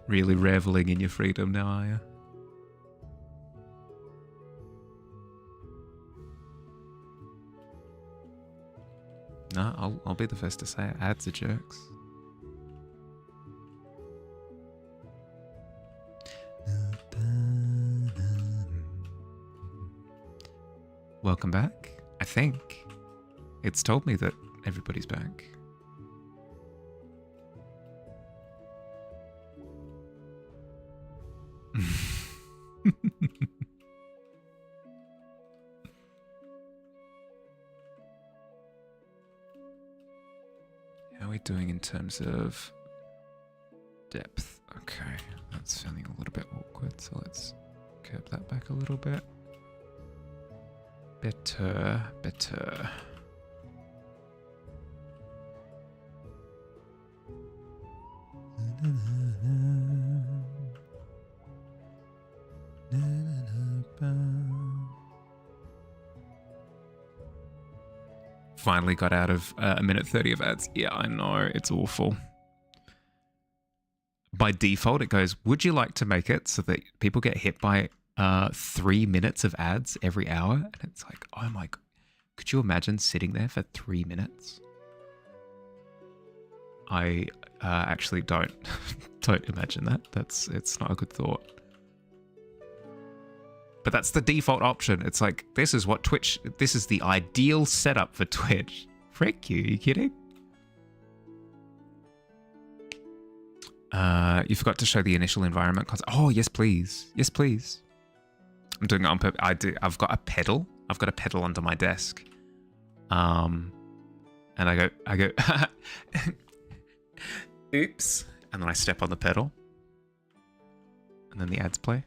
Really reveling in your freedom now, are you? No, I'll be the first to say it. Ads are jerks. Welcome back. I think it's told me that everybody's back. How are we doing in terms of depth? Okay, that's feeling a little bit awkward, so let's curb that back a little bit. Better. Finally got out of a minute 30 of ads. Yeah, I know, it's awful. By default, it goes, would you like to make it so that people get hit by 3 minutes of ads every hour? And it's like, oh my God. Could you imagine sitting there for 3 minutes? I actually don't imagine that. It's not a good thought. But that's the default option. It's like, this is the ideal setup for Twitch. Frick you, are you kidding? You forgot to show the initial environment. Oh, yes, please. Yes, please. I'm doing it on purpose. I've got a pedal. I've got a pedal under my desk. And I go, oops. And then I step on the pedal. And then the ads play.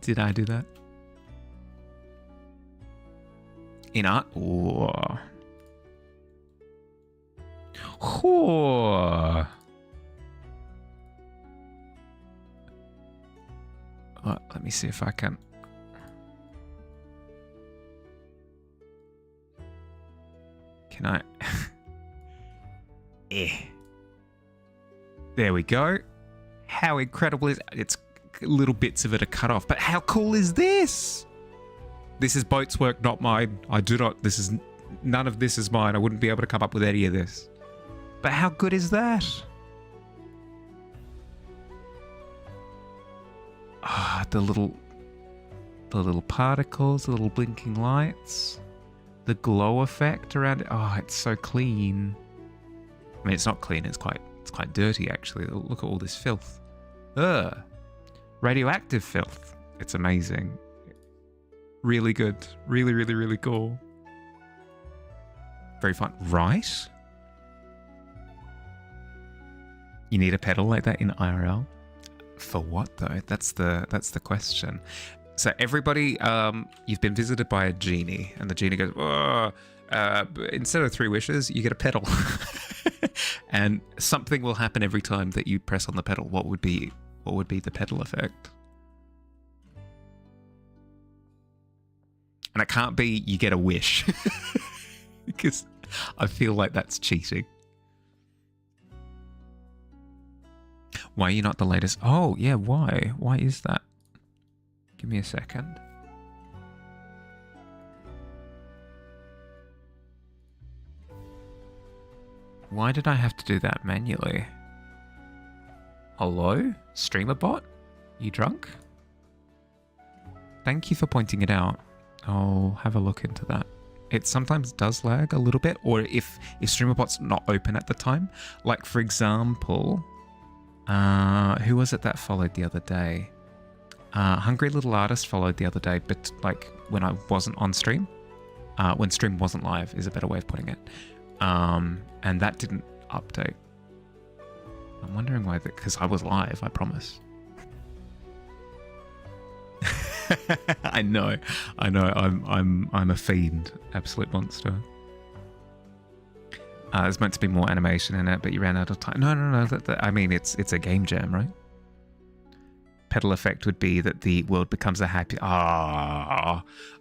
Did I do that? In art? Whoa. Whoa. Let me see if I can. Can I? There we go. How incredible is it? It's little bits of it are cut off, but how cool is this? This is Boat's work, not mine. None of this is mine. I wouldn't be able to come up with any of this. But how good is that? Ah, the little particles, the little blinking lights, the glow effect around it. Oh, it's so clean. I mean, it's not clean. It's quite dirty, actually. Look at all this filth. Ugh. Radioactive filth. It's amazing. Really good. Really, really, really cool. Very fun. Right? You need a pedal like that in IRL? For what, though? That's the question. So everybody, you've been visited by a genie, and the genie goes, oh, instead of 3 wishes, you get a pedal. And something will happen every time that you press on the pedal. What would be the pedal effect? And it can't be you get a wish. Because I feel like that's cheating. Why are you not the latest? Oh, yeah, why? Why is that? Give me a second. Why did I have to do that manually? Hello? Streamer bot? You drunk? Thank you for pointing it out. I'll have a look into that. It sometimes does lag a little bit, or if StreamerBot's not open at the time. Like, for example, who was it that followed the other day? Hungry Little Artist followed the other day, but like when I wasn't on stream. When stream wasn't live is a better way of putting it. And that didn't update. I'm wondering why that, because I was live, I promise. I know. I'm a fiend, absolute monster. There's meant to be more animation in it, but you ran out of time. No. I mean, it's a game jam, right? Pedal effect would be that the world becomes a happy.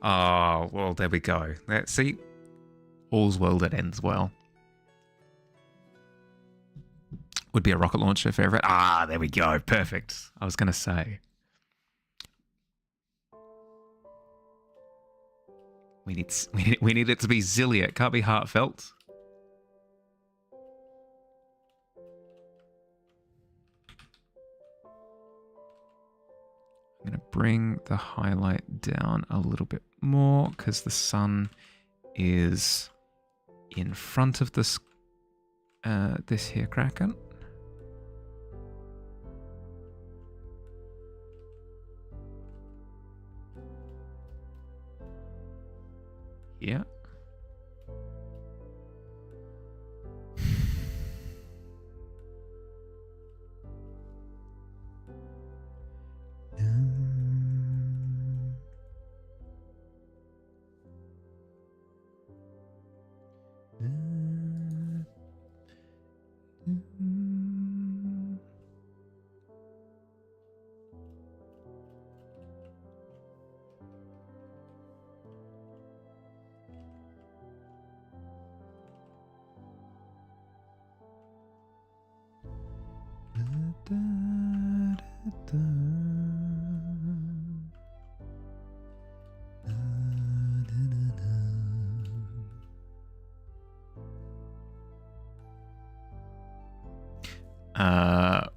Well, there we go. See, all's well that ends well. Would be a rocket launcher for everyone. There we go. Perfect. I was gonna say. We need it to be zilly. It can't be heartfelt. I'm going to bring the highlight down a little bit more because the sun is in front of this here Kraken. Yeah.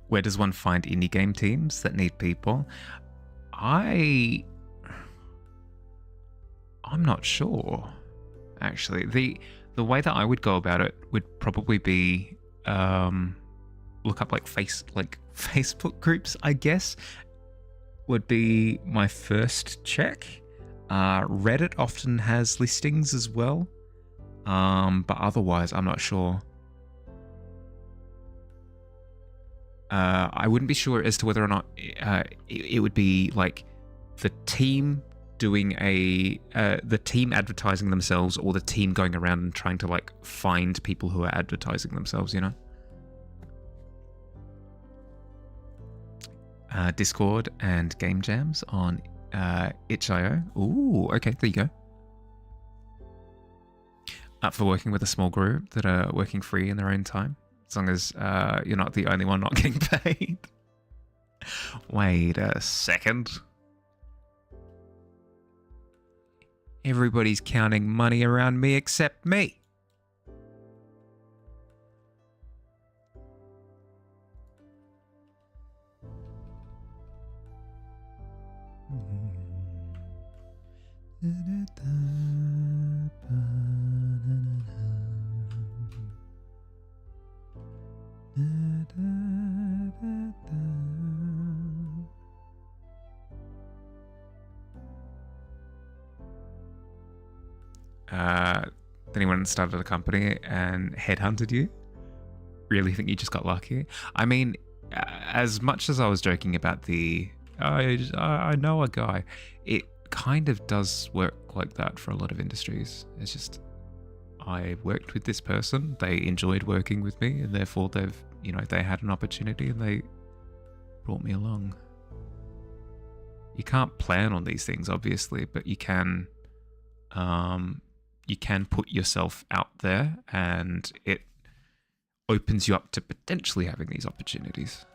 Where does one find indie game teams that need people? I'm not sure, actually. The way that I would go about it would probably be look up like Facebook groups, I guess, would be my first check. Reddit often has listings as well, but otherwise I'm not sure. I wouldn't be sure as to whether or not it would be like the team doing the team advertising themselves, or the team going around and trying to like find people who are advertising themselves, you know? Discord and game jams on itch.io. Ooh, okay, there you go. Up for working with a small group that are working free in their own time, as long as you're not the only one not getting paid. Wait a second. Everybody's counting money around me except me. Anyone started a company and headhunted you? Really think you just got lucky? I mean, as much as I was joking about I know a guy, it kind of does work like that for a lot of industries. It's just, I worked with this person, they enjoyed working with me, and therefore they had an opportunity and they brought me along. You can't plan on these things, obviously, but you can put yourself out there, and it opens you up to potentially having these opportunities.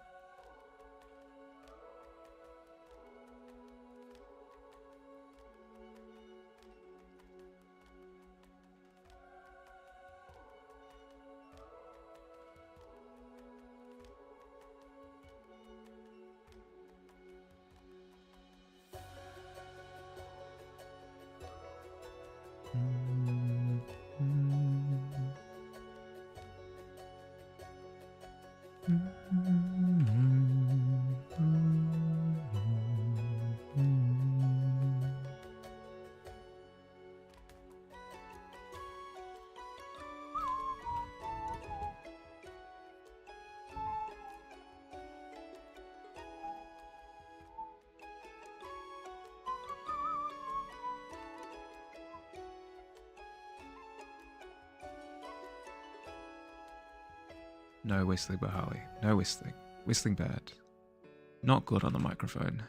No whistling, Bahali. No whistling. Whistling bad. Not good on the microphone.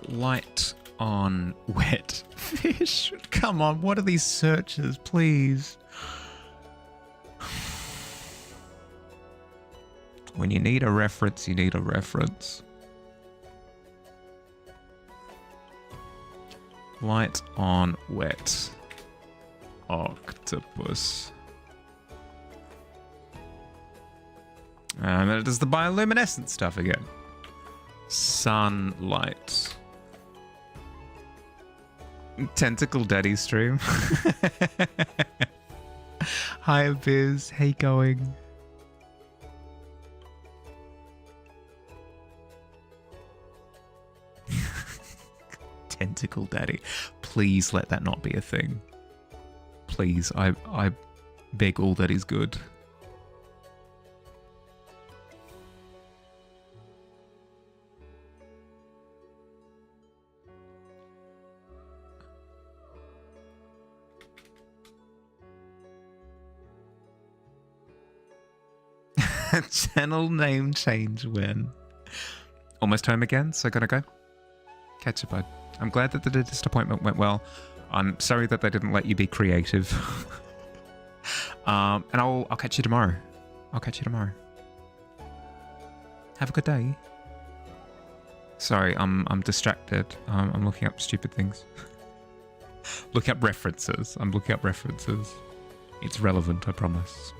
Light on wet fish. Come on, what are these searches, please? When you need a reference, you need a reference. Light on wet. Octopus. And then it does the bioluminescent stuff again. Sunlight. Tentacle Daddy stream. Hi Biz, hey going? Tentacle Daddy. Please let that not be a thing. Please, I beg all that is good. Channel name change when? Almost home again, so gotta go. Catch you, bud. I'm glad that the dentist appointment went well. I'm sorry that they didn't let you be creative. And I'll catch you tomorrow. I'll catch you tomorrow. Have a good day. Sorry, I'm distracted. I'm looking up stupid things. Look up references. I'm looking up references. It's relevant, I promise.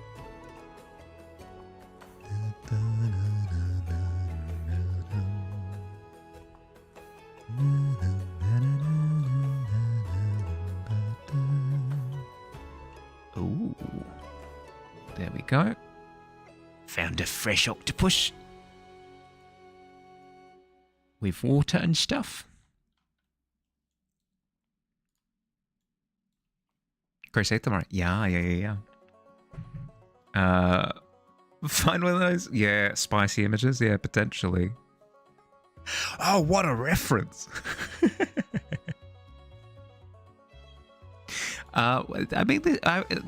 Ooh. There we go. Found a fresh octopus. With water and stuff. Crusade tomorrow. Yeah. Find one of those? Yeah, spicy images? Yeah, potentially. Oh, what a reference! I mean,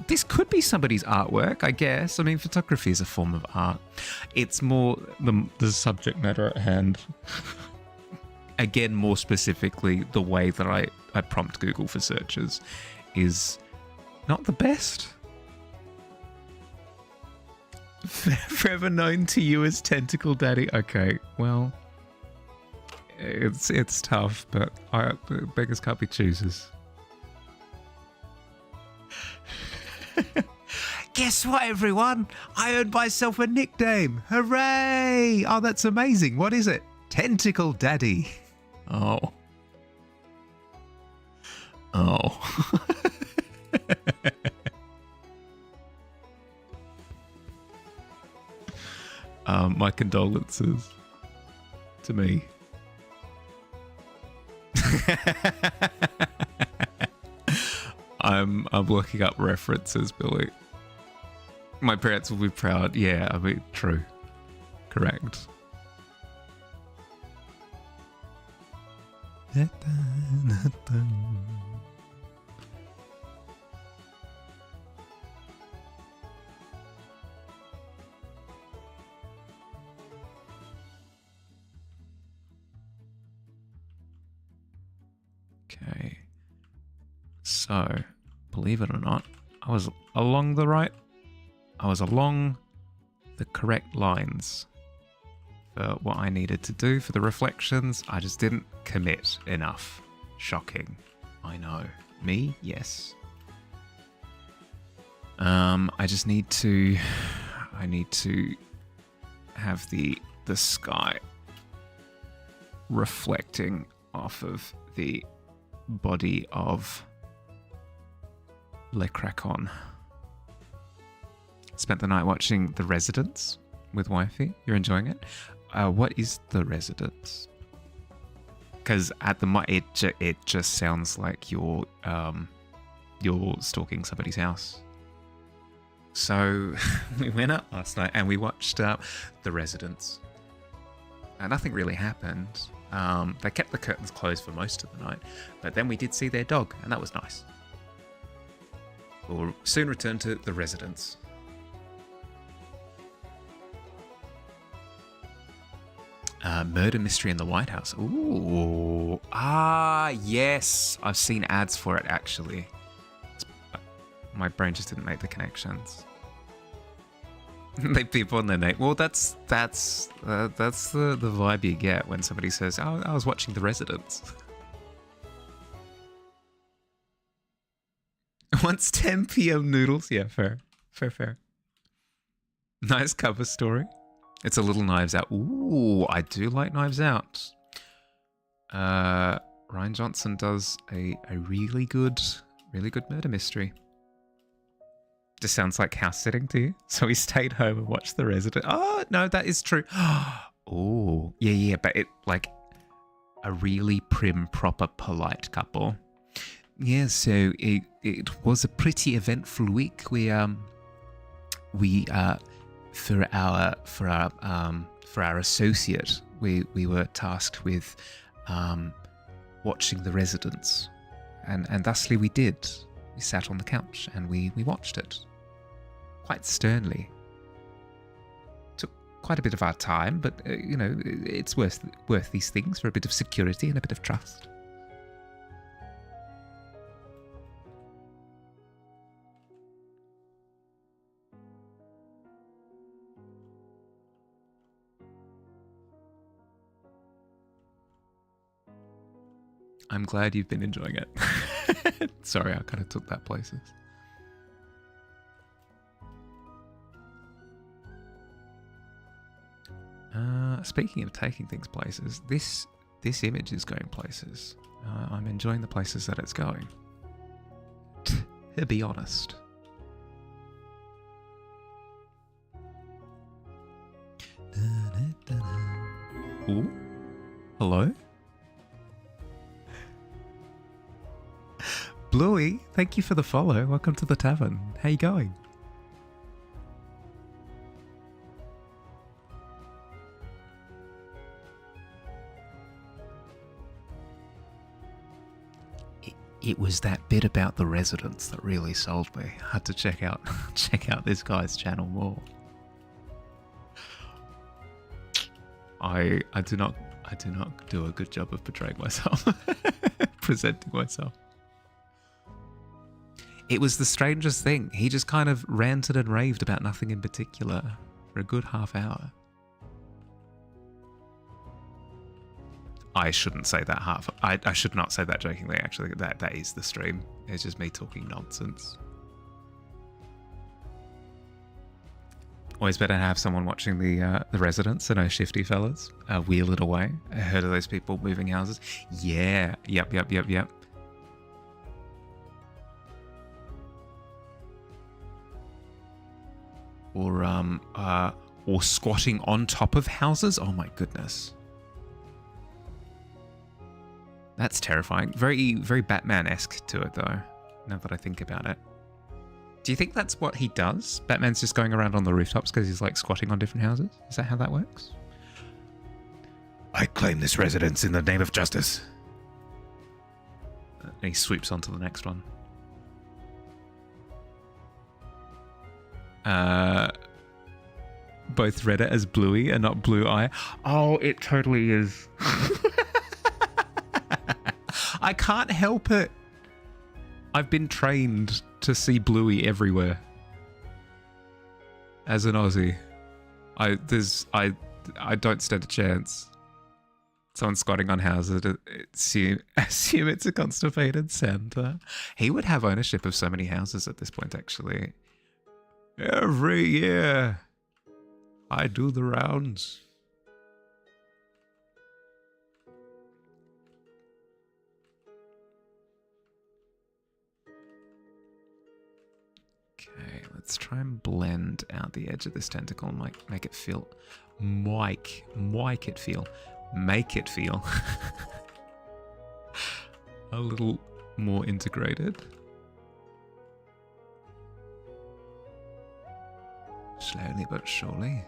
this could be somebody's artwork, I guess. I mean, photography is a form of art. It's more the subject matter at hand. Again, more specifically, the way that I prompt Google for searches is not the best. Forever known to you as Tentacle Daddy. Okay, well, it's tough, but beggars can't be choosers. Guess what, everyone? I earned myself a nickname. Hooray! Oh, that's amazing. What is it? Tentacle Daddy. Oh. My condolences to me. I'm looking up references, Billy. My parents will be proud. Yeah, I mean, true. Correct. Okay. So, believe it or not, I was along the correct lines for what I needed to do for the reflections. I just didn't commit enough. Shocking. I know. Me? Yes. I need to have the sky reflecting off of the body of Le Cracon. Spent the night watching The Residents. with Wifey? You're enjoying it? What is The Residence? Because at the it just sounds like you're stalking somebody's house. So we went up last night and we watched The Residence. Nothing really happened. They kept the curtains closed for most of the night, but then we did see their dog, and that was nice. We'll soon return to The Residence. Murder Mystery in the White House. Ooh. Yes. I've seen ads for it, actually. My brain just didn't make the connections. They people on their name. Well, that's the vibe you get when somebody says, "Oh, I was watching The Residence." Once 10 p.m. noodles. Yeah, fair. Nice cover story. It's a little Knives Out. Ooh, I do like Knives Out. Ryan Johnson does a really good murder mystery. Just sounds like house sitting to you. So he stayed home and watched The Resident. Oh, no, that is true. Oh, yeah, but it like a really prim, proper, polite couple. Yeah, so it was a pretty eventful week. We for our associate, we were tasked with watching The Residence, and thusly we did. We sat on the couch and we watched it. Quite sternly. Took quite a bit of our time, but it's worth these things for a bit of security and a bit of trust. I'm glad you've been enjoying it. Sorry, I kind of took that places. Speaking of taking things places, this image is going places. I'm enjoying the places that it's going. To be honest. Ooh. Hello? Bluey, thank you for the follow. Welcome to the Tavern. How you going? It was that bit about The Residence that really sold me. I had to check out this guy's channel more. I do not do a good job of portraying myself, presenting myself. It was the strangest thing. He just kind of ranted and raved about nothing in particular for a good half hour. I shouldn't say that I should not say that jokingly, actually. That is the stream. It's just me talking nonsense. Always better to have someone watching the Residence and no shifty fellas. Wheel it away. I heard of those people moving houses. Yeah. Yep. Or squatting on top of houses. Oh my goodness. That's terrifying. Very, very Batman-esque to it, though, now that I think about it. Do you think that's what he does? Batman's just going around on the rooftops because he's, like, squatting on different houses? Is that how that works? I claim this residence in the name of justice. And he swoops onto the next one. Both read it as Bluey and not Blue Eye. Oh, it totally is. I can't help it. I've been trained to see Bluey everywhere. As an Aussie, I don't stand a chance. Someone squatting on houses, assume it's a constipated Santa. He would have ownership of so many houses at this point, actually. Every year, I do the rounds. Okay, let's Let's try and blend out the edge of this tentacle and make it feel, make it feel a little more integrated. Slowly but surely.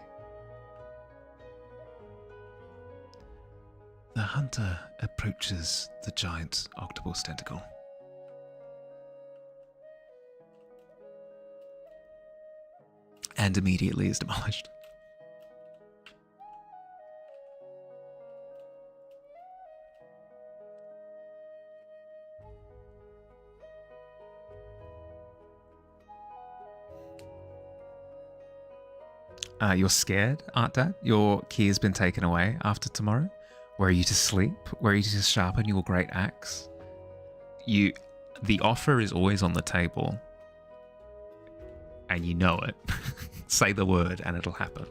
The hunter approaches the giant octopus tentacle. And immediately is demolished. You're scared, aren't Dad? Your key has been taken away after tomorrow. Were you to sleep? Were you to sharpen your great axe? The offer is always on the table. And you know it. Say the word and it'll happen.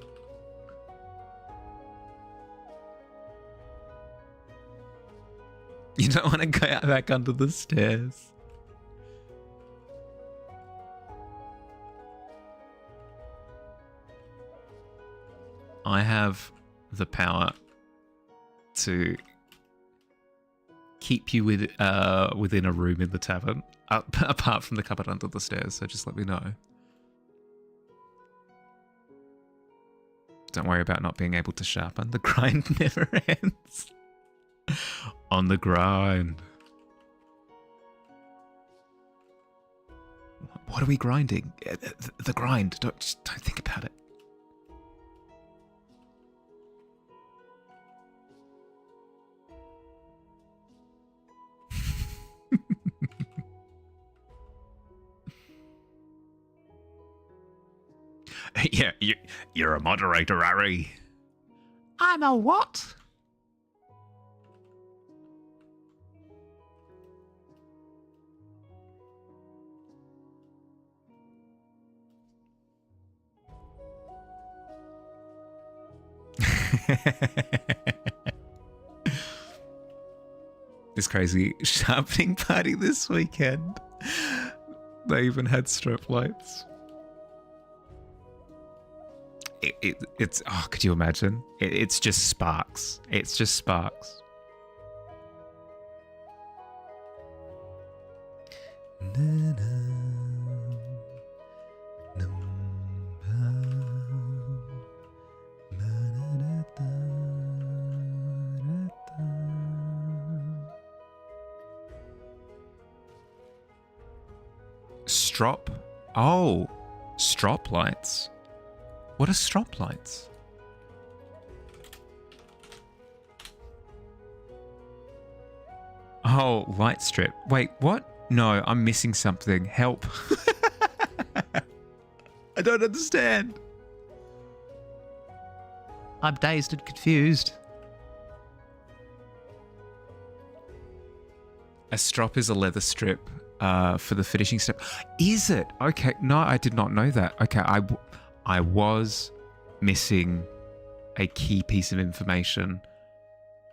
You don't want to go back under the stairs. I have the power to keep you within a room in the tavern, apart from the cupboard under the stairs, so just let me know. Don't worry about not being able to sharpen. The grind never ends. On the grind. What are we grinding? The grind. Don't think about it. Yeah, you're a moderator, Harry. I'm a what? This crazy sharpening party this weekend. They even had strobe lights. It's oh, could you imagine? It's just sparks. It's just sparks. Strop? Oh, strop lights. What are strop lights? Oh, light strip. Wait, what? No, I'm missing something. Help. I don't understand. I'm dazed and confused. A strop is a leather strip for the finishing step. Is it? Okay, no, I did not know that. Okay, I was missing a key piece of information.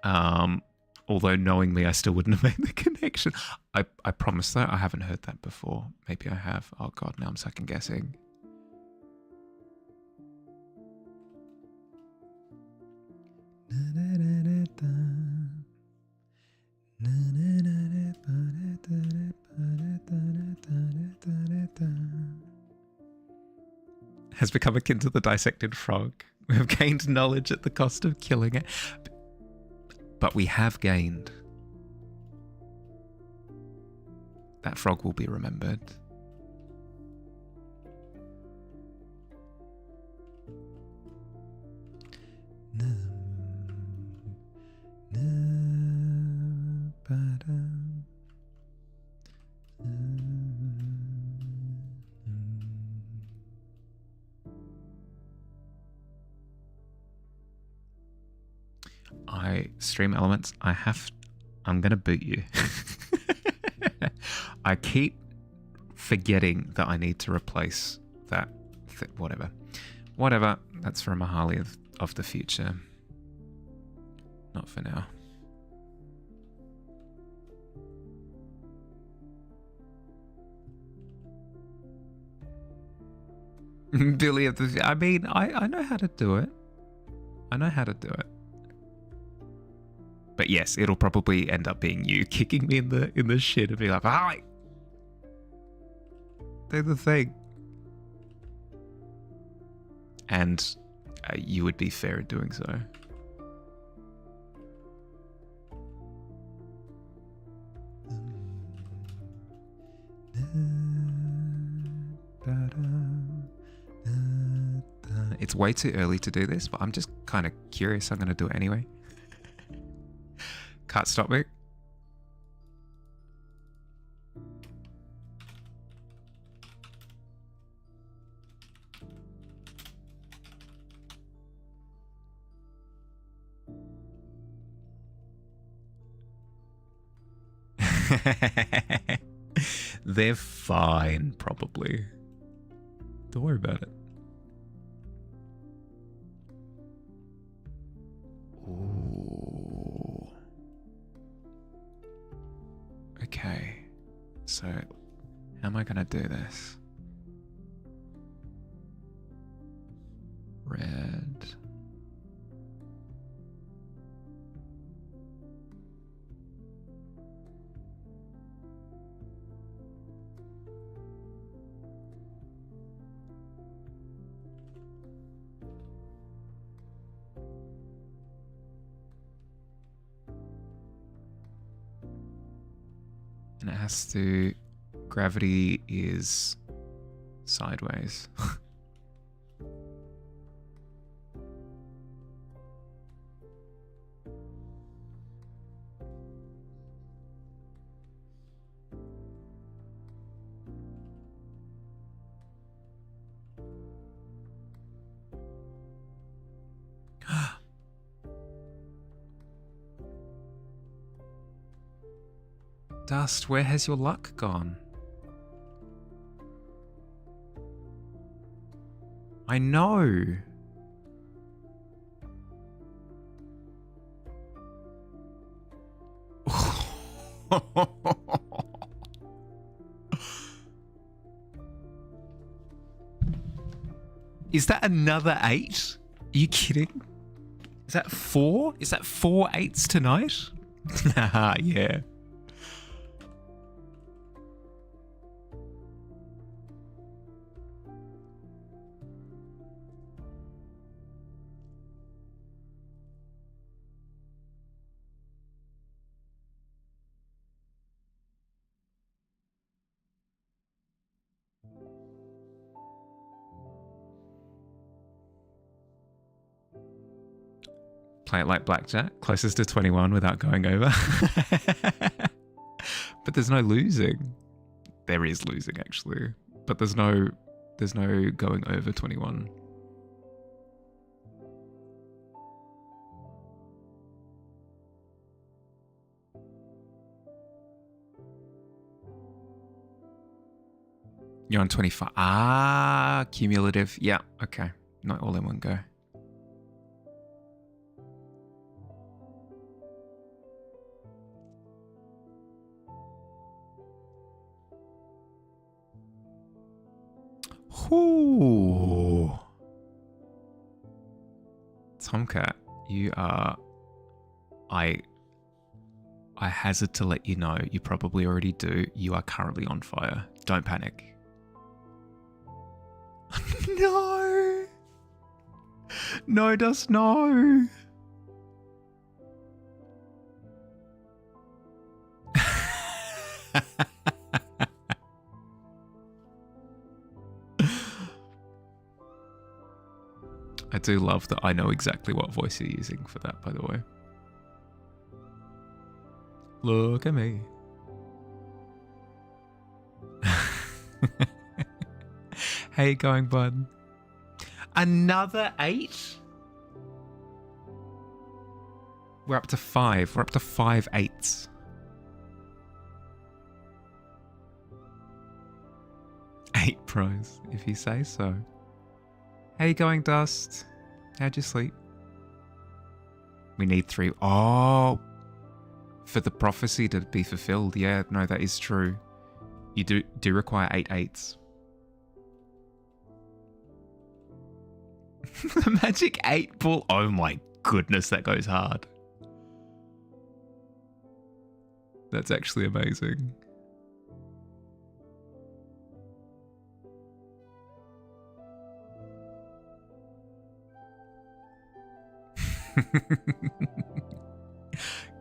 Although knowing me, I still wouldn't have made the connection. I promise though, I haven't heard that before. Maybe I have. Oh God, now I'm second guessing. Has become akin to the dissected frog. We have gained knowledge at the cost of killing it. But we have gained. That frog will be remembered. Stream elements. I'm gonna boot you. I keep forgetting that I need to replace that. Whatever. That's for a Mahali of the future. Not for now. Billy of the... I mean, I know how to do it. I know how to do it. But yes, it'll probably end up being you kicking me in the shit and be like, "Hi, do the thing." And you would be fair at doing so. It's way too early to do this, but I'm just kind of curious. I'm going to do it anyway. Can't stop me. They're fine, probably. Don't worry about it. Ooh. Okay. So, how am I going to do this? Red. And it has to... Gravity is sideways. Dust, where has your luck gone? I know. Is that another 8? Are you kidding? Is that 4? Is that 4 8s tonight? Yeah. Play it like blackjack, closest to 21 without going over. But there's no losing. There is losing actually, but there's no going over 21. You're on 25. Ah, cumulative. Yeah, okay. Not all in one go. Ooh. Tomcat, you are... I hazard to let you know, you probably already do, you are currently on fire. Don't panic. No! No, Dust, no! I do love that I know exactly what voice you're using for that, by the way. Look at me. How you going, bud? Another 8? We're up to 5. We're up to 5 8s. 8 pros, if you say so. How you going, Dust? How'd you sleep? We need 3. Oh, for the prophecy to be fulfilled. Yeah, no, that is true. You do require 8 8s. The Magic 8 Ball. Oh my goodness, that goes hard. That's actually amazing.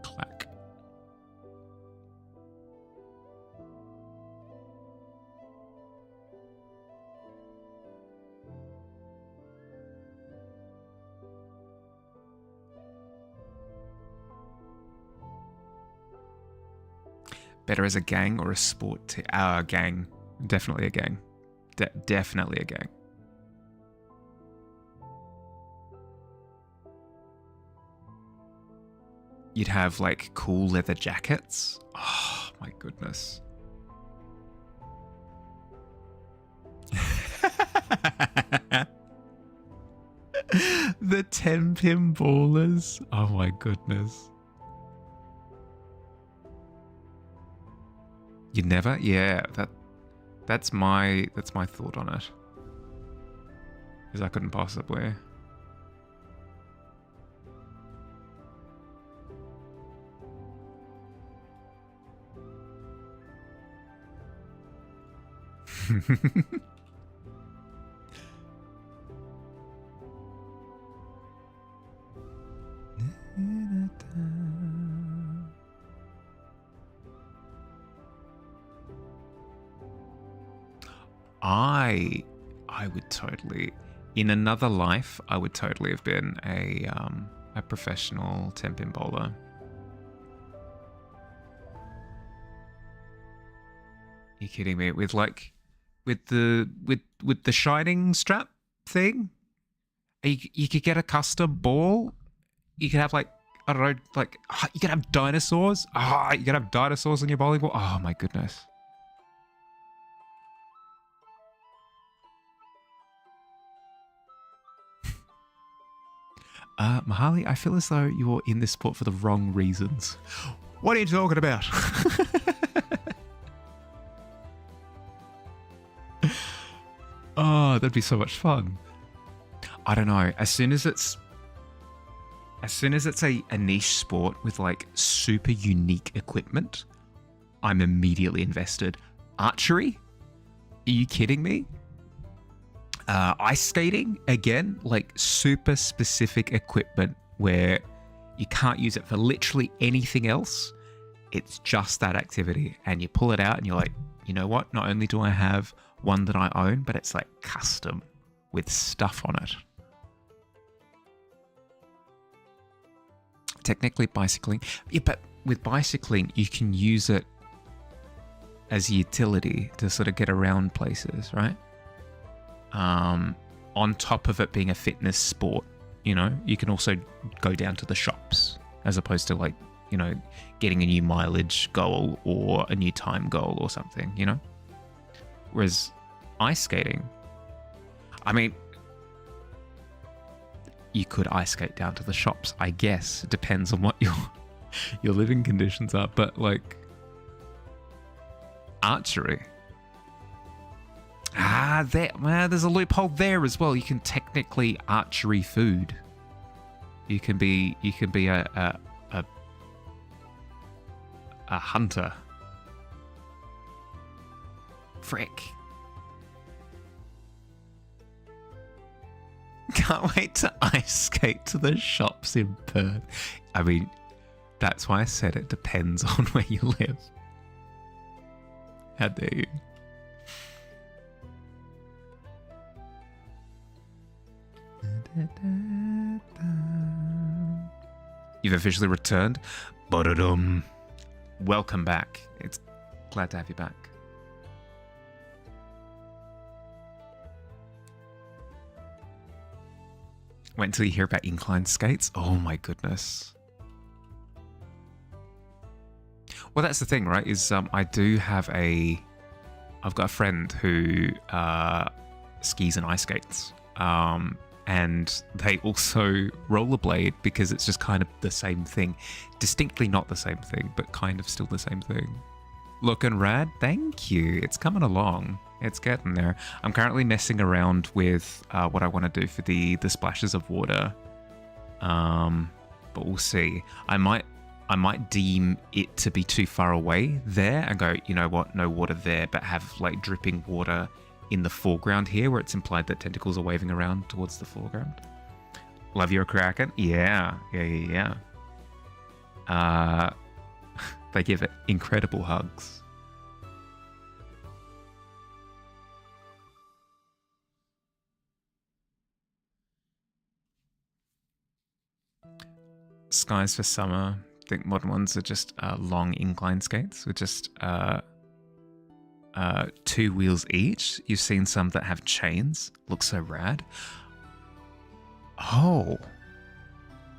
Clack. Better as a gang or a sport? Gang. Definitely a gang. Definitely a gang. You'd have like cool leather jackets. Oh my goodness. The 10-pin ballers. Oh my goodness. You never? Yeah, that's my thought on it. Because I couldn't possibly. I would totally, in another life, I would totally have been a professional 10-pin bowler. You kidding me? With the shining strap thing, you could get a custom ball. You could have like, I don't know, like you could have dinosaurs. You could have dinosaurs on your bowling ball. Oh my goodness. Mahali, I feel as though you're in this sport for the wrong reasons. What are you talking about? Oh, that'd be so much fun. I don't know. As soon as it's a niche sport with like super unique equipment, I'm immediately invested. Archery? Are you kidding me? Ice skating, again, like super specific equipment where you can't use it for literally anything else. It's just that activity. And you pull it out and you're like, you know what? Not only do I have one that I own, but it's like custom with stuff on it. Technically bicycling. Yeah, but with bicycling, you can use it as a utility to sort of get around places, right? On top of it being a fitness sport, you know, you can also go down to the shops as opposed to like, you know, getting a new mileage goal or a new time goal or something, you know? Whereas ice skating, I mean, you could ice skate down to the shops, I guess. It depends on what your living conditions are, but like archery. There's a loophole there as well. You can technically archery food. You can be a hunter. Frick. Can't wait to ice skate to the shops in Perth. I mean, that's why I said it depends on where you live. How dare you? You've officially returned. Ba-da-dum. Welcome back. It's glad to have you back. Wait until you hear about incline skates. Oh my goodness. Well, that's the thing, right? Is I've got a friend who skis and ice skates. And they also rollerblade because it's just kind of the same thing. Distinctly not the same thing, but kind of still the same thing. Looking rad. Thank you. It's coming along. It's getting there. I'm currently messing around with what I want to do for the splashes of water. But we'll see. I might deem it to be too far away there and go, you know what, no water there, but have like dripping water in the foreground here where it's implied that tentacles are waving around towards the foreground. Love your Kraken? Yeah. They give it incredible hugs. Skies for summer. I think modern ones are just long incline skates with just 2 wheels each. You've seen some that have chains. Looks so rad. Oh.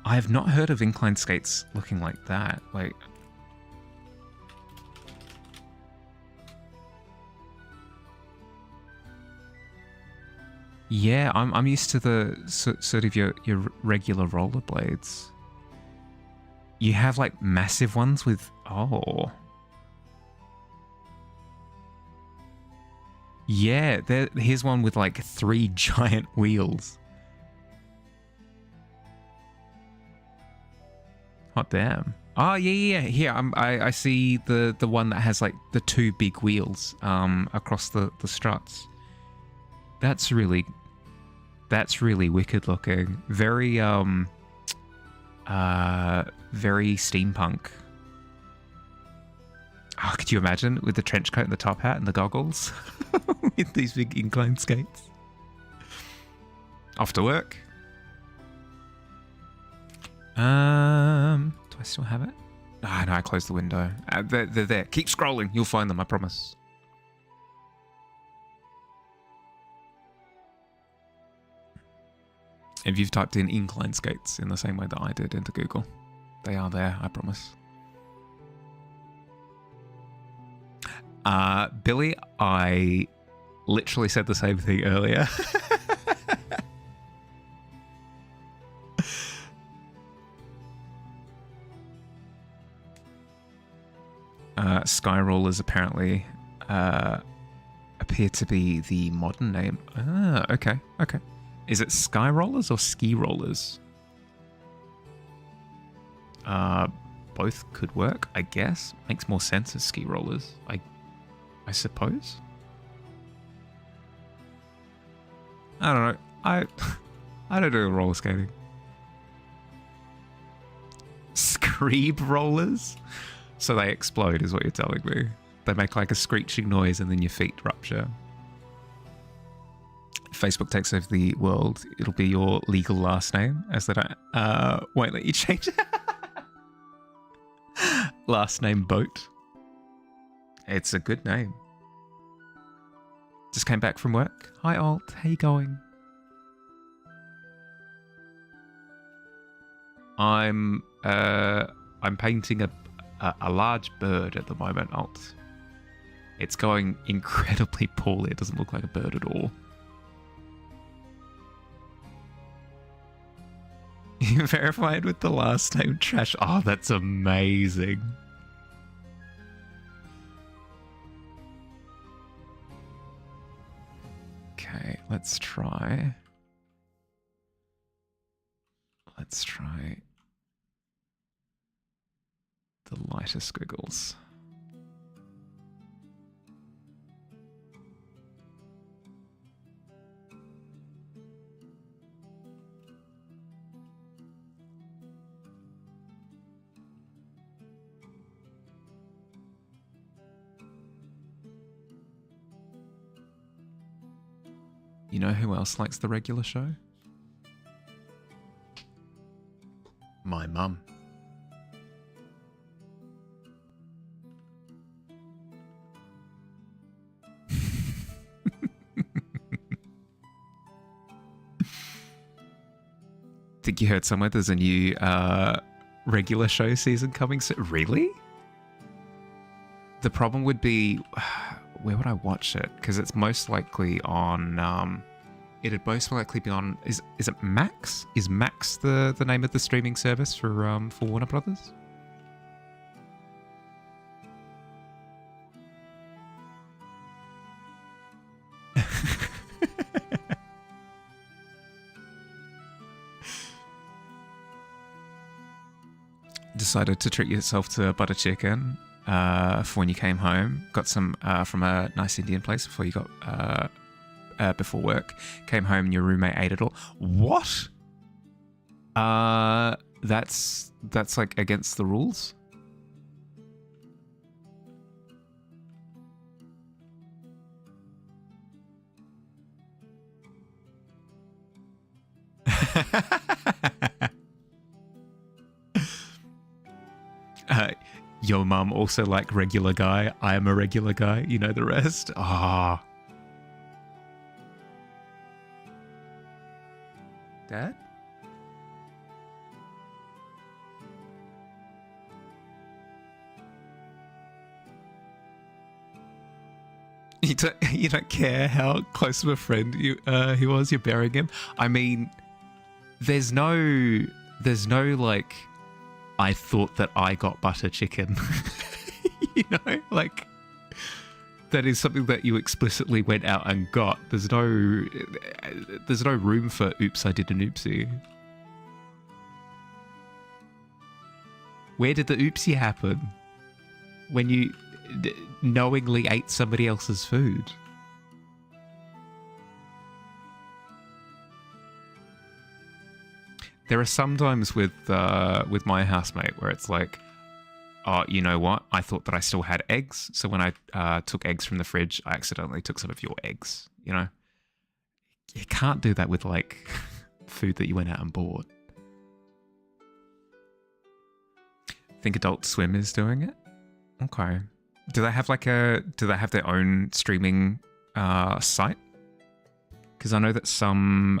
I have not heard of incline skates looking like that. Like, yeah, I'm used to the sort of your regular rollerblades. You have like massive ones with, oh. Yeah, here's one with like 3 giant wheels. Hot damn. Oh, yeah. Here, I see the one that has like the 2 big wheels across the struts. That's really wicked looking. Very very steampunk. Oh, could you imagine with the trench coat and the top hat and the goggles with these big incline skates? Off to work. Do I still have it? Ah, no, I closed the window. They're there. Keep scrolling. You'll find them, I promise. If you've typed in incline skates in the same way that I did into Google, they are there, I promise. Billy, I literally said the same thing earlier. Sky Rollers apparently appear to be the modern name. Ah, okay. Is it Sky Rollers or Ski Rollers? Both could work, I guess. Makes more sense as Ski Rollers, I suppose. I don't know. I don't do roller skating. Screeb rollers? So they explode is what you're telling me. They make like a screeching noise and then your feet rupture. Facebook takes over the world, it'll be your legal last name, as they won't let you change it. Last name Boat. It's a good name. Just came back from work. Hi Alt, how you going? I'm painting a large bird at the moment, Alt. It's going incredibly poorly. It doesn't look like a bird at all. You verified with the last name Trash. Oh, that's amazing. Okay, let's try the lighter squiggles. You know who else likes the regular show? My mum. Think you heard somewhere there's a new regular show season coming soon? Really? The problem would be, where would I watch it? Because it's most likely on, it'd most likely be on, is it Max? Is Max the name of the streaming service for Warner Brothers? decided to treat yourself to butter chicken for when you came home. Got some from a nice Indian place before you got before work. Came home and your roommate ate it all. What? That's like against the rules. Your mum also like regular guy. I am a regular guy. You know the rest. Ah. Dad? You don't care how close of a friend he was. You're burying him. I mean, there's no like, I thought that I got butter chicken. You know, like that is something that you explicitly went out and got. There's no room for oops, I did an oopsie. Where did the oopsie happen? When you knowingly ate somebody else's food. There are some times with my housemate where it's like, oh, you know what? I thought that I still had eggs, so when I took eggs from the fridge, I accidentally took some of your eggs. You know, you can't do that with like food that you went out and bought. I think Adult Swim is doing it. Okay. Do they have their own streaming site? Because I know that some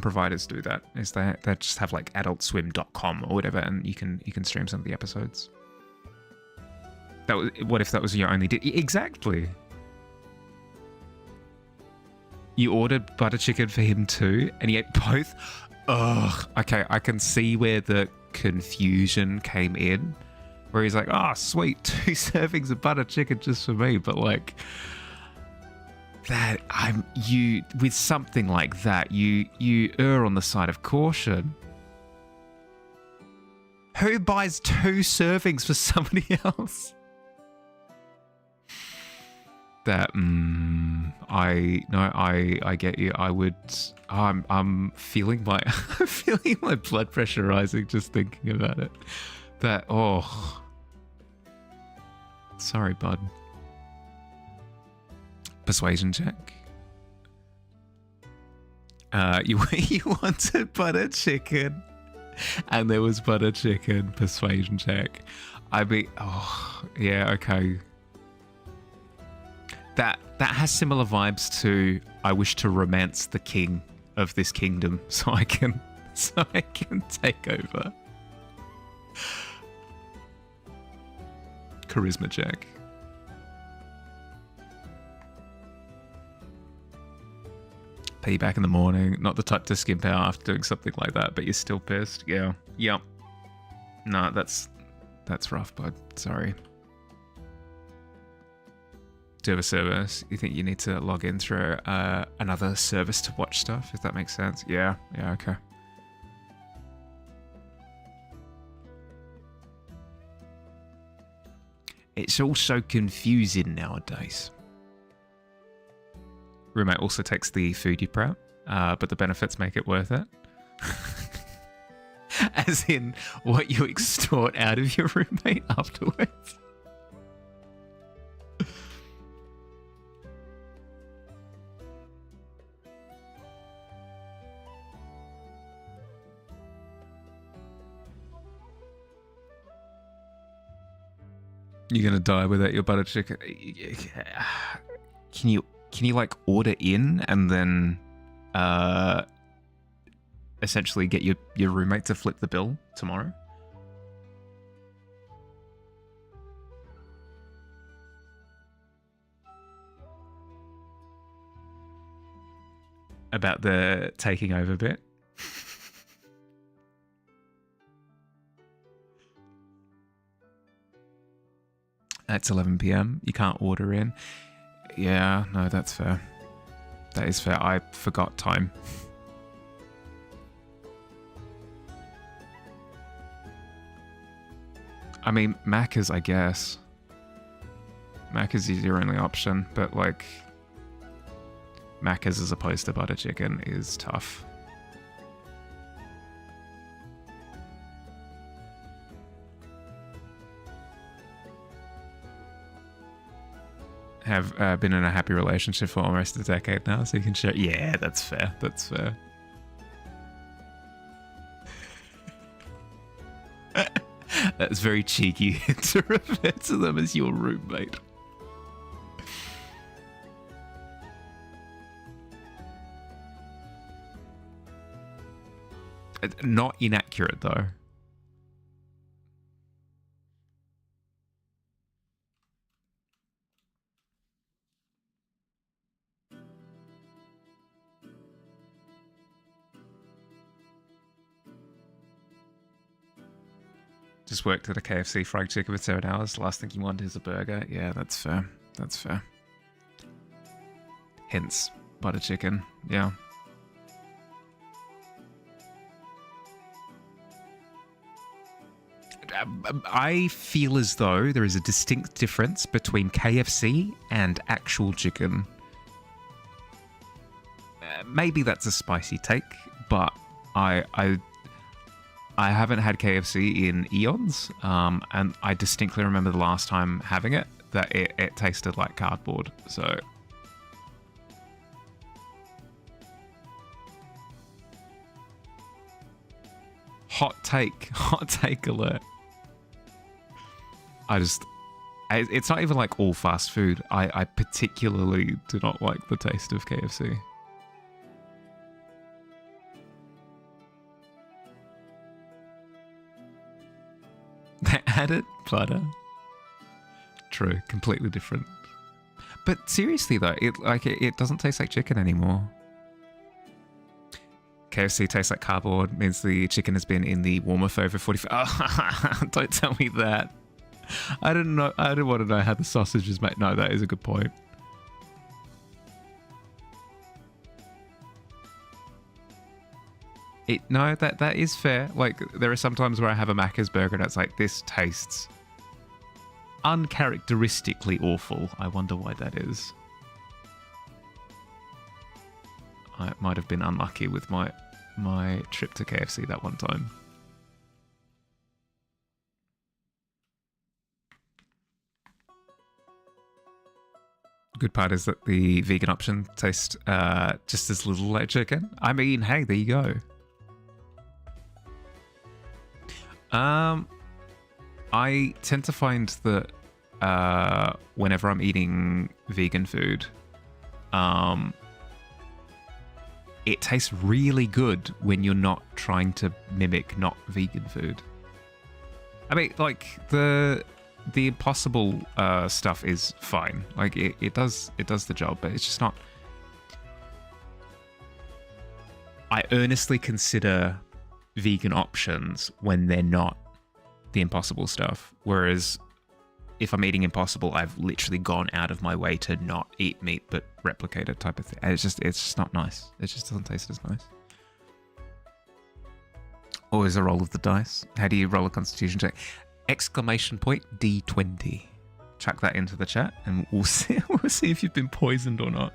providers do that. Is they just have like adultswim.com or whatever, and you can stream some of the episodes. What if that was your only exactly? You ordered butter chicken for him too, and he ate both. Ugh. Okay, I can see where the confusion came in, where he's like, "Oh, sweet, 2 servings of butter chicken just for me," but like. That with something like that, you err on the side of caution. Who buys 2 servings for somebody else? That I get you. I would. I'm feeling my I'm feeling my blood pressure rising just thinking about it. That sorry, bud. Persuasion check. You wanted butter chicken, and there was butter chicken. Persuasion check. I mean, yeah, okay. That has similar vibes to I wish to romance the king of this kingdom, so I can take over. Charisma check. Pay you back in the morning. Not the type to skimp out after doing something like that, but you're still pissed. Yeah. Yep. No, that's rough, bud. Sorry. Do you have a service? You think you need to log in through another service to watch stuff, if that makes sense? Yeah. Yeah, okay. It's all so confusing nowadays. Roommate also takes the food you prep, but the benefits make it worth it. As in, what you extort out of your roommate afterwards. You're gonna die without your butter chicken. Can you like order in and then essentially get your roommate to flip the bill tomorrow? About the taking over bit? It's 11 p.m. You can't order in. Yeah, no, that's fair. That is fair. I forgot time. I mean, Macca's, I guess. Macca's is your only option, but like Macca's as opposed to butter chicken is tough. Have been in a happy relationship for almost a decade now, so you can share. Yeah, that's fair. That's fair. That's very cheeky to refer to them as your roommate. Not inaccurate, though. Just worked at a KFC fried chicken for 7 hours. Last thing you want is a burger. Yeah, that's fair. That's fair. Hence, butter chicken. Yeah. I feel as though there is a distinct difference between KFC and actual chicken. Maybe that's a spicy take, but I haven't had KFC in eons, and I distinctly remember the last time having it, that it tasted like cardboard, so... Hot take alert. It's not even like all fast food. I particularly do not like the taste of KFC. They added butter. True, completely different. But seriously though, it doesn't taste like chicken anymore. KFC tastes like cardboard, means the chicken has been in the warmer for over 45. Oh, don't tell me that. I didn't want to know how the sausage is made. No, that is a good point. No, that is fair. Like, there are some times where I have a Macca's burger and it's like, this tastes uncharacteristically awful. I wonder why that is. I might have been unlucky with my trip to KFC that one time. Good part is that the vegan option tastes just as little like chicken. I mean, hey, there you go. I tend to find that whenever I'm eating vegan food, it tastes really good when you're not trying to mimic not vegan food. I mean, like the Impossible stuff is fine. Like it does the job, but it's just not. I earnestly consider vegan options when they're not the Impossible stuff. Whereas if I'm eating Impossible, I've literally gone out of my way to not eat meat but replicate it type of thing. It's just not nice. It just doesn't taste as nice. Always a roll of the dice. How do you roll a constitution check? Exclamation point D20. Chuck that into the chat and we'll see if you've been poisoned or not.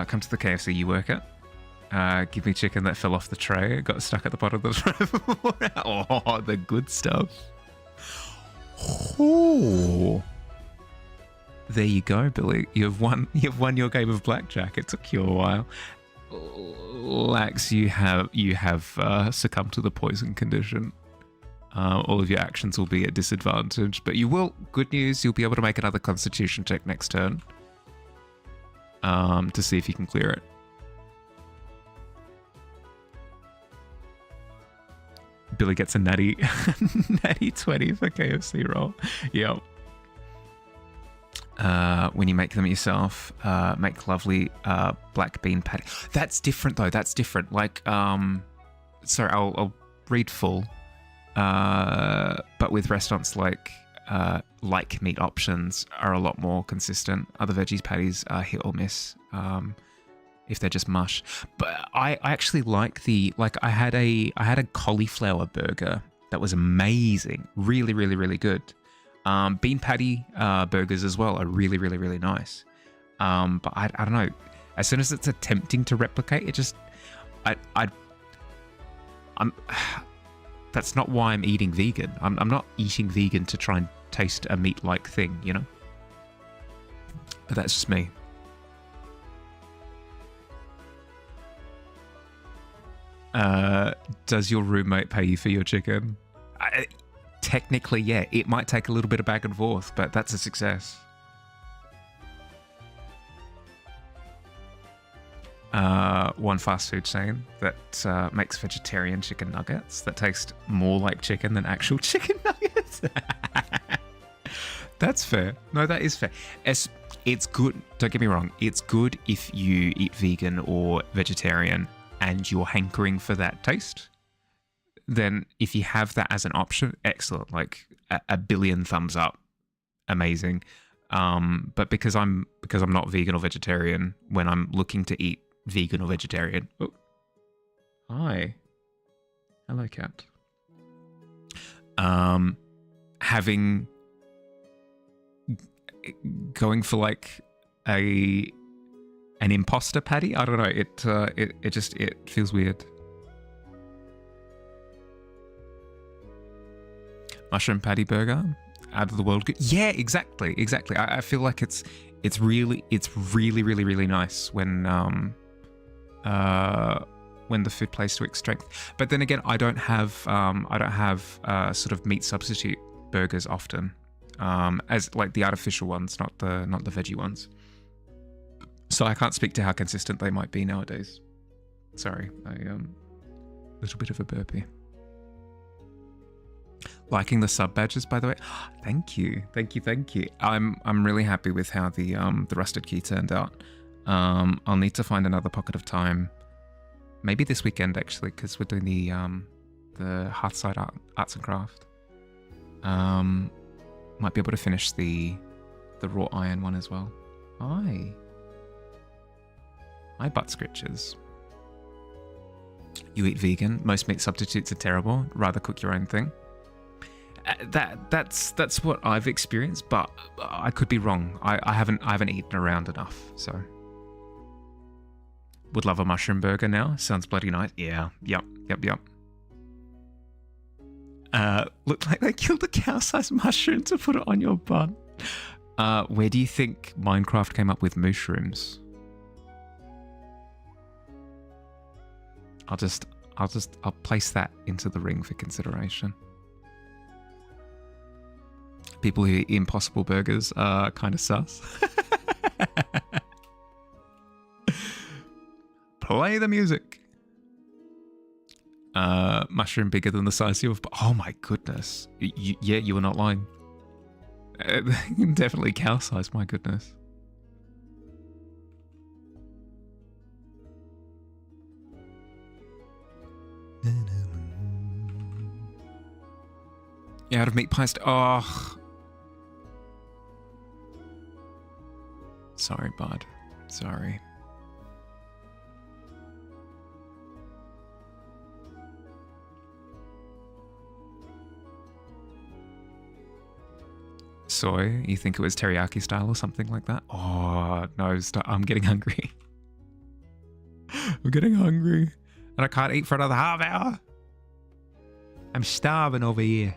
Come to the KFC you work at. Give me chicken that fell off the tray. It got stuck at the bottom of the tray. Oh, the good stuff. Oh. There you go, Billy. You've won your game of blackjack. It took you a while. Lax, you have succumbed to the poison condition. All of your actions will be at disadvantage, but you will. Good news, you'll be able to make another Constitution check next turn. To see if you can clear it. Billy gets a natty 20 for KFC roll. Yep. When you make them yourself, make lovely black bean patty. That's different though. That's different. Like, sorry, I'll read full. But with restaurants like meat options are a lot more consistent. Other veggies patties are hit or miss. If they're just mush. But I actually like I had a cauliflower burger that was amazing. Really, really, really good. Bean patty burgers as well are really, really, really nice. But I don't know. As soon as it's attempting to replicate, it just I'm that's not why I'm eating vegan. I'm not eating vegan to try and taste a meat-like thing, you know? But that's just me. Does your roommate pay you for your chicken? Technically, yeah. It might take a little bit of back and forth, but that's a success. One fast food chain that makes vegetarian chicken nuggets that taste more like chicken than actual chicken nuggets. That's fair. No, that is fair. It's good. Don't get me wrong. It's good if you eat vegan or vegetarian and you're hankering for that taste. Then if you have that as an option, excellent. Like a billion thumbs up. Amazing. But because I'm not vegan or vegetarian, when I'm looking to eat vegan or vegetarian. Oh. Hi. Hello, cat. Going for like an imposter patty. I don't know. It feels weird. Mushroom patty burger, out of the world good. Yeah, exactly. I feel like it's really really nice when the food plays to its strength. But then again, I don't have sort of meat substitute burgers often, as like the artificial ones, not the veggie ones. So I can't speak to how consistent they might be nowadays. Sorry, little bit of a burpee. Liking the sub badges, by the way. Thank you. I'm really happy with how the rusted key turned out. I'll need to find another pocket of time, maybe this weekend actually, because we're doing the Hearthside Arts and Craft. Might be able to finish the wrought iron one as well. Hi, butt scritches. You eat vegan. Most meat substitutes are terrible. Rather cook your own thing. That's what I've experienced, but I could be wrong. I haven't eaten around enough, so would love a mushroom burger now. Sounds bloody nice. Yeah. Yep. Looked like they killed a cow-sized mushroom to put it on your bun. Where do you think Minecraft came up with mushrooms? I'll place that into the ring for consideration. People who eat Impossible Burgers are kind of sus. Play the music. Mushroom bigger than the size of your... Oh my goodness. Yeah, you were not lying. Definitely cow size, my goodness. Yeah, out of meat pies. Oh. Sorry, bud. Sorry. Soy? You think it was teriyaki style or something like that? Oh, no. I'm getting hungry. I'm getting hungry. And I can't eat for another half hour. I'm starving over here.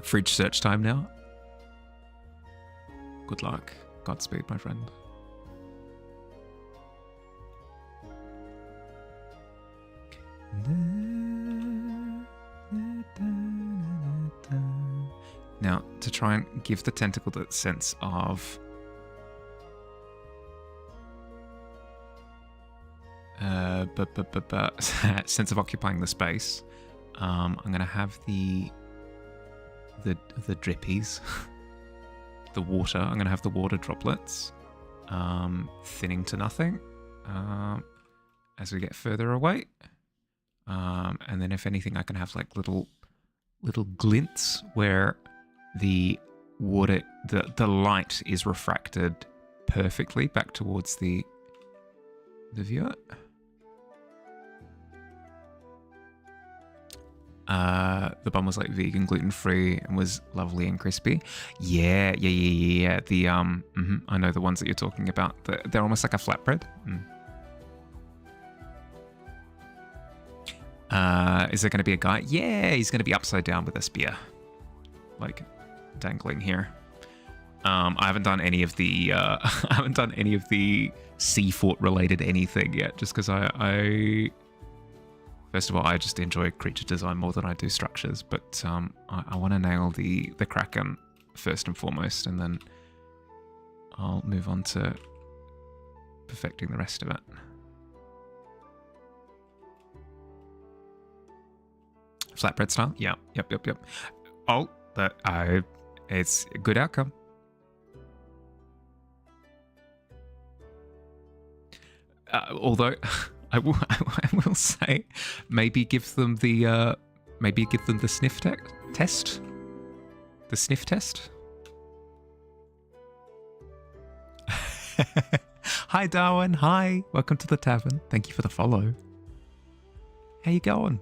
Fridge search time now. Good luck. Godspeed, my friend. Now, to try and give the tentacle that sense of sense of occupying the space, I'm gonna have the drippies, the water. I'm gonna have the water droplets thinning to nothing as we get further away, and then if anything, I can have like little glints where the water, the light is refracted perfectly back towards the viewer. The bun was like vegan, gluten free, and was lovely and crispy. Yeah. The I know the ones that you're talking about. They're almost like a flatbread. Is there going to be a guy? Yeah, he's going to be upside down with a spear, like dangling here. I haven't done any of the sea fort related anything yet, just because I first of all, I just enjoy creature design more than I do structures, but I want to nail the Kraken first and foremost, and then I'll move on to perfecting the rest of it. Flatbread style? Yeah. Yep. Oh, it's a good outcome. Although I will say, maybe give them the sniff test. The sniff test. Hi Darwin. Hi. Welcome to the tavern. Thank you for the follow. How you going?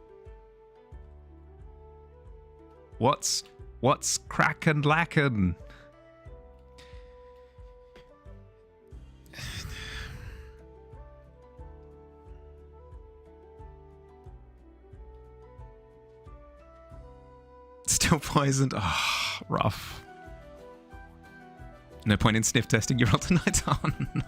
What's crackin' lackin'? Still poisoned. Ah, oh, rough. No point in sniff testing your roll tonight. Oh no.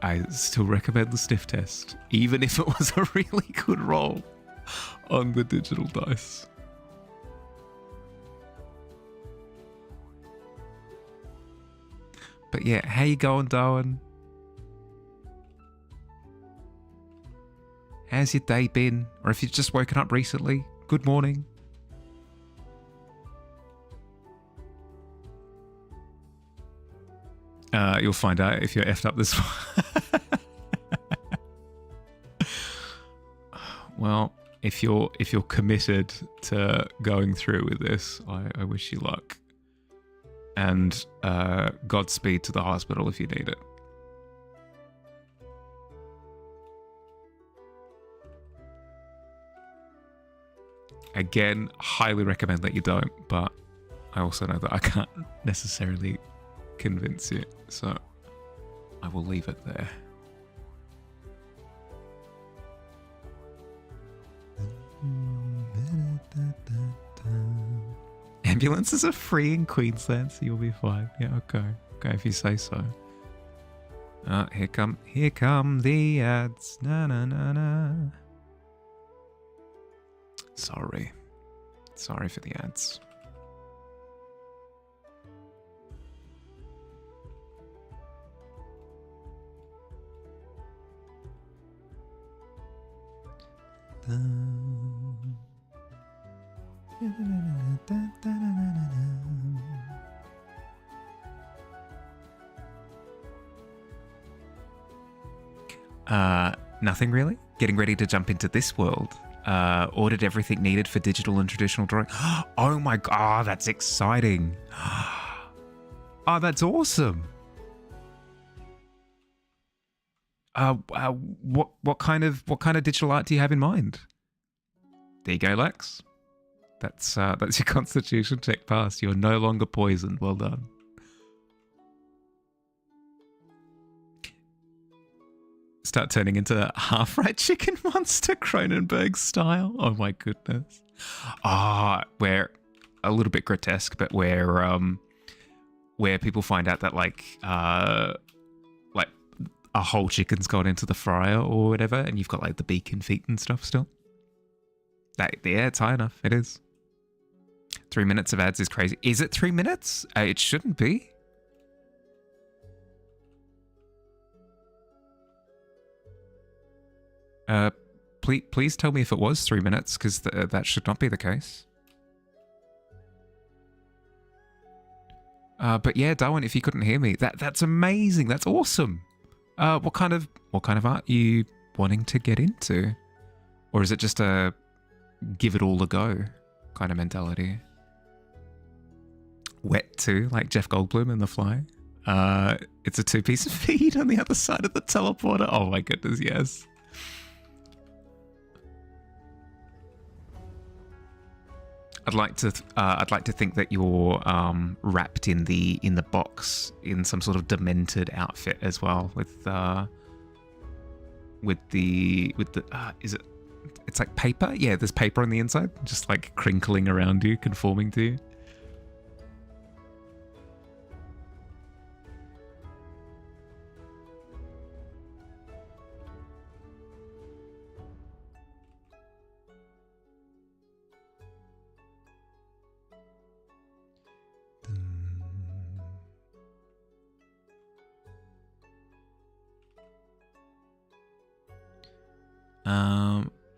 I still recommend the sniff test, even if it was a really good roll on the digital dice. But yeah, how you going, Darwin? How's your day been? Or if you've just woken up recently, good morning. You'll find out if you're effed up this one. Well, if you're committed to going through with this, I wish you luck. And Godspeed to the hospital if you need it. Again, highly recommend that you don't, but I also know that I can't necessarily convince you, so I will leave it there. Ambulances are free in Queensland, so you'll be fine. Yeah, okay, if you say so. Here come the ads. Na. Sorry for the ads. Nothing really. Getting ready to jump into this world. Ordered everything needed for digital and traditional drawing. Oh my god, that's exciting. Oh, that's awesome. What kind of digital art do you have in mind? There you go, Lex. That's your constitution check passed. You're no longer poisoned. Well done. Start turning into half-fried chicken monster Cronenberg style. Oh my goodness. Where a little bit grotesque, but where people find out that like a whole chicken's gone into the fryer or whatever, and you've got like the beak and feet and stuff still. It's high enough. It is. 3 minutes of ads is crazy. Is it 3 minutes? It shouldn't be. Please tell me if it was 3 minutes, because that should not be the case. But yeah, Darwin, if you couldn't hear me, that's amazing. That's awesome. What kind of art are you wanting to get into, or is it just a give it all a go kind of mentality? Wet too, like Jeff Goldblum in The Fly. It's a 2-piece feed on the other side of the teleporter. Oh my goodness, yes. I'd like to think that you're wrapped in the box in some sort of demented outfit as well, with the is it? It's like paper. Yeah, there's paper on the inside, just like crinkling around you, conforming to you.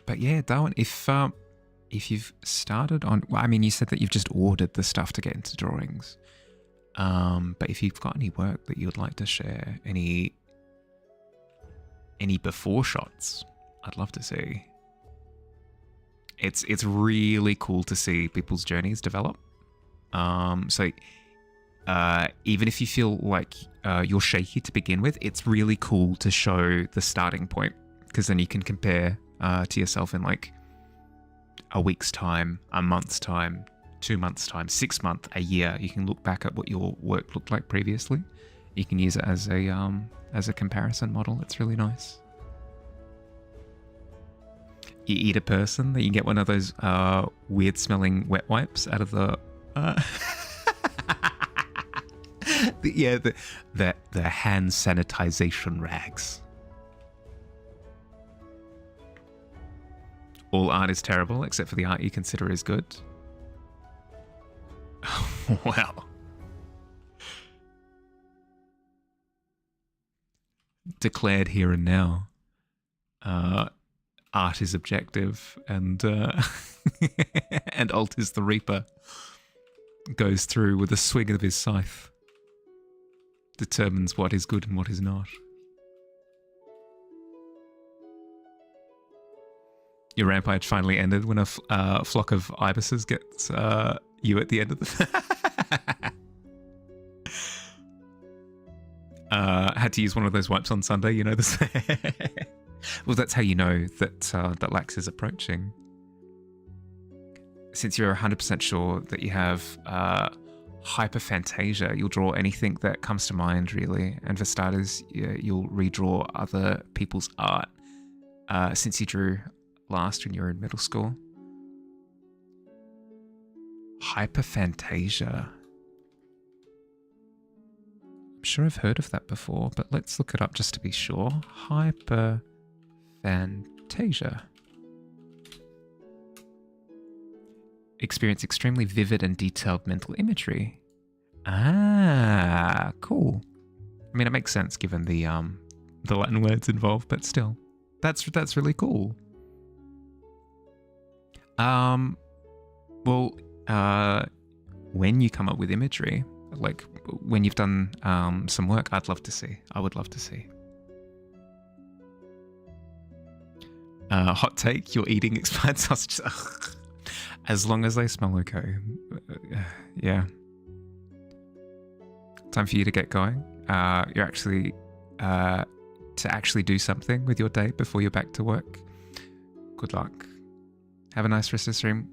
But yeah, Darwin, if you've started on, well, I mean, you said that you've just ordered the stuff to get into drawings. But if you've got any work that you would like to share, any before shots, I'd love to see. It's really cool to see people's journeys develop. So even if you feel like you're shaky to begin with, it's really cool to show the starting point, because then you can compare to yourself in like a week's time, a month's time, 2 months' time, 6 months, a year. You can look back at what your work looked like previously. You can use it as a comparison model. It's really nice. You eat a person, that you get one of those weird smelling wet wipes out of the the hand sanitization rags. All art is terrible except for the art you consider is good. Wow. Declared here and now. Art is objective, and and Alt is the Reaper. Goes through with a swing of his scythe. Determines what is good and what is not. Your rampage finally ended when a flock of ibises gets you at the end of the... had to use one of those wipes on Sunday, you know this. Well, that's how you know that that Lax is approaching. Since you're 100% sure that you have hyperphantasia, you'll draw anything that comes to mind, really. And for starters, you'll redraw other people's art since you drew last when you were in middle school. Hyperphantasia. I'm sure I've heard of that before, but let's look it up just to be sure. Hyperphantasia. Experience extremely vivid and detailed mental imagery. Ah, cool. I mean, it makes sense given the Latin words involved, but still, that's really cool. Well, when you come up with imagery, like when you've done some work, I would love to see. Hot take, you're eating expired sausages. As long as they smell okay. Yeah. Time for you to get going. You're actually, to actually do something with your day before you're back to work. Good luck. Have a nice rest of the stream.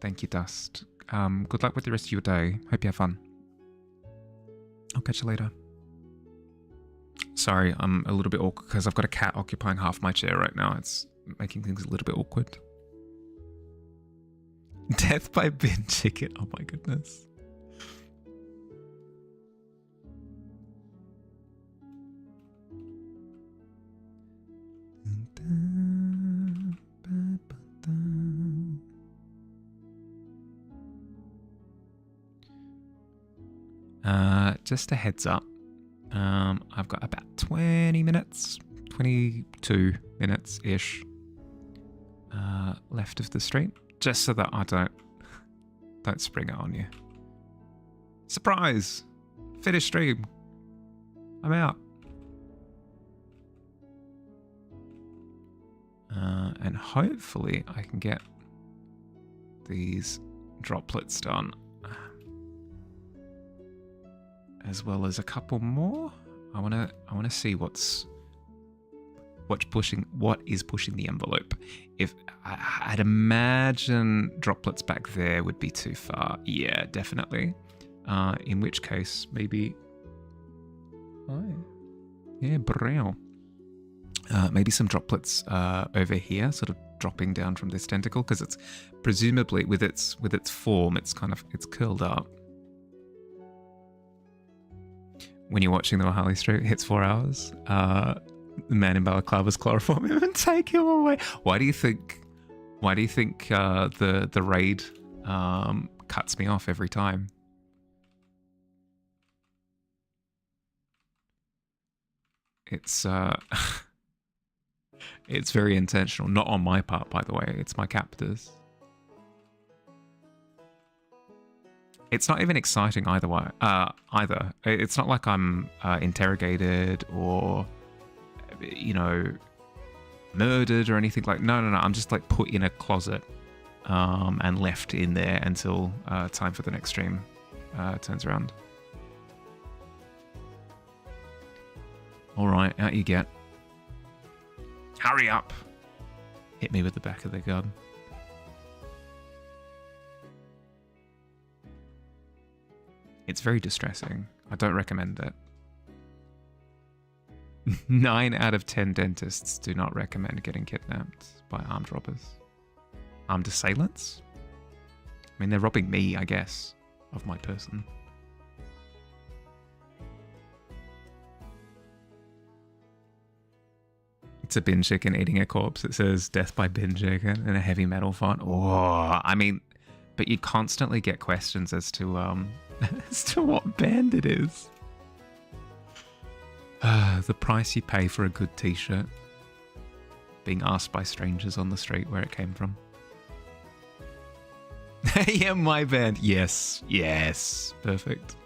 Thank you, Dust. Good luck with the rest of your day. Hope you have fun. I'll catch you later. Sorry, I'm a little bit awkward because I've got a cat occupying half my chair right now. It's making things a little bit awkward. Death by bin chicken. Oh my goodness. Just a heads up. I've got about 20 minutes, 22 minutes-ish left of the stream, just so that I don't spring it on you. Surprise! Finish stream. I'm out. And hopefully I can get these droplets done as well as a couple more. I wanna see what is pushing the envelope. If I'd imagine droplets back there would be too far. Yeah, definitely. In which case, maybe. Oh, yeah, brow. Maybe some droplets over here, sort of dropping down from this tentacle, because it's presumably with its form, it's curled up. When you're watching the Mahali Street hits 4 hours, the man in balaclava's chloroform him and take him away. Why do you think the raid cuts me off every time? It's it's very intentional. Not on my part, by the way. It's my captors. It's not even exciting either way. Either. It's not like I'm interrogated or, you know, murdered or anything like. No. I'm just like put in a closet and left in there until time for the next stream turns around. All right, out you get. Hurry up! Hit me with the back of the gun. It's very distressing. I don't recommend it. 9 out of 10 dentists do not recommend getting kidnapped by armed robbers. Armed assailants? I mean, they're robbing me, I guess, of my person. It's a bin chicken eating a corpse. It says death by bin chicken in a heavy metal font. Oh, I mean, but you constantly get questions as to as to what band it is. The price you pay for a good t-shirt. Being asked by strangers on the street where it came from. Yeah, my band. Yes. Perfect.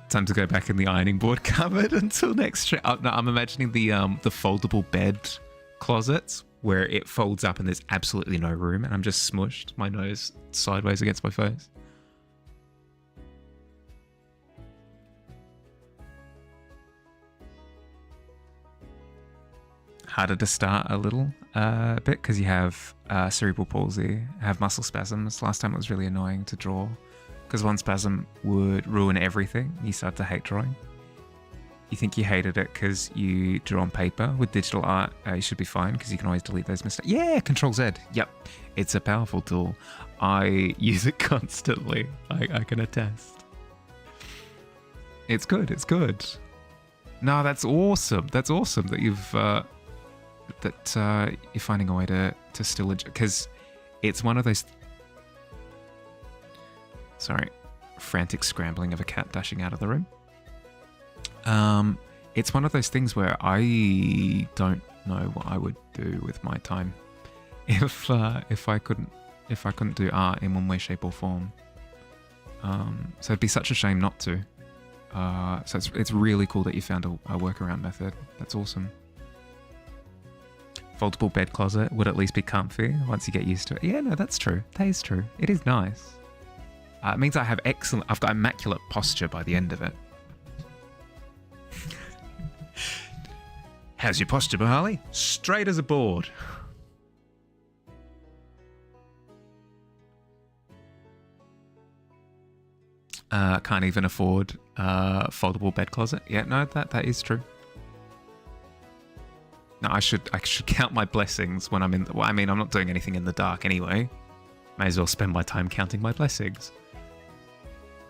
Time to go back in the ironing board cupboard until next stream. No, I'm imagining the foldable bed closets where it folds up and there's absolutely no room and I'm just smushed, my nose sideways against my face. Harder to start a little bit because you have cerebral palsy, have muscle spasms. Last time it was really annoying to draw because one spasm would ruin everything. You start to hate drawing. You think you hated it because you drew on paper. With digital art, you should be fine because you can always delete those mistakes. Yeah, Control Z. Yep, it's a powerful tool. I use it constantly. I can attest. It's good. It's good. No, that's awesome. That's awesome that you've you're finding a way to still enjoy, because it's one of those. Sorry, frantic scrambling of a cat dashing out of the room. It's one of those things where I don't know what I would do with my time if I couldn't do art in one way, shape, or form. So it'd be such a shame not to. So it's really cool that you found a workaround method. That's awesome. Foldable bed closet would at least be comfy once you get used to it. Yeah, no, that's true. That is true. It is nice. It means I've got immaculate posture by the end of it. How's your posture, Bahali? Straight as a board. Can't even afford foldable bed closet. Yeah, no, that is true. No, I should count my blessings when I'm in. Well, I mean, I'm not doing anything in the dark anyway. May as well spend my time counting my blessings.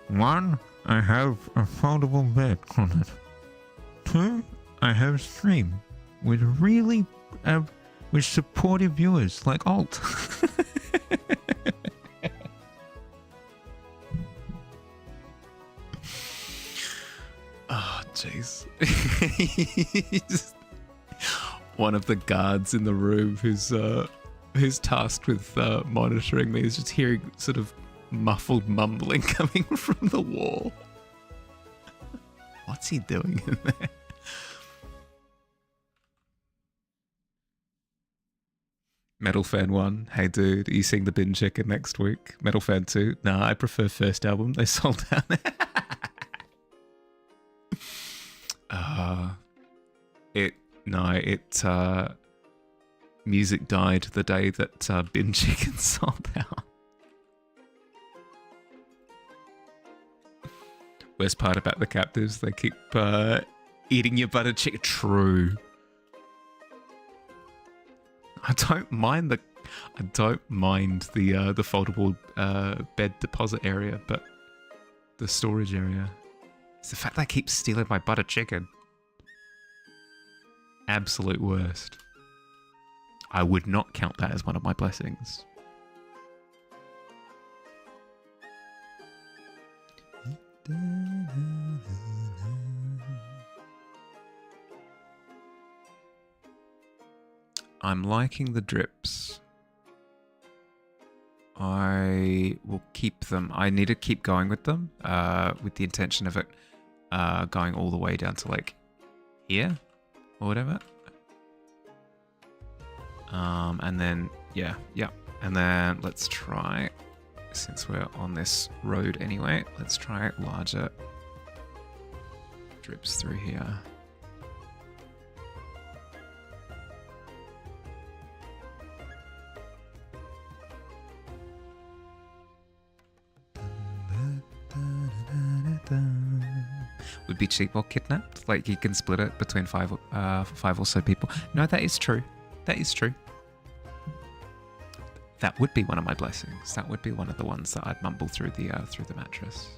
1, I have a foldable bed closet. 2, I have stream with really with supportive viewers like Alt. Oh, jeez. One of the guards in the room who's tasked with monitoring me is just hearing sort of muffled mumbling coming from the wall. What's he doing in there? Metal Fan 1, hey dude, are you seeing the Bin Chicken next week? Metal Fan 2, nah, I prefer first album, they sold out. It no, it music died the day that bin chicken sold out. Worst part about the captives, they keep eating your buttered chicken. True. I don't mind the foldable bed deposit area, but the storage area. It's the fact they keep stealing my buttered chicken. Absolute worst. I would not count that as one of my blessings. I'm liking the drips. I will keep them. I need to keep going with them, with the intention of it going all the way down to like here or whatever. And then yeah. And then let's try, since we're on this road anyway, let's try larger drips through here. Would be cheap or kidnapped. Like you can split it between five or so people. No, that is true. That is true. That would be one of my blessings. That would be one of the ones that I'd mumble through the mattress.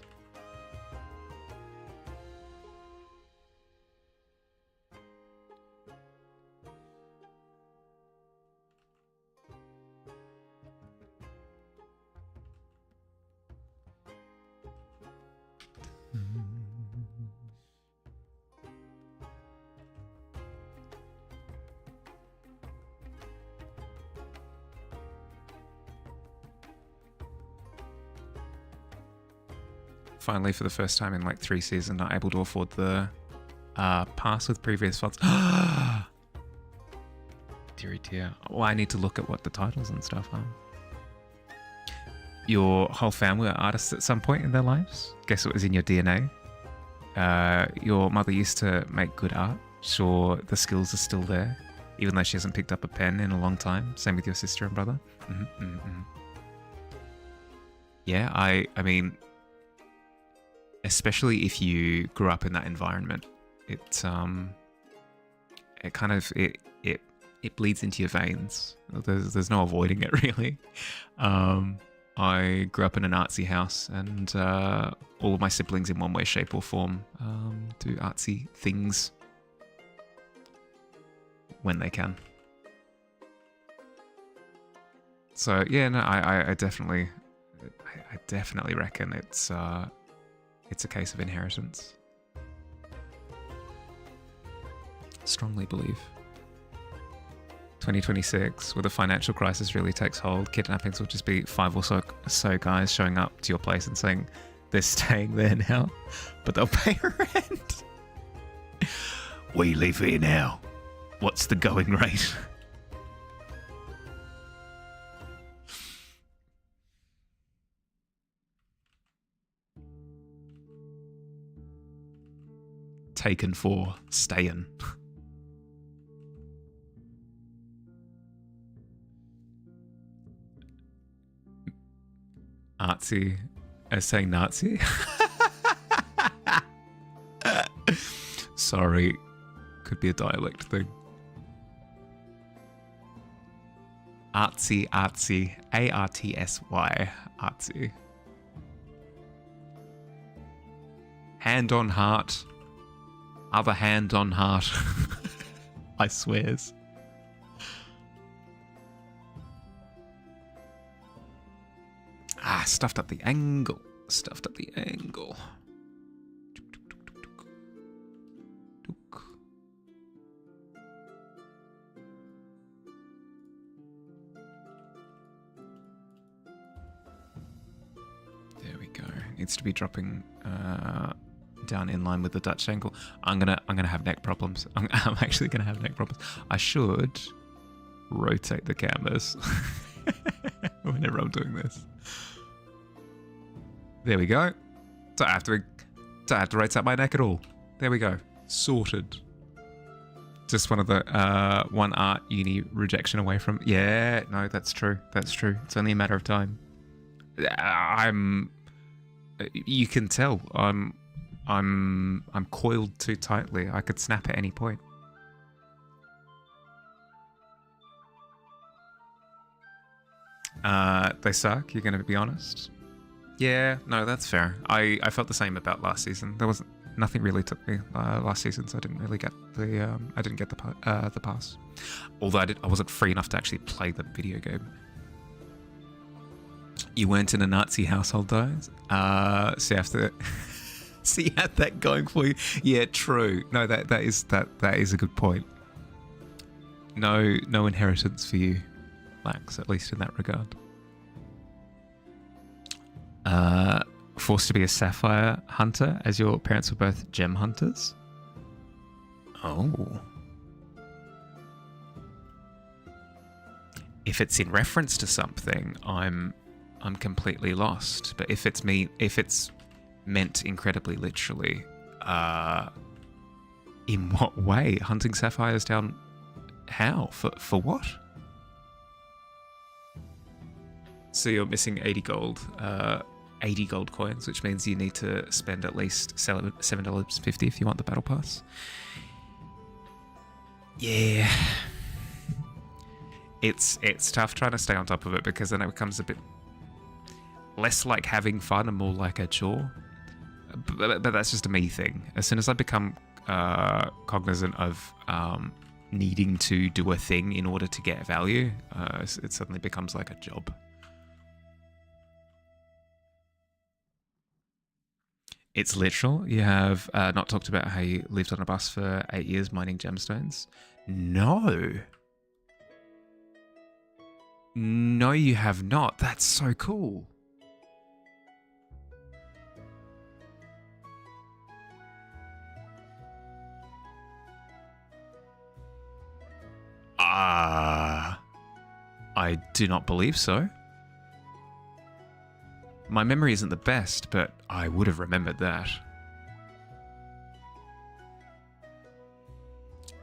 Finally, for the first time in like 3 seasons, not able to afford the pass with previous fonts. Deary dear. Well, I need to look at what the titles and stuff are. Your whole family are artists at some point in their lives? Guess it was in your DNA. Your mother used to make good art. Sure, the skills are still there, even though she hasn't picked up a pen in a long time. Same with your sister and brother. Yeah, I mean, especially if you grew up in that environment, it kind of it bleeds into your veins. There's no avoiding it really. I grew up in an artsy house, and all of my siblings in one way, shape or form do artsy things when they can. So yeah, no, I definitely reckon it's a case of inheritance. Strongly believe. 2026, where the financial crisis really takes hold, kidnappings will just be 5 or so guys showing up to your place and saying they're staying there now, but they'll pay rent. We live here now. What's the going rate? Taken for staying. Artsy as saying Nazi. Sorry, could be a dialect thing. Artsy, artsy, artsy, artsy. Hand on heart, other hand on heart. I swears. Stuffed up the angle. Stuffed up the angle. There we go. Needs to be dropping down in line with the Dutch angle. I'm gonna have neck problems. I'm actually gonna have neck problems. I should rotate the cameras whenever I'm doing this. There we go. Don't have to rotate my neck at all. There we go. Sorted. Just one of the one art uni rejection away from. Yeah, no, that's true. That's true. It's only a matter of time. I'm. You can tell. I'm coiled too tightly. I could snap at any point. They suck. You're going to be honest. Yeah, no, that's fair. I felt the same about last season. There wasn't nothing really took me last season, so I didn't really get the the pass. Although I wasn't free enough to actually play the video game. You weren't in a Nazi household though, so you have to. So you had that going for you. Yeah, true. No, that is a good point. No inheritance for you, Max, at least in that regard. Forced to be a sapphire hunter as your parents were both gem hunters. Oh. If it's in reference to something, I'm completely lost. But if it's meant incredibly literally, in what way? Hunting sapphires down how? For what? So you're missing 80 gold. 80 gold coins, which means you need to spend at least $7.50 if you want the battle pass. Yeah. It's tough trying to stay on top of it because then it becomes a bit less like having fun and more like a chore. But that's just a me thing. As soon as I become cognizant of needing to do a thing in order to get value, it suddenly becomes like a job. It's literal. You have not talked about how you lived on a bus for 8 years mining gemstones. No. No, you have not. That's so cool. I do not believe so. My memory isn't the best, but I would have remembered that.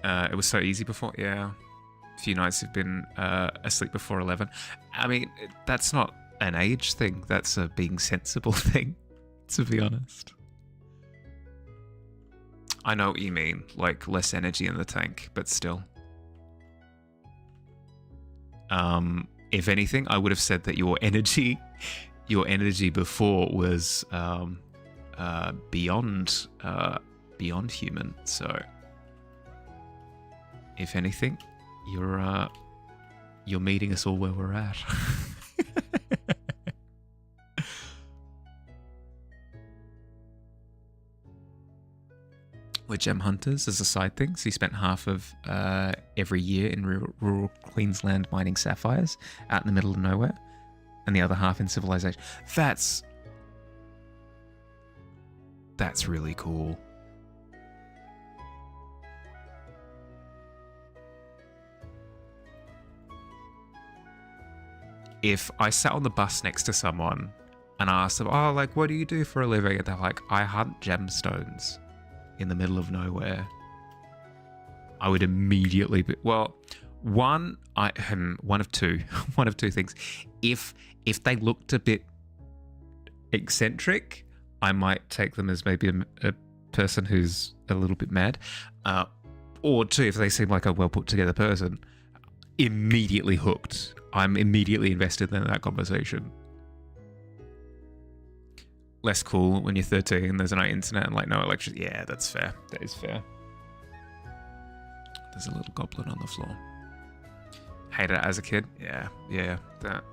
It was so easy before. Yeah. A few nights you've been asleep before 11. I mean, that's not an age thing. That's a being sensible thing, to be honest. I know what you mean. Like, less energy in the tank, but still. If anything, I would have said that your energy before was beyond human. So, if anything, you're meeting us all where we're at. We're gem hunters as a side thing, so you spent half of every year in rural Queensland mining sapphires out in the middle of nowhere, and the other half in civilization. That's really cool. If I sat on the bus next to someone and I asked them, oh, like, what do you do for a living? And they're like, I hunt gemstones in the middle of nowhere, I would immediately be, well, one of two things. If they looked a bit eccentric, I might take them as maybe a person who's a little bit mad. Or two, if they seem like a well put together person, immediately hooked. I'm immediately invested in that conversation. Less cool when you're 13, there's no internet and like no electricity. Yeah, that's fair. That is fair. There's a little goblin on the floor. Hated it as a kid. Yeah, that.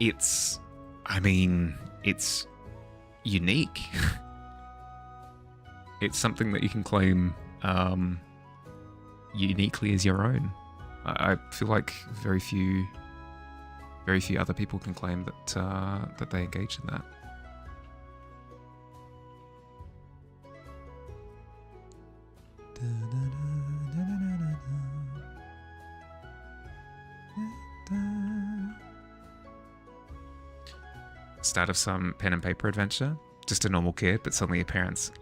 It's unique. It's something that you can claim uniquely as your own. I feel like very few other people can claim that they engage in that. Start of some pen and paper adventure. just a normal kid, but suddenly your parents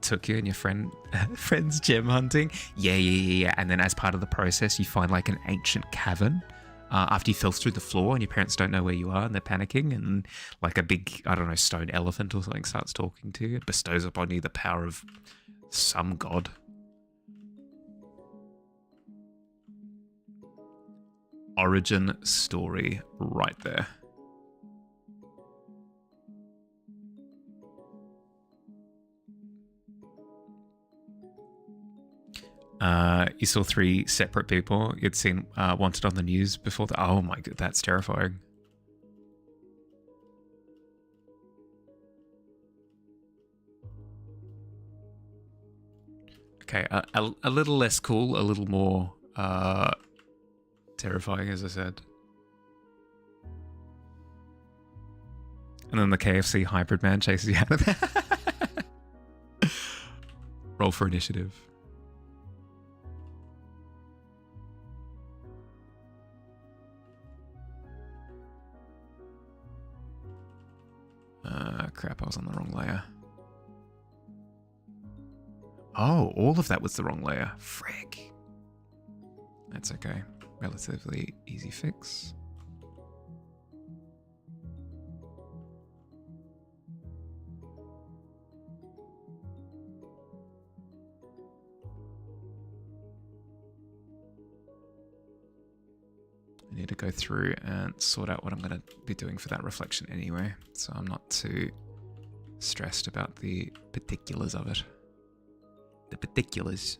took you and your friend's gem hunting. Yeah. And then as part of the process, you find like an ancient cavern after you fell through the floor and your parents don't know where you are and they're panicking, and like a big, I don't know, stone elephant or something starts talking to you. It bestows upon you the power of some god. Origin story right there. You saw 3 separate people you'd seen wanted on the news before. Oh my god, that's terrifying. Okay, a little less cool, a little more terrifying, as I said. And then the KFC hybrid man chases you out of there. Roll for initiative. Crap, I was on the wrong layer. Oh, all of that was the wrong layer. Frick. That's okay. Relatively easy fix. I need to go through and sort out what I'm going to be doing for that reflection anyway, so I'm not too stressed about the particulars of it. The particulars.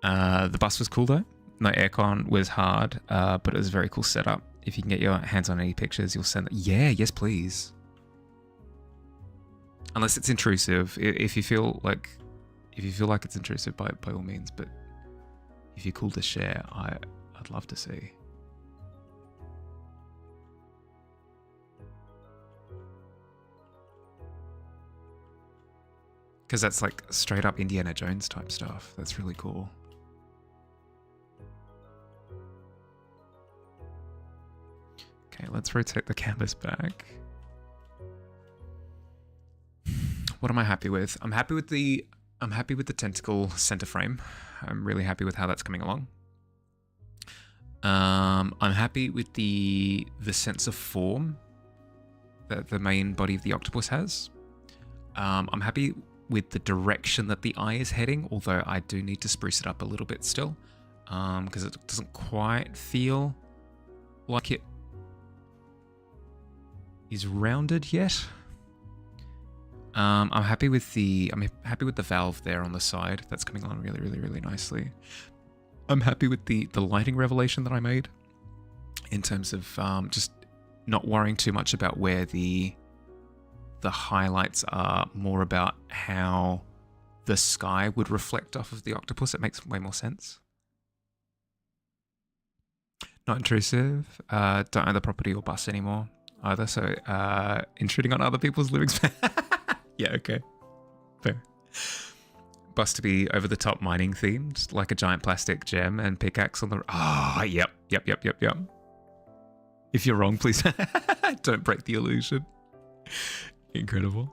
The bus was cool though. No aircon, was hard, but it was a very cool setup. If you can get your hands on any pictures, you'll send it. Yeah, yes please. Unless it's intrusive. If you feel like it's intrusive, by all means, but if you're cool to share, I'd love to see. Because that's like straight up Indiana Jones type stuff. That's really cool. Okay, let's rotate the canvas back. What am I happy with? I'm happy with the tentacle center frame. I'm really happy with how that's coming along. I'm happy with the sense of form that the main body of the octopus has. I'm happy with the direction that the eye is heading, although I do need to spruce it up a little bit still, because it doesn't quite feel like it is rounded yet. I'm happy with the valve there on the side. That's coming along really nicely. I'm happy with the lighting revelation that I made in terms of just not worrying too much about where the highlights are, more about how the sky would reflect off of the octopus. It makes way more sense. Not intrusive. Don't own the property or bus anymore either, so intruding on other people's living space. Yeah, okay. Fair. Bus to be over the top mining themed, like a giant plastic gem and pickaxe on the... Ah, yep. If you're wrong, please don't break the illusion. Incredible.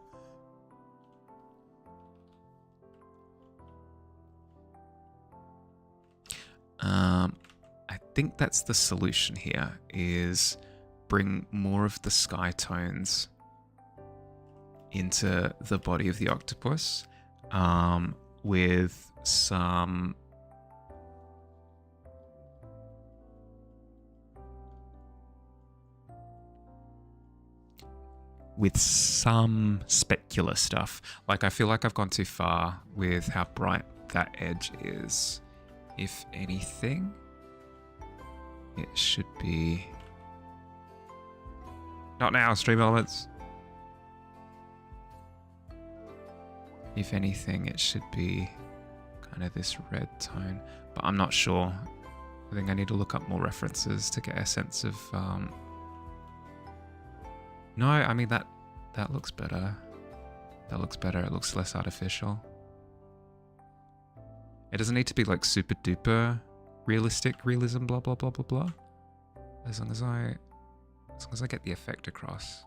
I think that's the solution here, is bring more of the sky tones into the body of the octopus, with some specular stuff. Like, I feel like I've gone too far with how bright that edge is. If anything, it should be... Not now, stream elements. If anything, it should be kind of this red tone, but I'm not sure. I think I need to look up more references to get a sense of... No, I mean, that looks better. That looks better. It looks less artificial. It doesn't need to be like super duper realism, blah, blah, blah, blah, blah. As long as I As long as I get the effect across.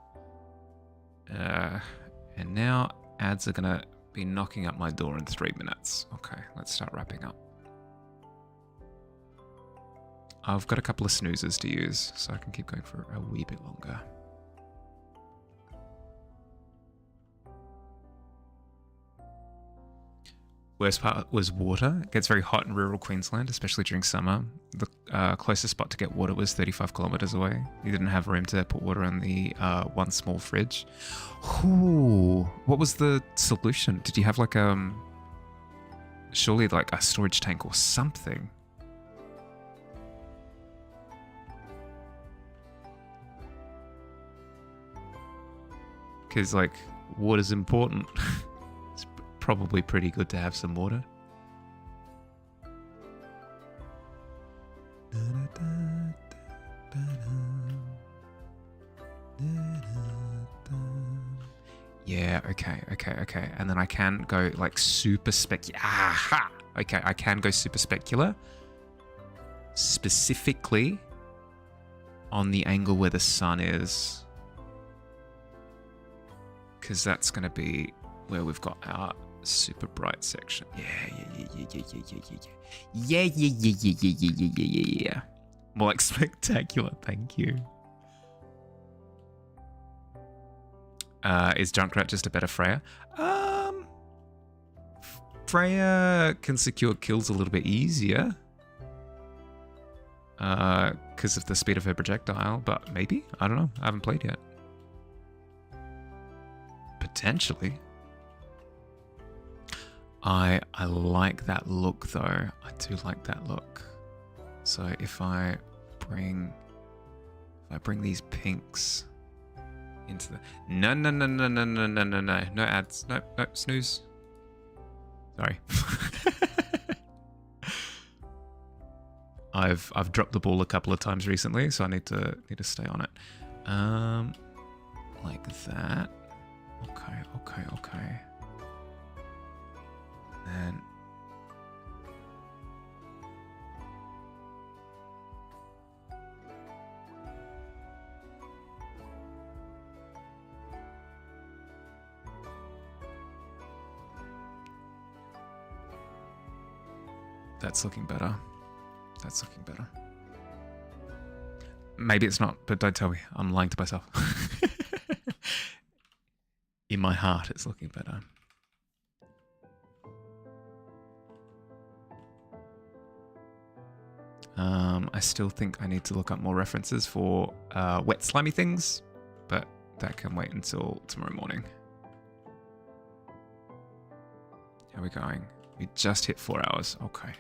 And now ads are gonna be knocking at my door in 3 minutes. Okay, let's start wrapping up. I've got a couple of snoozes to use, so I can keep going for a wee bit longer. Worst part was water. It gets very hot in rural Queensland, especially during summer. The closest spot to get water was 35 kilometers away. You didn't have room to put water in the one small fridge. Ooh, what was the solution? Did you have like surely like a storage tank or something? Because like water's important. It's probably pretty good to have some water. Yeah, okay. And then I can go like super Aha! Okay, I can go super specular. Specifically on the angle where the sun is. Because that's going to be where we've got our super bright section. Yeah. More like spectacular, thank you. Is Junkrat just a better Freya? Freya can secure kills a little bit easier. Because of the speed of her projectile, but maybe? I don't know. I haven't played yet. Potentially. I like that look though. I do like that look. So if I bring these pinks into the no ads. No snooze. Sorry. I've dropped the ball a couple of times recently, so I need to stay on it. Like that. Okay. And that's looking better. Maybe it's not, but don't tell me. I'm lying to myself. In my heart, it's looking better. I still think I need to look up more references for wet slimy things, but that can wait until tomorrow morning. How are we going? We just hit 4 hours. Okay.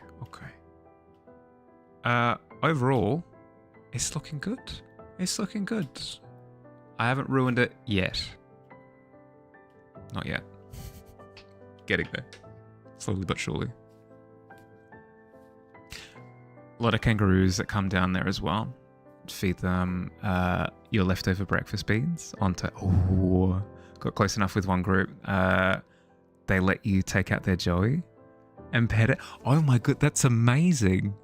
Overall, it's looking good. I haven't ruined it yet. Not yet. Getting there. Slowly but surely. A lot of kangaroos that come down there as well. Feed them your leftover breakfast beans onto... Oh, got close enough with one group. They let you take out their joey and pet it. Oh my god, that's amazing.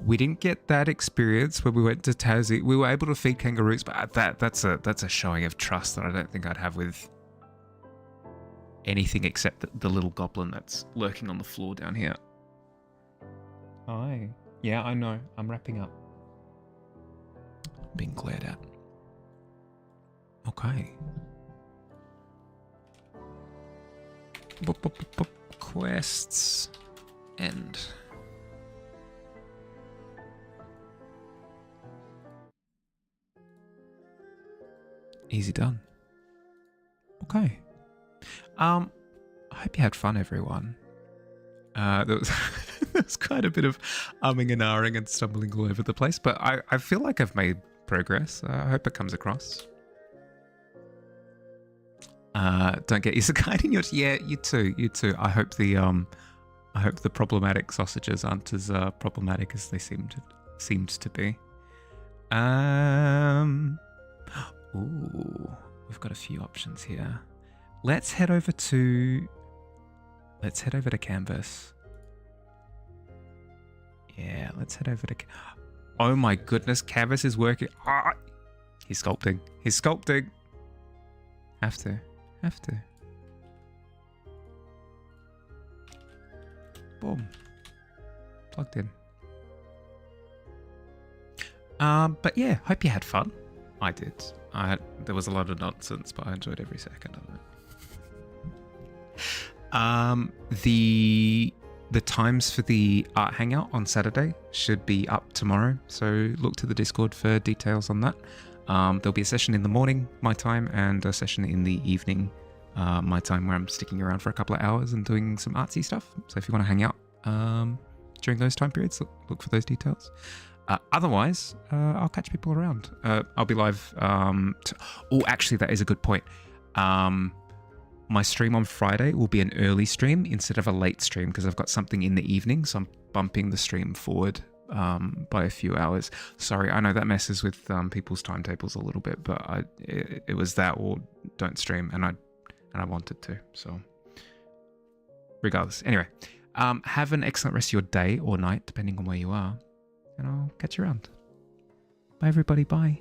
We didn't get that experience when we went to Tassie. We were able to feed kangaroos, but that's a showing of trust that I don't think I'd have with anything except the little goblin that's lurking on the floor down here. Hi. Yeah, I know. I'm wrapping up. Being glared at. Okay. Quests end. Easy done. Okay. I hope you had fun, everyone. There was quite a bit of umming and ahhing and stumbling all over the place, but I feel like I've made progress. I hope it comes across. Don't get used to guiding your... Yeah, you too. I hope the problematic sausages aren't as problematic as they seemed to be. Ooh, we've got a few options here. Let's head over to Canvas. Yeah, let's head over to... Oh my goodness, Canvas is working. Ah, he's sculpting. He's sculpting. Have to. Boom. Plugged in. But yeah, hope you had fun. I did. There was a lot of nonsense, but I enjoyed every second of it. The times for the art hangout on Saturday should be up tomorrow, so look to the Discord for details on that. There'll be a session in the morning, my time, and a session in the evening, my time, where I'm sticking around for a couple of hours and doing some artsy stuff. So if you want to hang out during those time periods, look for those details. Otherwise, I'll catch people around. I'll be live. Actually, that is a good point. My stream on Friday will be an early stream instead of a late stream because I've got something in the evening, so I'm bumping the stream forward by a few hours. Sorry, I know that messes with people's timetables a little bit, but it was that or don't stream, and I wanted to. So, regardless, anyway, have an excellent rest of your day or night, depending on where you are, and I'll catch you around. Bye, everybody. Bye.